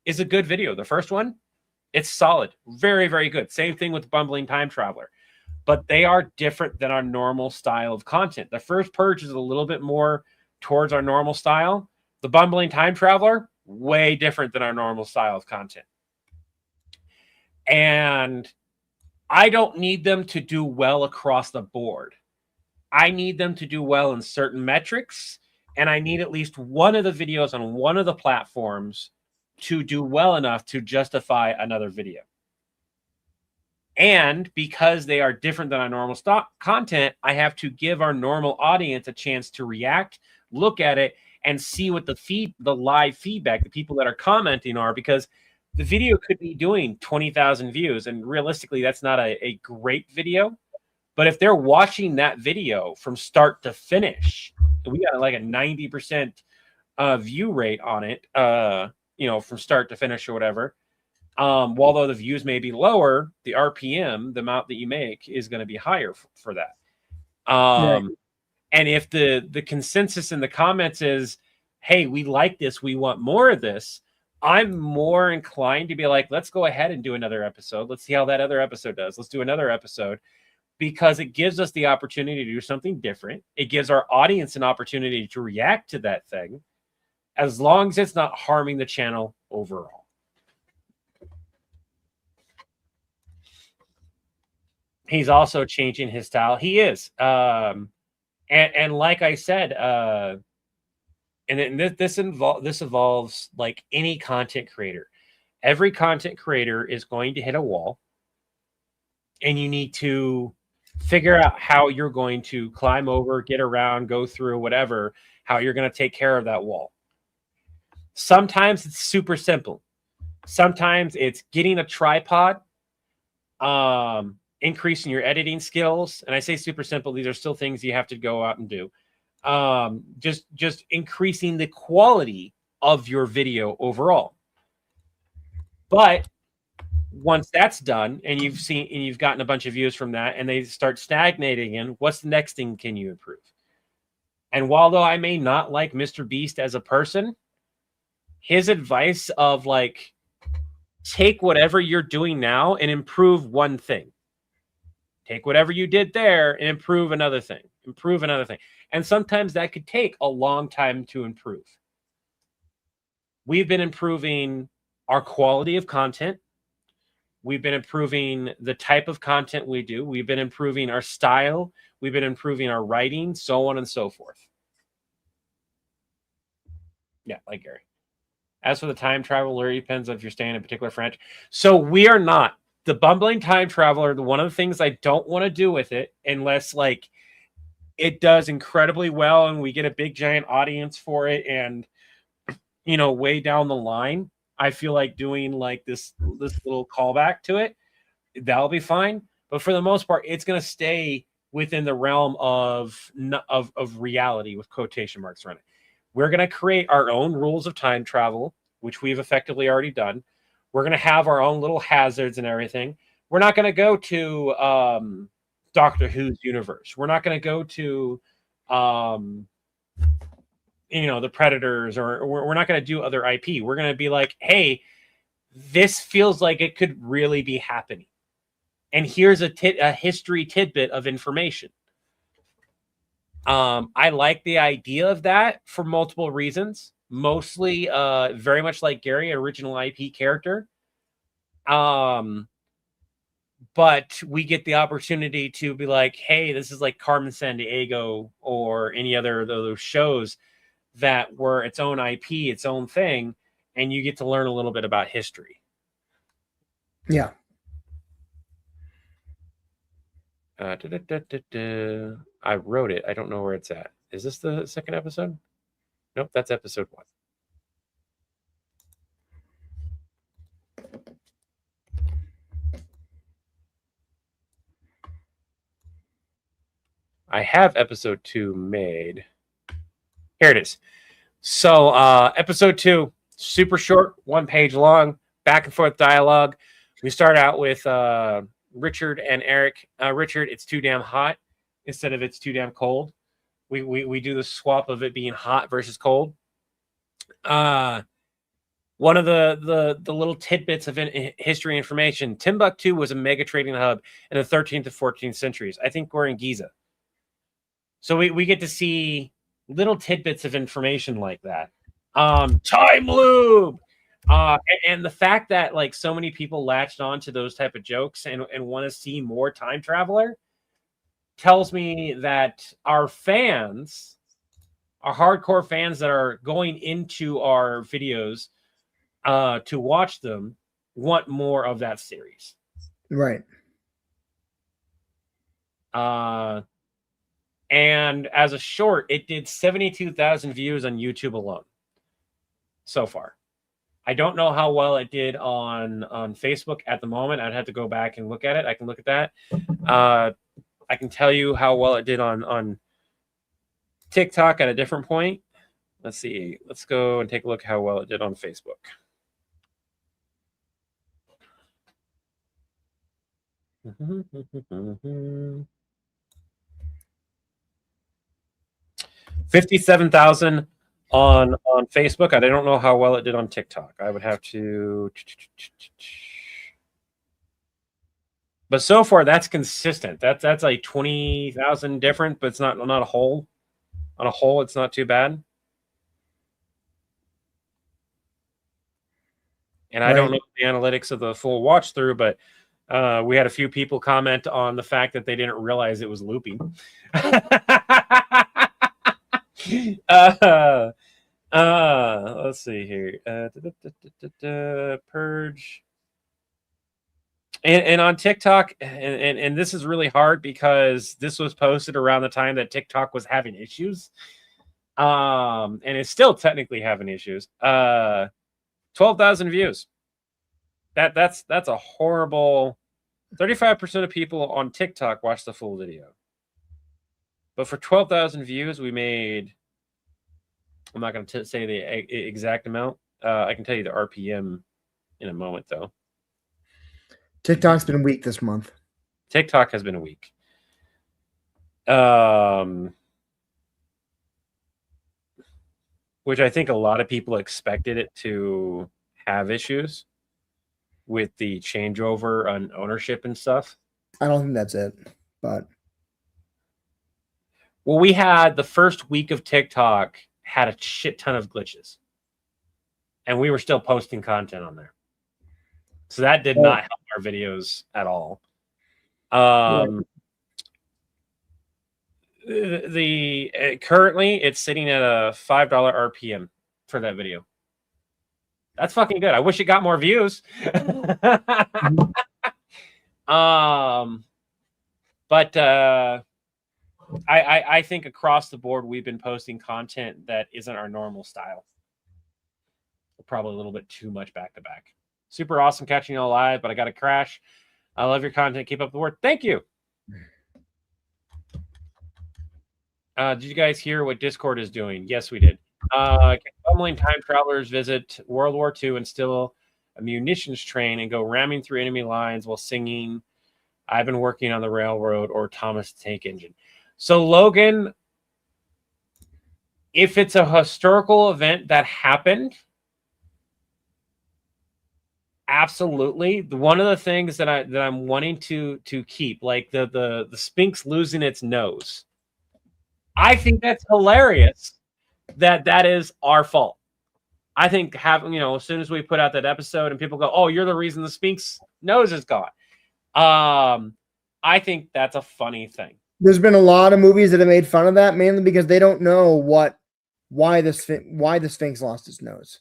is a good video. The first one, it's solid, very, very good. Same thing with Bumbling Time Traveler, but they are different than our normal style of content. The first Purge is a little bit more towards our normal style. The Bumbling Time Traveler, way different than our normal style of content. And I don't need them to do well across the board. I need them to do well in certain metrics, and I need at least one of the videos on one of the platforms to do well enough to justify another video. And because they are different than our normal stock content, I have to give our normal audience a chance to react, look at it, and see what the live feedback, the people that are commenting are, because the video could be doing 20,000 views, and realistically, that's not a great video. But if they're watching that video from start to finish, we got like a 90% view rate on it, from start to finish or whatever. Although the views may be lower, the RPM, the amount that you make, is going to be higher for that. And if the consensus in the comments is, hey, we like this, we want more of this, I'm more inclined to be like, let's go ahead and do another episode. Let's see how that other episode does. Let's do another episode, because it gives us the opportunity to do something different. It gives our audience an opportunity to react to that thing, as long as it's not harming the channel overall. He's also changing his style. He is. And like I said, and this evolves like any content creator. Every content creator is going to hit a wall, and you need to figure out how you're going to climb over, get around, go through, whatever, how you're going to take care of that wall. Sometimes it's super simple. Sometimes it's getting a tripod, increasing your editing skills. And I say super simple, these are still things you have to go out and do. Just increasing the quality of your video overall. But once that's done, and you've gotten a bunch of views from that, and they start stagnating, and what's the next thing can you improve? And while though I may not like Mr. Beast as a person, his advice of like, take whatever you're doing now and improve one thing. Take whatever you did there and improve another thing. Improve another thing. And sometimes that could take a long time to improve. We've been improving our quality of content. We've been improving the type of content we do. We've been improving our style. We've been improving our writing, so on and so forth. Yeah, like Gary. As for the time traveler, it depends if you're staying in a particular franchise. So we are not. The bumbling time traveler, one of the things I don't want to do with it, unless like it does incredibly well and we get a big giant audience for it, and you know, way down the line, I feel like doing like this little callback to it, that'll be fine. But for the most part, it's going to stay within the realm of reality with quotation marks around it. We're going to create our own rules of time travel, which we've effectively already done. We're going to have our own little hazards and everything. We're not going to go to Doctor Who's universe. We're not going to go to, you know, the Predators, or we're not going to do other IP. We're going to be like, hey, this feels like it could really be happening. And here's a history tidbit of information. I like the idea of that for multiple reasons. Mostly, very much like Gary, original IP character. But we get the opportunity to be like, hey, this is like Carmen Sandiego or any other of those shows that were its own IP, its own thing, and you get to learn a little bit about history. Yeah. I wrote it. I don't know where it's at. Is this the second episode? Nope, that's episode 1. I have episode 2 made. Here it is. So episode 2, super short, 1 page long, back and forth dialogue. We start out with Richard and Eric. Richard, it's too damn hot instead of it's too damn cold. We do the swap of it being hot versus cold. One of the little tidbits of history information: Timbuktu was a mega trading hub in the 13th to 14th centuries. I think we're in Giza. So we get to see little tidbits of information like that. Time loop. And the fact that like so many people latched on to those type of jokes and want to see more time traveler tells me that our fans, our hardcore fans that are going into our videos to watch them, want more of that series. Right. And as a short, it did 72,000 views on YouTube alone so far. I don't know how well it did on Facebook at the moment. I'd have to go back and look at it. I can look at that. I can tell you how well it did on TikTok at a different point. Let's see. Let's go and take a look how well it did on Facebook. Mm-hmm. 57,000 on Facebook. I don't know how well it did on TikTok. I would have to. But so far, that's consistent. That's like 20,000 different, but it's not a whole. On a whole, it's not too bad. And I don't know the analytics of the full watch through, but we had a few people comment on the fact that they didn't realize it was looping. Let's see here. Purge. And on TikTok, and this is really hard because this was posted around the time that TikTok was having issues. And it's still technically having issues. 12,000 views. That's a horrible. 35% of people on TikTok watch the full video. But for 12,000 views, we made. I'm not going to say the exact amount. I can tell you the RPM in a moment, though. TikTok's been weak this month. TikTok has been weak. Which I think a lot of people expected it to have issues with the changeover on ownership and stuff. I don't think that's it. But Well, we had the first week of TikTok had a shit ton of glitches, and we were still posting content on there. So that did not help our videos at all. Currently it's sitting at a $5 RPM for that video. That's fucking good. I wish it got more views. But I think across the board we've been posting content that isn't our normal style. Probably a little bit too much back to back. Super awesome catching you all live, but I got to crash. I love your content. Keep up the work. Thank you. Did you guys hear what Discord is doing? Yes, we did. Can bumbling time travelers visit World War II and steal a munitions train and go ramming through enemy lines while singing I've been working on the railroad or Thomas the Tank Engine? So, Logan, if it's a historical event that happened, absolutely. One of the things that I'm wanting to keep, like the Sphinx losing its nose, I think that's hilarious. That is our fault. I think as soon as we put out that episode and people go, "Oh, you're the reason the Sphinx nose is gone," I think that's a funny thing. There's been a lot of movies that have made fun of that, mainly because they don't know why the Sphinx lost its nose.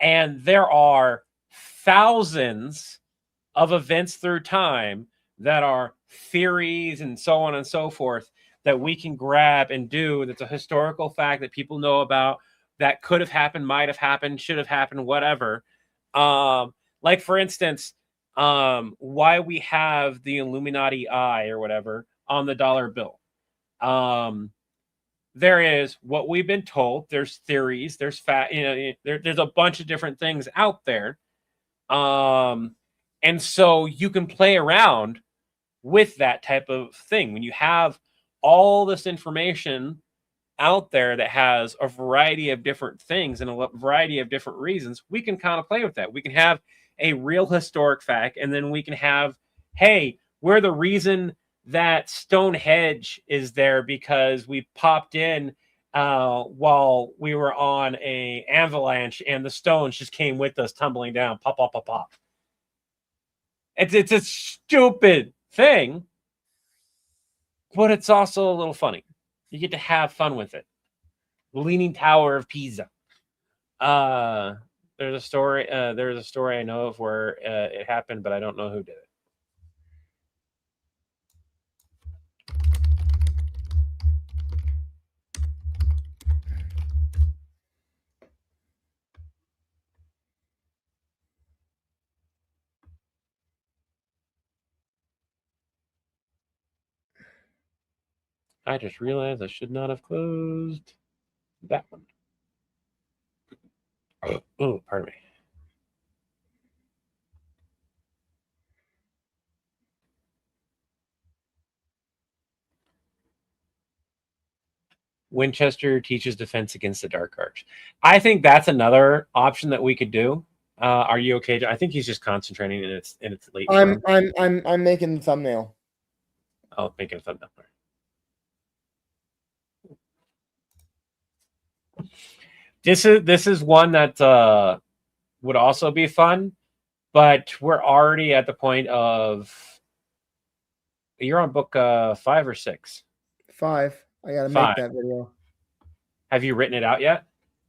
And there are thousands of events through time that are theories and so on and so forth that we can grab and do. That's a historical fact that people know about, that could have happened, might have happened, should have happened, whatever. Like for instance, why we have the Illuminati eye or whatever on the dollar bill. There is what we've been told. There's theories. There's there's a bunch of different things out there. And so you can play around with that type of thing. When you have all this information out there that has a variety of different things and a variety of different reasons, we can kind of play with that. We can have a real historic fact, and then we can have, hey, we're the reason that Stonehenge is there because we popped in while we were on a avalanche and the stones just came with us tumbling down. Pop, pop, pop, pop. It's a stupid thing, but it's also a little funny. You get to have fun with it. The Leaning Tower of Pisa. There's a story I know of where it happened, but I don't know who did it. I just realized I should not have closed that one. Oh, pardon me. Winchester teaches defense against the dark arts. I think that's another option that we could do. Are you okay? I think he's just concentrating in its late. I'm making the thumbnail. Oh, making a thumbnail. This is one that would also be fun, but we're already at the point of you're on book 5 or 6. 5. I gotta 5. make that video. Have you written it out yet?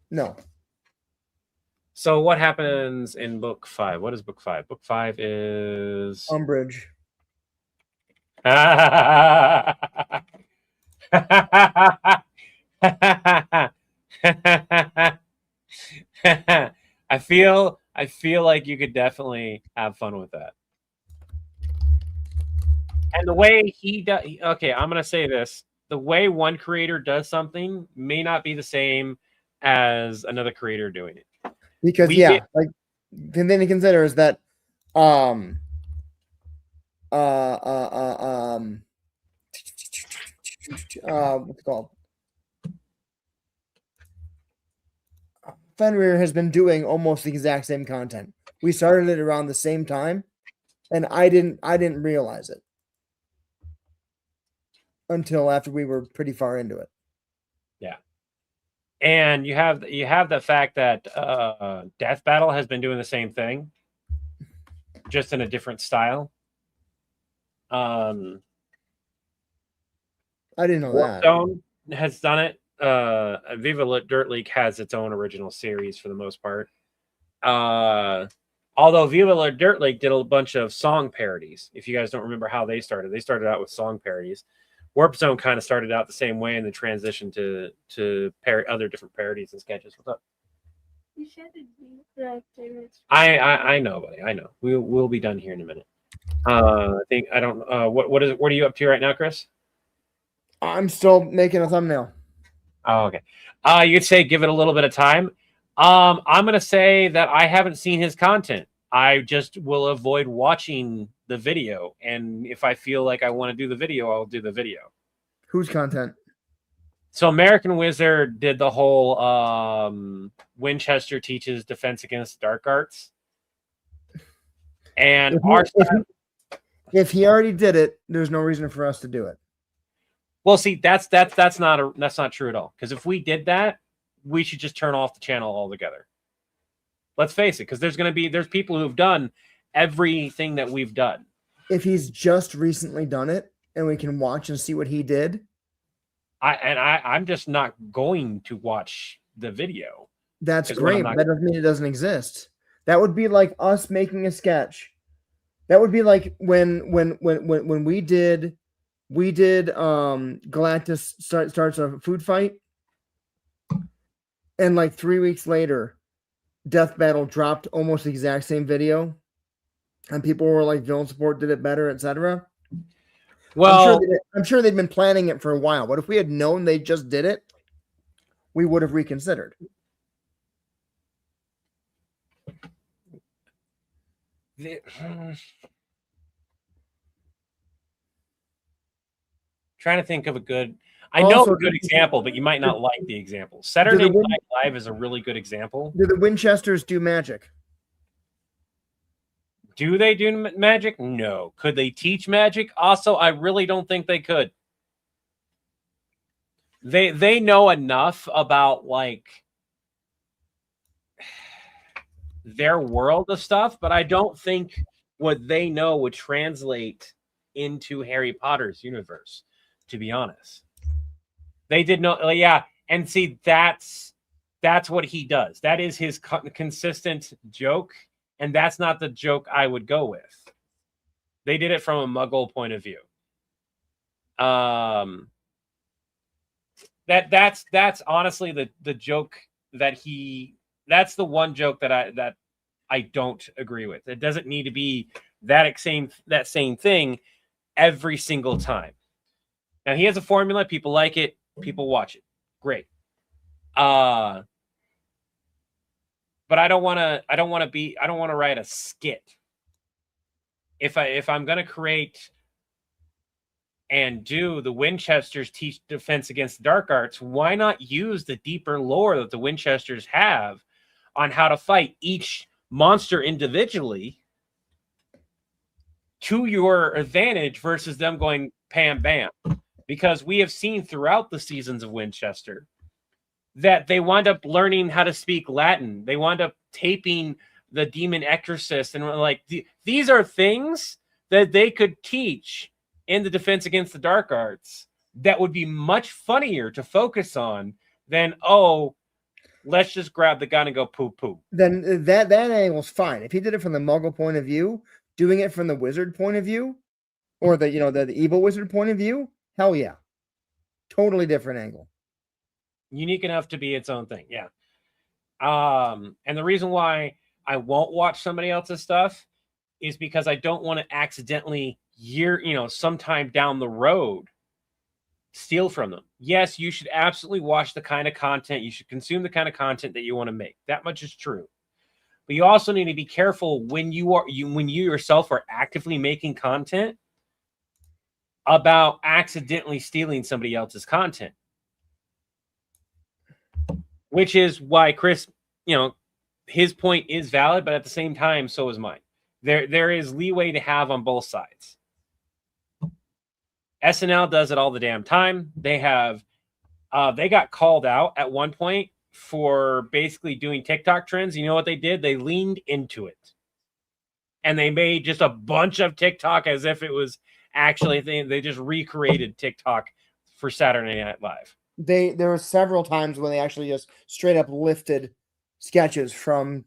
No. So what happens in book 5? What is book 5? Book 5 is Umbridge. I feel like you could definitely have fun with that. And the way he does, okay, I'm gonna say this: the way one creator does something may not be the same as another creator doing it. Because like the thing to consider is that what's it called? Fenrir has been doing almost the exact same content. We started it around the same time, and I didn't realize it. until after we were pretty far into it. And you have the fact that Death Battle has been doing the same thing, just in a different style. I didn't know that. Warzone has done it. Viva Dirt League has its own original series for the most part. Although Viva Dirt League did a bunch of song parodies. If you guys don't remember how they started out with song parodies. Warp Zone kind of started out the same way and then transitioned to other different parodies and sketches. What's up? You said it'd be the favorites. I know, buddy. I know. We'll be done here in a minute. I think I don't. What are you up to right now, Chris? I'm still making a thumbnail. Oh, okay. You could say give it a little bit of time. I'm gonna say that I haven't seen his content. I just will avoid watching the video, and if I feel like I want to do the video, I'll do the video. Whose content? So American Wizard did the whole Winchester teaches defense against dark arts, and If he already did it, there's no reason for us to do it. well, see, that's not true at all. Because if we did that, we should just turn off the channel altogether. Let's face it, because there's people who've done everything that we've done. If he's just recently done it and we can watch and see what he did, I'm just not going to watch the video. that's Because when I'm great. not- That doesn't mean it doesn't exist. That would be like us making a sketch. That would be like when we did Galactus starts a food fight, and like 3 weeks later, Death Battle dropped almost the exact same video, and people were like, "Villain Support did it better," etc. Well, I'm sure they've been planning it for a while. But if we had known they just did it, we would have reconsidered. Trying to think of a good. I know Also, a good example, but you might not like the example. Saturday Night Live is a really good example. Do the Winchesters do magic? Do they do magic? No. Could they teach magic? Also, I really don't think they could. They know enough about like their world of stuff, but I don't think what they know would translate into Harry Potter's universe, to be honest. They did know, yeah, and see that's what he does. That is his consistent joke, and that's not the joke I would go with. They did it from a Muggle point of view. That's honestly the joke that that's the one joke that I don't agree with. It doesn't need to be that same thing every single time. Now he has a formula, people like it, people watch it. Great. But I don't want to write a skit. If I'm going to create and do the Winchesters teach defense against dark arts, why not use the deeper lore that the Winchesters have on how to fight each monster individually to your advantage versus them going pam bam? Because we have seen throughout the seasons of Winchester that they wind up learning how to speak Latin. They wind up taping the demon exorcist, and like these are things that they could teach in the defense against the dark arts that would be much funnier to focus on than, oh, let's just grab the gun and go poo poo. Then that angle's fine. If he did it from the Muggle point of view, doing it from the wizard point of view, or the evil wizard point of view, hell yeah. Totally different angle. Unique enough to be its own thing, yeah. And the reason why I won't watch somebody else's stuff is because I don't want to accidentally sometime down the road steal from them. Yes, you should absolutely watch the kind of content, you should consume the kind of content that you want to make. That much is true. But you also need to be careful when you yourself are actively making content about accidentally stealing somebody else's content. Which is why Chris, his point is valid, but at the same time, so is mine. There is leeway to have on both sides. SNL does it all the damn time. They got called out at one point for basically doing TikTok trends. You know what they did? They leaned into it. And they made just a bunch of TikTok as if it was actually a thing. They just recreated TikTok for Saturday Night Live. There were several times when they actually just straight up lifted sketches from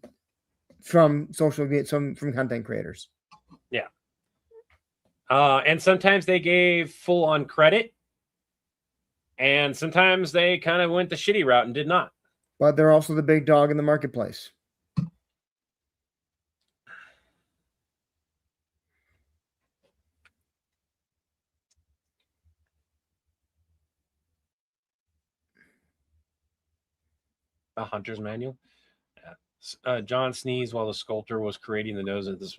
social media, from content creators. Yeah. And sometimes they gave full on credit. And sometimes they kind of went the shitty route and did not. But they're also the big dog in the marketplace. A hunter's manual. Yeah. John sneezed while the sculptor was creating the nose of this.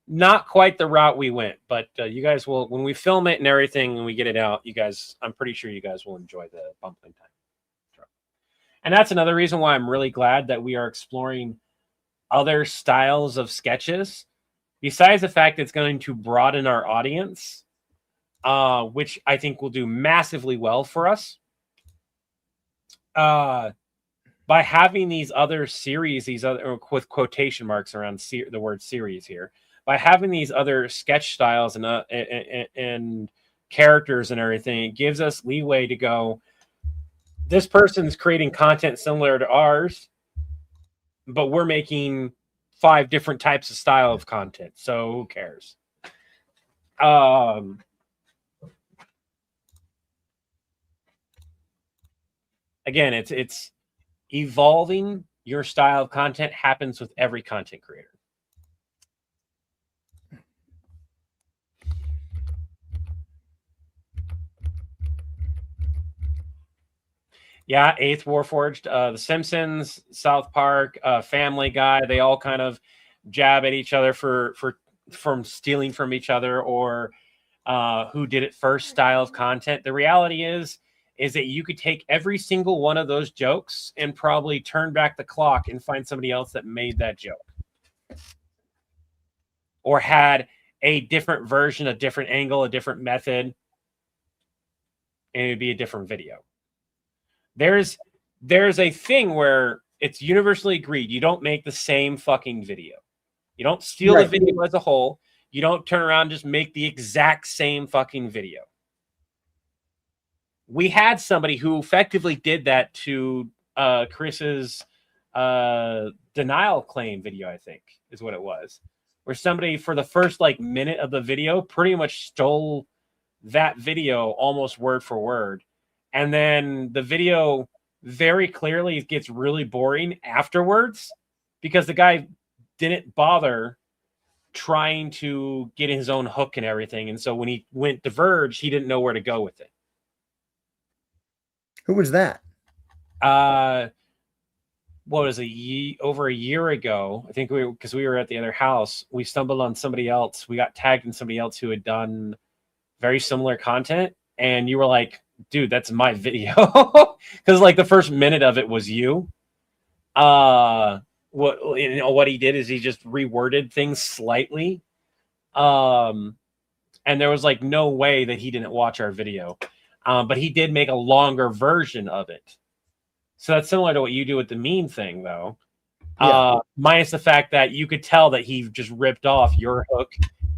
Not quite the route we went, but you guys will, when we film it and everything and we get it out, you guys, I'm pretty sure you guys will enjoy the bumpling time. And that's another reason why I'm really glad that we are exploring other styles of sketches, besides the fact it's going to broaden our audience, which I think will do massively well for us. By having these other series, these other, with quotation marks around the word series here, by having these other sketch styles and characters and everything, it gives us leeway to go, this person's creating content similar to ours, but we're making 5 different types of style of content. So who cares? Again, it's evolving. Your style of content happens with every content creator. Yeah, Eighth Warforged, The Simpsons, South Park, Family Guy, they all kind of jab at each other from stealing from each other, or who did it first style of content. The reality is that you could take every single one of those jokes and probably turn back the clock and find somebody else that made that joke, or had a different version, a different angle, a different method, and it would be a different video. There's a thing where it's universally agreed. You don't make the same fucking video. You don't steal the video as a whole. You don't turn around and just make the exact same fucking video. We had somebody who effectively did that to Chris's denial claim video, I think, is what it was. Where somebody, for the first minute of the video, pretty much stole that video almost word for word. And then the video very clearly gets really boring afterwards because the guy didn't bother trying to get his own hook and everything. And so when he went diverged, he didn't know where to go with it. Who was that? What was it? Over a year ago, I think because we were at the other house, we stumbled on somebody else. We got tagged in somebody else who had done very similar content. And you were like, dude, that's my video. Because the first minute of it was you. What he did is he just reworded things slightly. And there was no way that he didn't watch our video. But he did make a longer version of it. So that's similar to what you do with the meme thing, though. Yeah. Minus the fact that you could tell that he just ripped off your hook,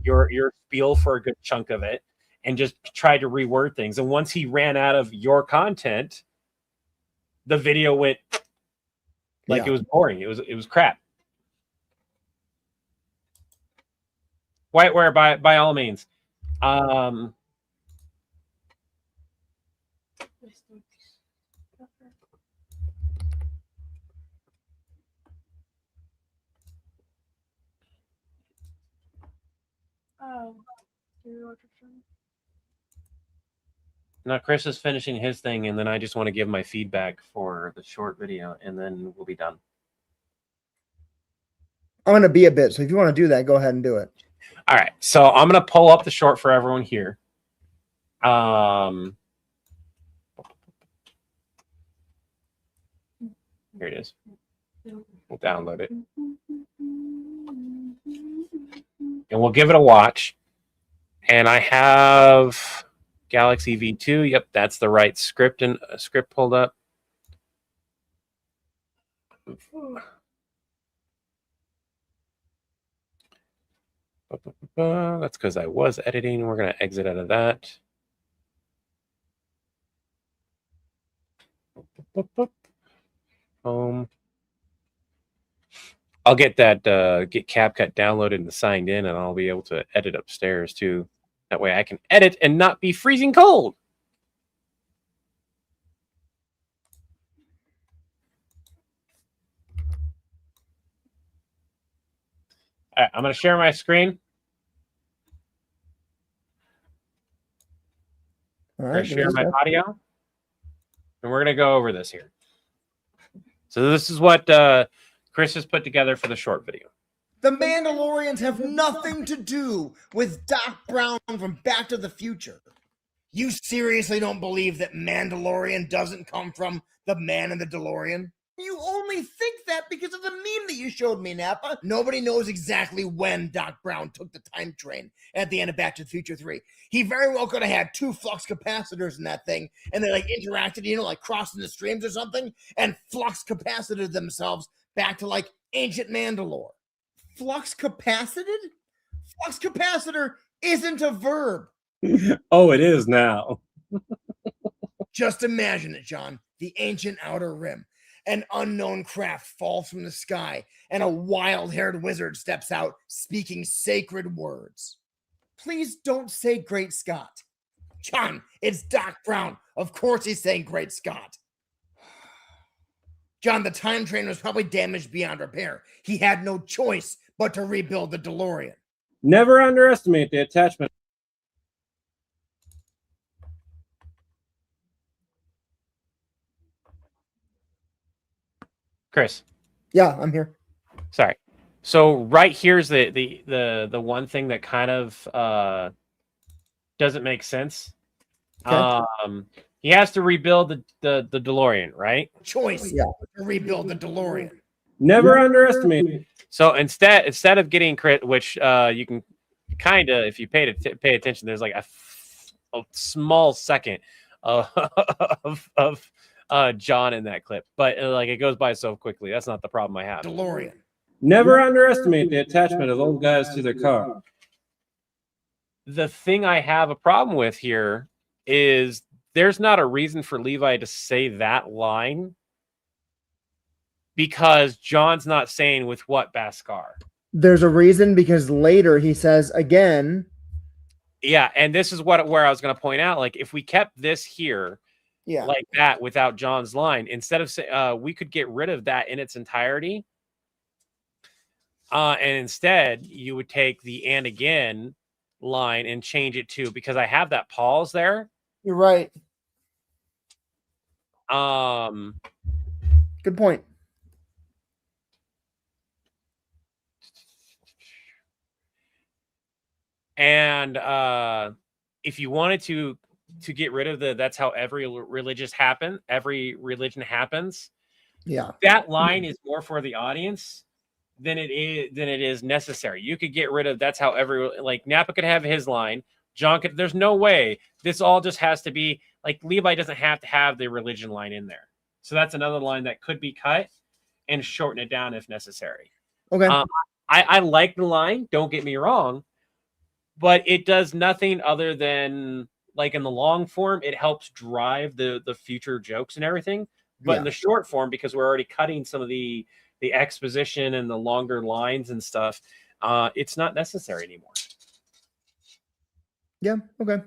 your spiel for a good chunk of it, and just tried to reword things. And once he ran out of your content, the video went it was boring. It was crap. Whiteware by all means. Oh. Now Chris is finishing his thing, and then I just want to give my feedback for the short video, and then we'll be done. I'm going to be a bit, so if you want to do that, go ahead and do it. All right, so I'm going to pull up the short for everyone here. Here it is. We'll download it. And we'll give it a watch. And I have Galaxy V2. Yep, that's the right script and script pulled up. That's because I was editing. We're going to exit out of that. I'll get that get CapCut downloaded and signed in, and I'll be able to edit upstairs too. That way I can edit and not be freezing cold. All right, I'm going to share my screen. All I'm right. going to share my audio, and we're going to go over this here. So this is what Chris has put together for the short video. The Mandalorians have nothing to do with Doc Brown from Back to the Future. You seriously don't believe that Mandalorian doesn't come from the man in the DeLorean? You only think that because of the meme that you showed me, Nappa. Nobody knows exactly when Doc Brown took the time train at the end of Back to the Future 3. He very well could have had 2 flux capacitors in that thing, and they like interacted, you know, like crossing the streams or something, and flux capacited themselves back to like ancient Mandalore. Flux capacited? Flux capacitor isn't a verb. Oh, it is now. Just imagine it, John. The ancient outer rim. An unknown craft falls from the sky, and a wild-haired wizard steps out, speaking sacred words. Please don't say Great Scott. John, it's Doc Brown. Of course he's saying Great Scott. John, the time train was probably damaged beyond repair. He had no choice but to rebuild the DeLorean. Never underestimate the attachment. Chris. Yeah, I'm here. Sorry. So right here's the one thing that kind of doesn't make sense. Okay. He has to rebuild the DeLorean, right? Choice to rebuild the DeLorean. Never underestimate. So instead of getting crit, which you can kind of, if you pay attention, there's like a small second of John in that clip, but like it goes by so quickly. That's not the problem I have. DeLorean. Never underestimate the attachment of old guys to their car. The thing I have a problem with here is there's not a reason for Levi to say that line because John's not saying with what Beskar. There's a reason because later he says again. Yeah, and this is where I was going to point out. Like, if we kept this here, like that, without John's line, instead of say, we could get rid of that in its entirety, and instead you would take the "and again" line and change it to, because I have that pause there. You're right. Good point. And if you wanted to get rid of that's how every religion happens. Yeah. That line is more for the audience than it is necessary. You could get rid of that's how like Nappa could have his line. John could, there's no way. This all just has to be like Levi doesn't have to have the religion line in there. So that's another line that could be cut and shorten it down if necessary. Okay. I like the line, don't get me wrong, but it does nothing other than, like, in the long form, it helps drive the future jokes and everything. But in the short form, because we're already cutting some of the exposition and the longer lines and stuff, it's not necessary anymore. Yeah. Okay.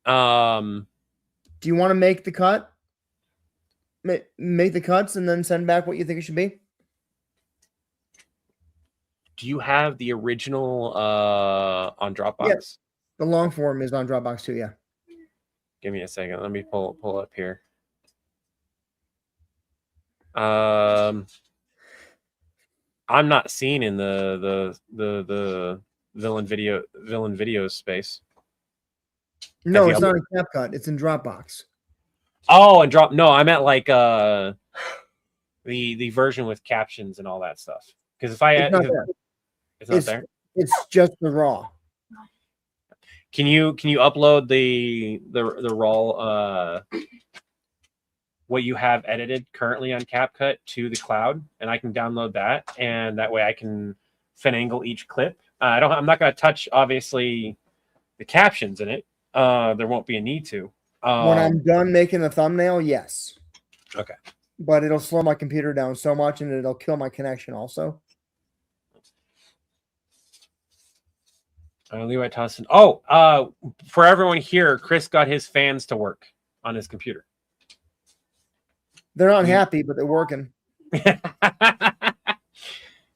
Do you want to make the cut? Make the cuts and then send back what you think it should be? Do you have the original on Dropbox? Yes. The long form is on Dropbox too, yeah. Give me a second. Let me pull up here. I'm not seeing in the villain video space. No, it's not in CapCut. It's in Dropbox. Oh, and no, I meant like the version with captions and all that stuff. Because if I it's not there. It's not there. It's just the raw. Can you upload the raw what you have edited currently on CapCut to the cloud, and I can download that, and that way I can finagle each clip. I'm not going to touch obviously the captions in it. There won't be a need to. When I'm done making the thumbnail, yes. Okay. But it'll slow my computer down so much, and it'll kill my connection also. Levi Tossin. Oh, for everyone here, Chris got his fans to work on his computer. They're not happy, but they're working. The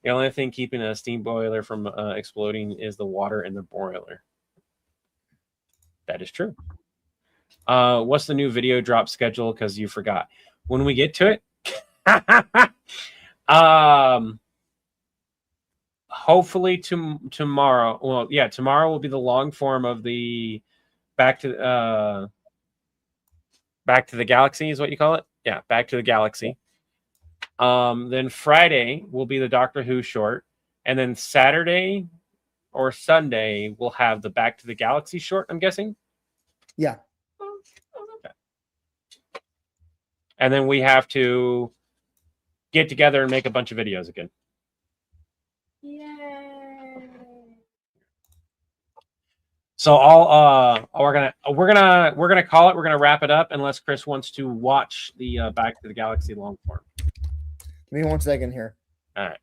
only thing keeping a steam boiler from exploding is the water in the boiler. That is true. What's the new video drop schedule? Because you forgot. When we get to it, hopefully tomorrow. Well, yeah, tomorrow will be the long form of the back to the galaxy is what you call it. Yeah, Back to the Galaxy. Then Friday will be the Doctor Who short, and then Saturday or Sunday we'll have the Back to the Galaxy short. I'm guessing. Yeah. Okay. And then we have to get together and make a bunch of videos again. Yay. So we're gonna call it. We're gonna wrap it up unless Chris wants to watch the Back to the Galaxy long form. Give me 1 second here. All right.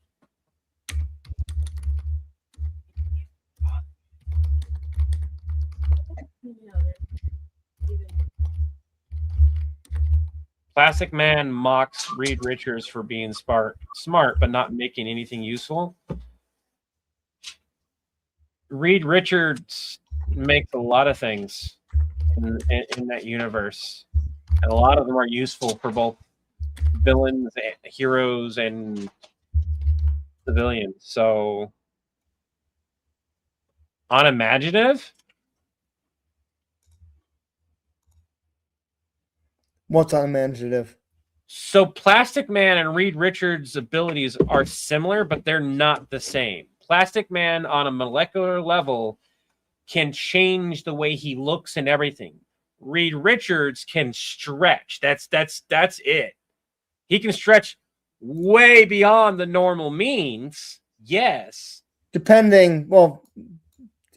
Plastic Man mocks Reed Richards for being smart, but not making anything useful. Reed Richards makes a lot of things in that universe, and a lot of them are useful for both villains, heroes, and civilians. So, unimaginative. What's unimaginative? So Plastic Man and Reed Richards' abilities are similar, but they're not the same. Plastic Man on a molecular level can change the way he looks and everything. Reed Richards can stretch. That's it. He can stretch way beyond the normal means. Yes. Depending, well,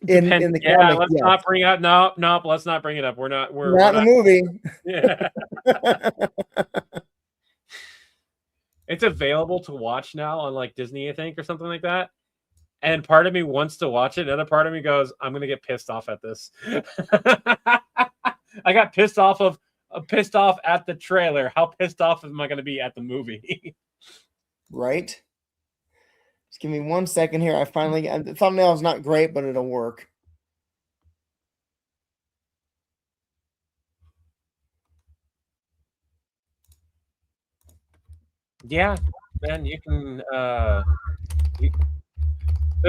in the yeah, comic, let's yes. not bring up. Nope. Let's not bring it up. We're not in the movie. Yeah. It's available to watch now on like Disney, I think, or something like that. And part of me wants to watch it. Another part of me goes, I'm gonna get pissed off at this. I got pissed off at the trailer. How pissed off am I gonna be at the movie? Right. Just give me 1 second here. I finally the thumbnail is not great, but it'll work. Yeah, man, you can.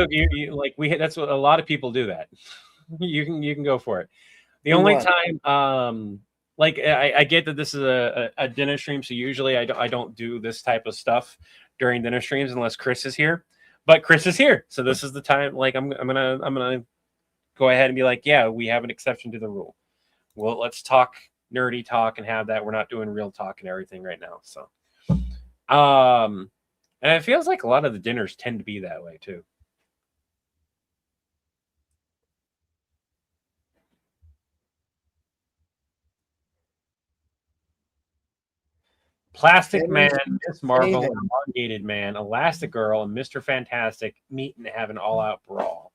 You like that's what a lot of people do. That you can go for it. The Do only what? time, like I get that this is a dinner stream, so usually I don't do this type of stuff during dinner streams unless Chris is here. But Chris is here, so this is the time. Like I'm gonna go ahead and be like, yeah, we have an exception to the rule. Well, let's talk nerdy talk and have that. We're not doing real talk and everything right now. So, and it feels like a lot of the dinners tend to be that way too. Plastic Man, Miss Marvel, Elongated Man, Elastigirl, and Mr. Fantastic meet and have an all-out brawl.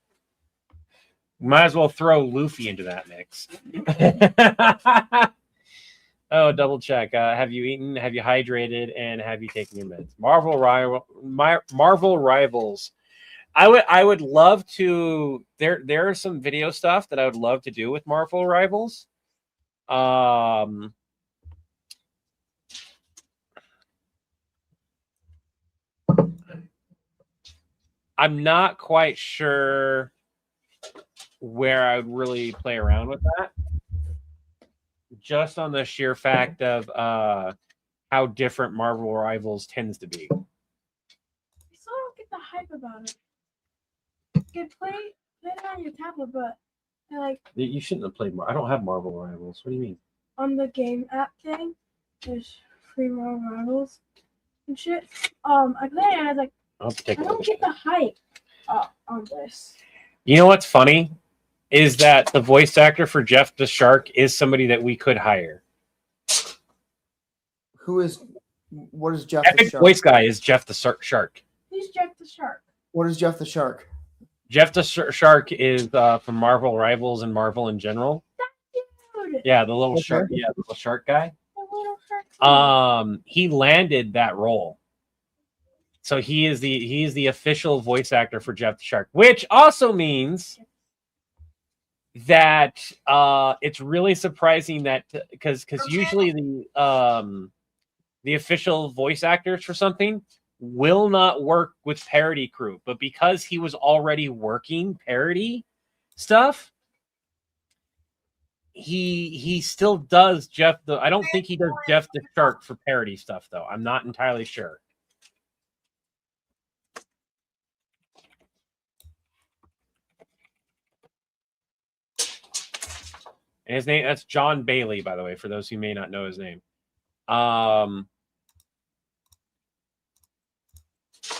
Might as well throw Luffy into that mix. Oh, double check. Have you eaten? Have you hydrated? And have you taken your meds? Marvel Rivals. I would love to. There are some video stuff that I would love to do with Marvel Rivals. I'm not quite sure where I would really play around with that. Just on the sheer fact of how different Marvel Rivals tends to be. I still don't get the hype about it. You can play it on your tablet, but Like You shouldn't have played Marvel. I don't have Marvel Rivals. What do you mean? on the game app thing, there's free Marvel Rivals and shit. I played it and I was like, I'll have to take I a look don't at get that. the hype on this. You know what's funny is that the voice actor for Jeff the Shark is somebody that we could hire. Who is? What is Jeff the Epic Shark? voice guy is Jeff the Shark. Who's Jeff the Shark? What is Jeff the Shark? Jeff the Shark is from Marvel Rivals and Marvel in general. Dude, Yeah, the little Okay. shark. Yeah, the little shark guy. the little shark. He landed that role. So he is the official voice actor for Jeff the Shark, which also means that it's really surprising that because usually the official voice actors for something will not work with parody crew, but because he was already working parody stuff, he still does Jeff the. I don't think he does Jeff the Shark for parody stuff though. I'm not entirely sure. And his name, that's John Bailey, by the way, for those who may not know his name. All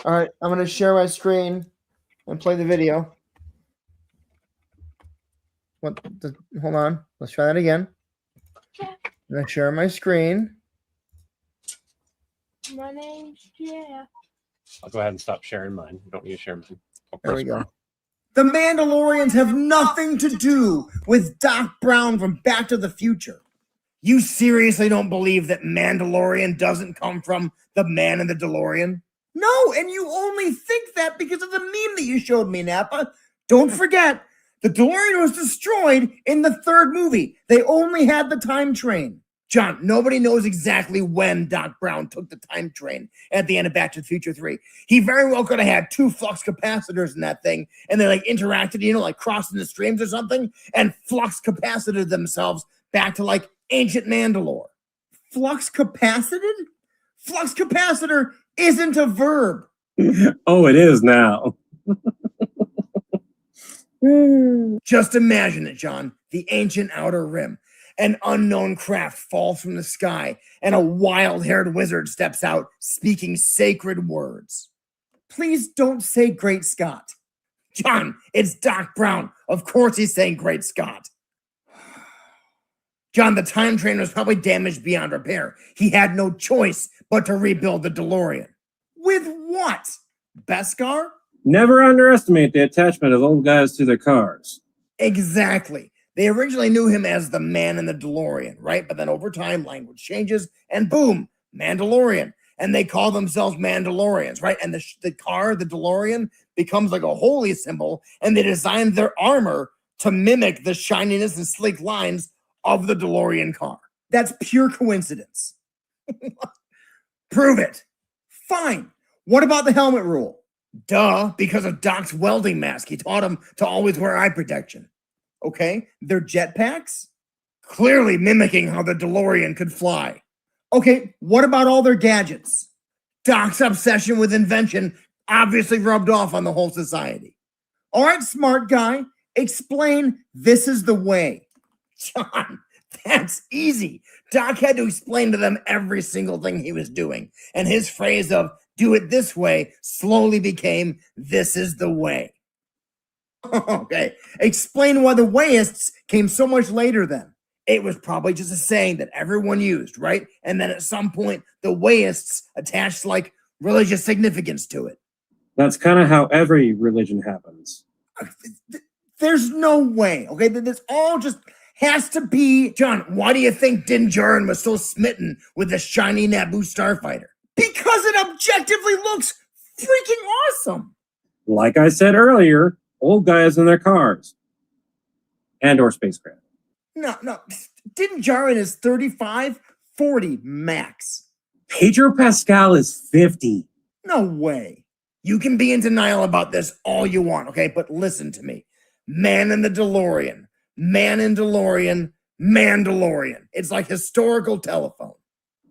right, I'm gonna share my screen and play the video. Hold on. Let's try that again. Jeff, I'm gonna share my screen. my name's Jeff. I'll go ahead and stop sharing mine. You don't need to share mine. There we go. The Mandalorians have nothing to do with Doc Brown from Back to the Future. You seriously don't believe that Mandalorian doesn't come from the man in the DeLorean? No, and you only think that because of the meme that you showed me, Nappa. Don't forget, the DeLorean was destroyed in the third movie. They only had the time train. John, nobody knows exactly when Doc Brown took the time train at the end of Back to the Future 3. He very well could have had 2 flux capacitors in that thing, and they like interacted, like crossing the streams or something, and flux capacited themselves back to like ancient Mandalore. Flux capacited? Flux capacitor isn't a verb. Oh, it is now. Just imagine it, John. The ancient outer rim. An unknown craft falls from the sky, and a wild-haired wizard steps out, speaking sacred words. Please don't say Great Scott. John, it's Doc Brown. Of course he's saying Great Scott. John, the time train was probably damaged beyond repair. He had no choice but to rebuild the DeLorean. With what? Beskar? Never underestimate the attachment of old guys to their cars. Exactly. They originally knew him as the man in the DeLorean, right? But then over time, language changes, and boom, Mandalorian. And they call themselves Mandalorians, right? And the car, the DeLorean, becomes like a holy symbol, and they designed their armor to mimic the shininess and sleek lines of the DeLorean car. That's pure coincidence. Prove it. Fine. What about the helmet rule? Duh, because of Doc's welding mask. He taught him to always wear eye protection. Okay, they're jetpacks? Clearly mimicking how the DeLorean could fly. Okay, what about all their gadgets? Doc's obsession with invention obviously rubbed off on the whole society. All right, smart guy, explain this is the way. John, that's easy. Doc had to explain to them every single thing he was doing. And his phrase of do it this way slowly became this is the way. Okay, explain why the wayists came so much later then. It was probably just a saying that everyone used, right? And then at some point, the wayists attached like religious significance to it. That's kind of how every religion happens. There's no way, okay? This all just has to be... John, why do you think Din Djarin was so smitten with the shiny Naboo starfighter? Because it objectively looks freaking awesome. Like I said earlier, old guys in their cars. And or spacecraft. No. Din Djarin is 35, 40 max. Pedro Pascal is 50. No way. You can be in denial about this all you want, okay? But listen to me. Man in the DeLorean. Man in DeLorean. Mandalorian. It's like historical telephone.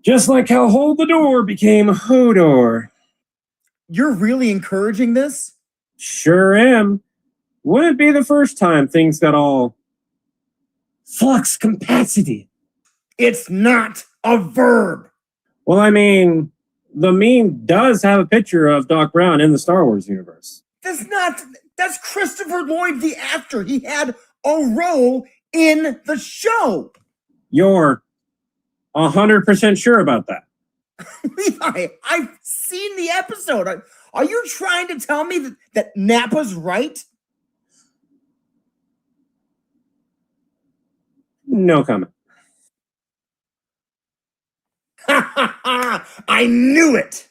Just like how Hold the Door became Hodor. You're really encouraging this? Sure am. Wouldn't be the first time things got all Flux capacity. It's not a verb. Well, I mean, the meme does have a picture of Doc Brown in the Star Wars universe. That's Christopher Lloyd, the actor. He had a role in the show. You're 100% sure about that? Levi, I've seen the episode. Are you trying to tell me that Nappa's right? No comment. I knew it.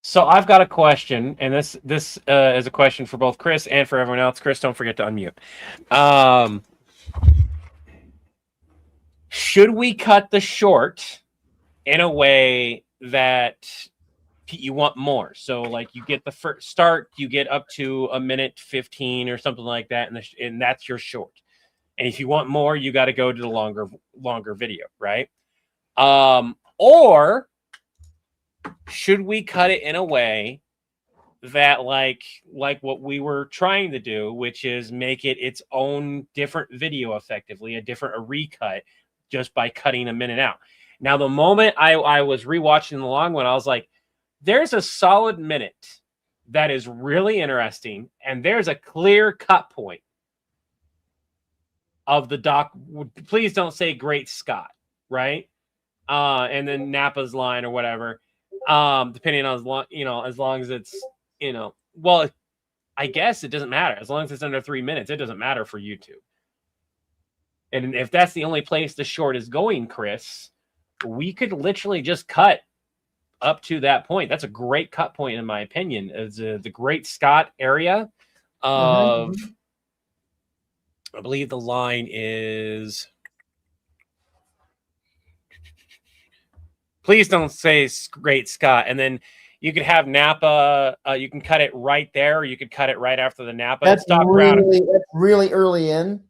So I've got a question, and this is a question for both Chris and for everyone else. Chris, don't forget to unmute. Should we cut the short in a way that you want more? So, like, you get the first start, you get up to a minute 15 or something like that, and that's your short. And if you want more, you got to go to the longer video, right? Or should we cut it in a way that like what we were trying to do, which is make it its own different video, effectively a recut, just by cutting a minute out? Now, the moment I was rewatching the long one, I was like, there's a solid minute that is really interesting, and there's a clear cut point of the doc. Please don't say Great Scott, right? And then Nappa's line or whatever, depending on as long as it's, well, I guess it doesn't matter. As long as it's under 3 minutes, it doesn't matter for YouTube. And if that's the only place the short is going, Chris, we could literally just cut up to that point. That's a great cut point, in my opinion, is the Great Scott area of, I believe the line is, please don't say Great Scott. And then you could have Nappa. You can cut it right there, or you could cut it right after the Nappa. That's really early in.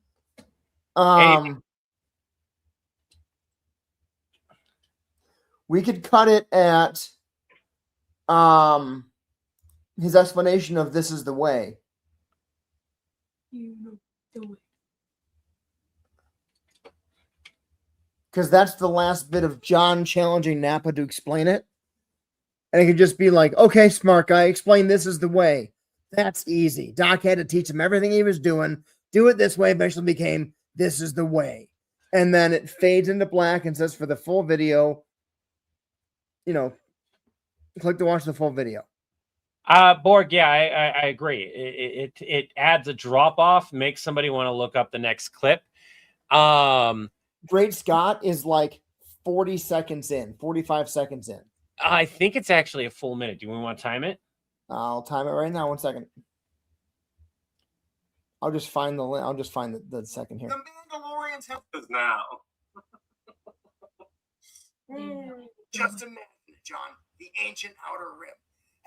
We could cut it at his explanation of "This is the way." You know the way. Because that's the last bit of John challenging Nappa to explain it. And it could just be like, okay, smart guy, explain this is the way. That's easy. Doc had to teach him everything he was doing. Do it this way eventually became, this is the way. And then it fades into black and says for the full video, click to watch the full video. Borg, yeah, I agree. It adds a drop off, makes somebody want to look up the next clip. Great Scott is like 40 seconds in, 45 seconds in. I think it's actually a full minute. Do we want to time it? I'll time it right now. 1 second. I'll just find the second here. The Mandalorians have now. just imagine it, John. The ancient outer rim.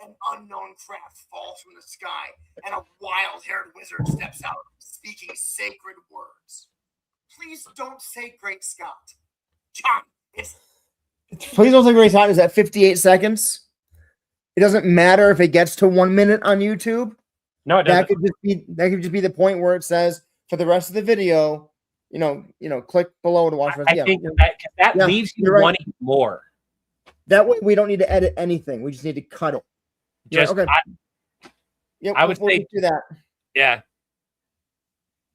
An unknown craft falls from the sky, and a wild-haired wizard steps out, speaking sacred words. Please don't say Great Scott. John, please don't say Great Scott is at 58 seconds. It doesn't matter if it gets to 1 minute on YouTube. No, it doesn't. That could just be the point where it says for the rest of the video, click below to watch. I think that leaves you wanting more. That way, we don't need to edit anything. We just need to cut it. Okay. I would say do that. Yeah.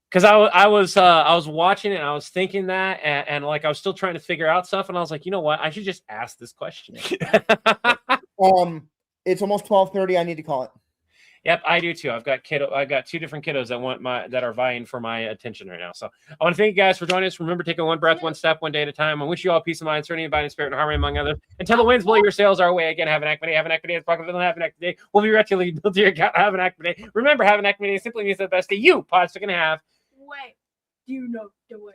Because I was watching it and I was thinking that and like I was still trying to figure out stuff and I was like, you know what? I should just ask this question. It's almost 12:30. I need to call it. Yep, I do too. I've got two different kiddos that are vying for my attention right now. So I want to thank you guys for joining us. Remember, taking one breath, one step, one day at a time. I wish you all peace of mind, serenity, abiding spirit, and harmony among others. Until the winds blow your sails our way again. Have an active day. Have an active day. Have an active day. We'll be regularly built to your account. Have an active day. Remember, have an active day simply means the best day you possibly can have. Wait, do you know the way?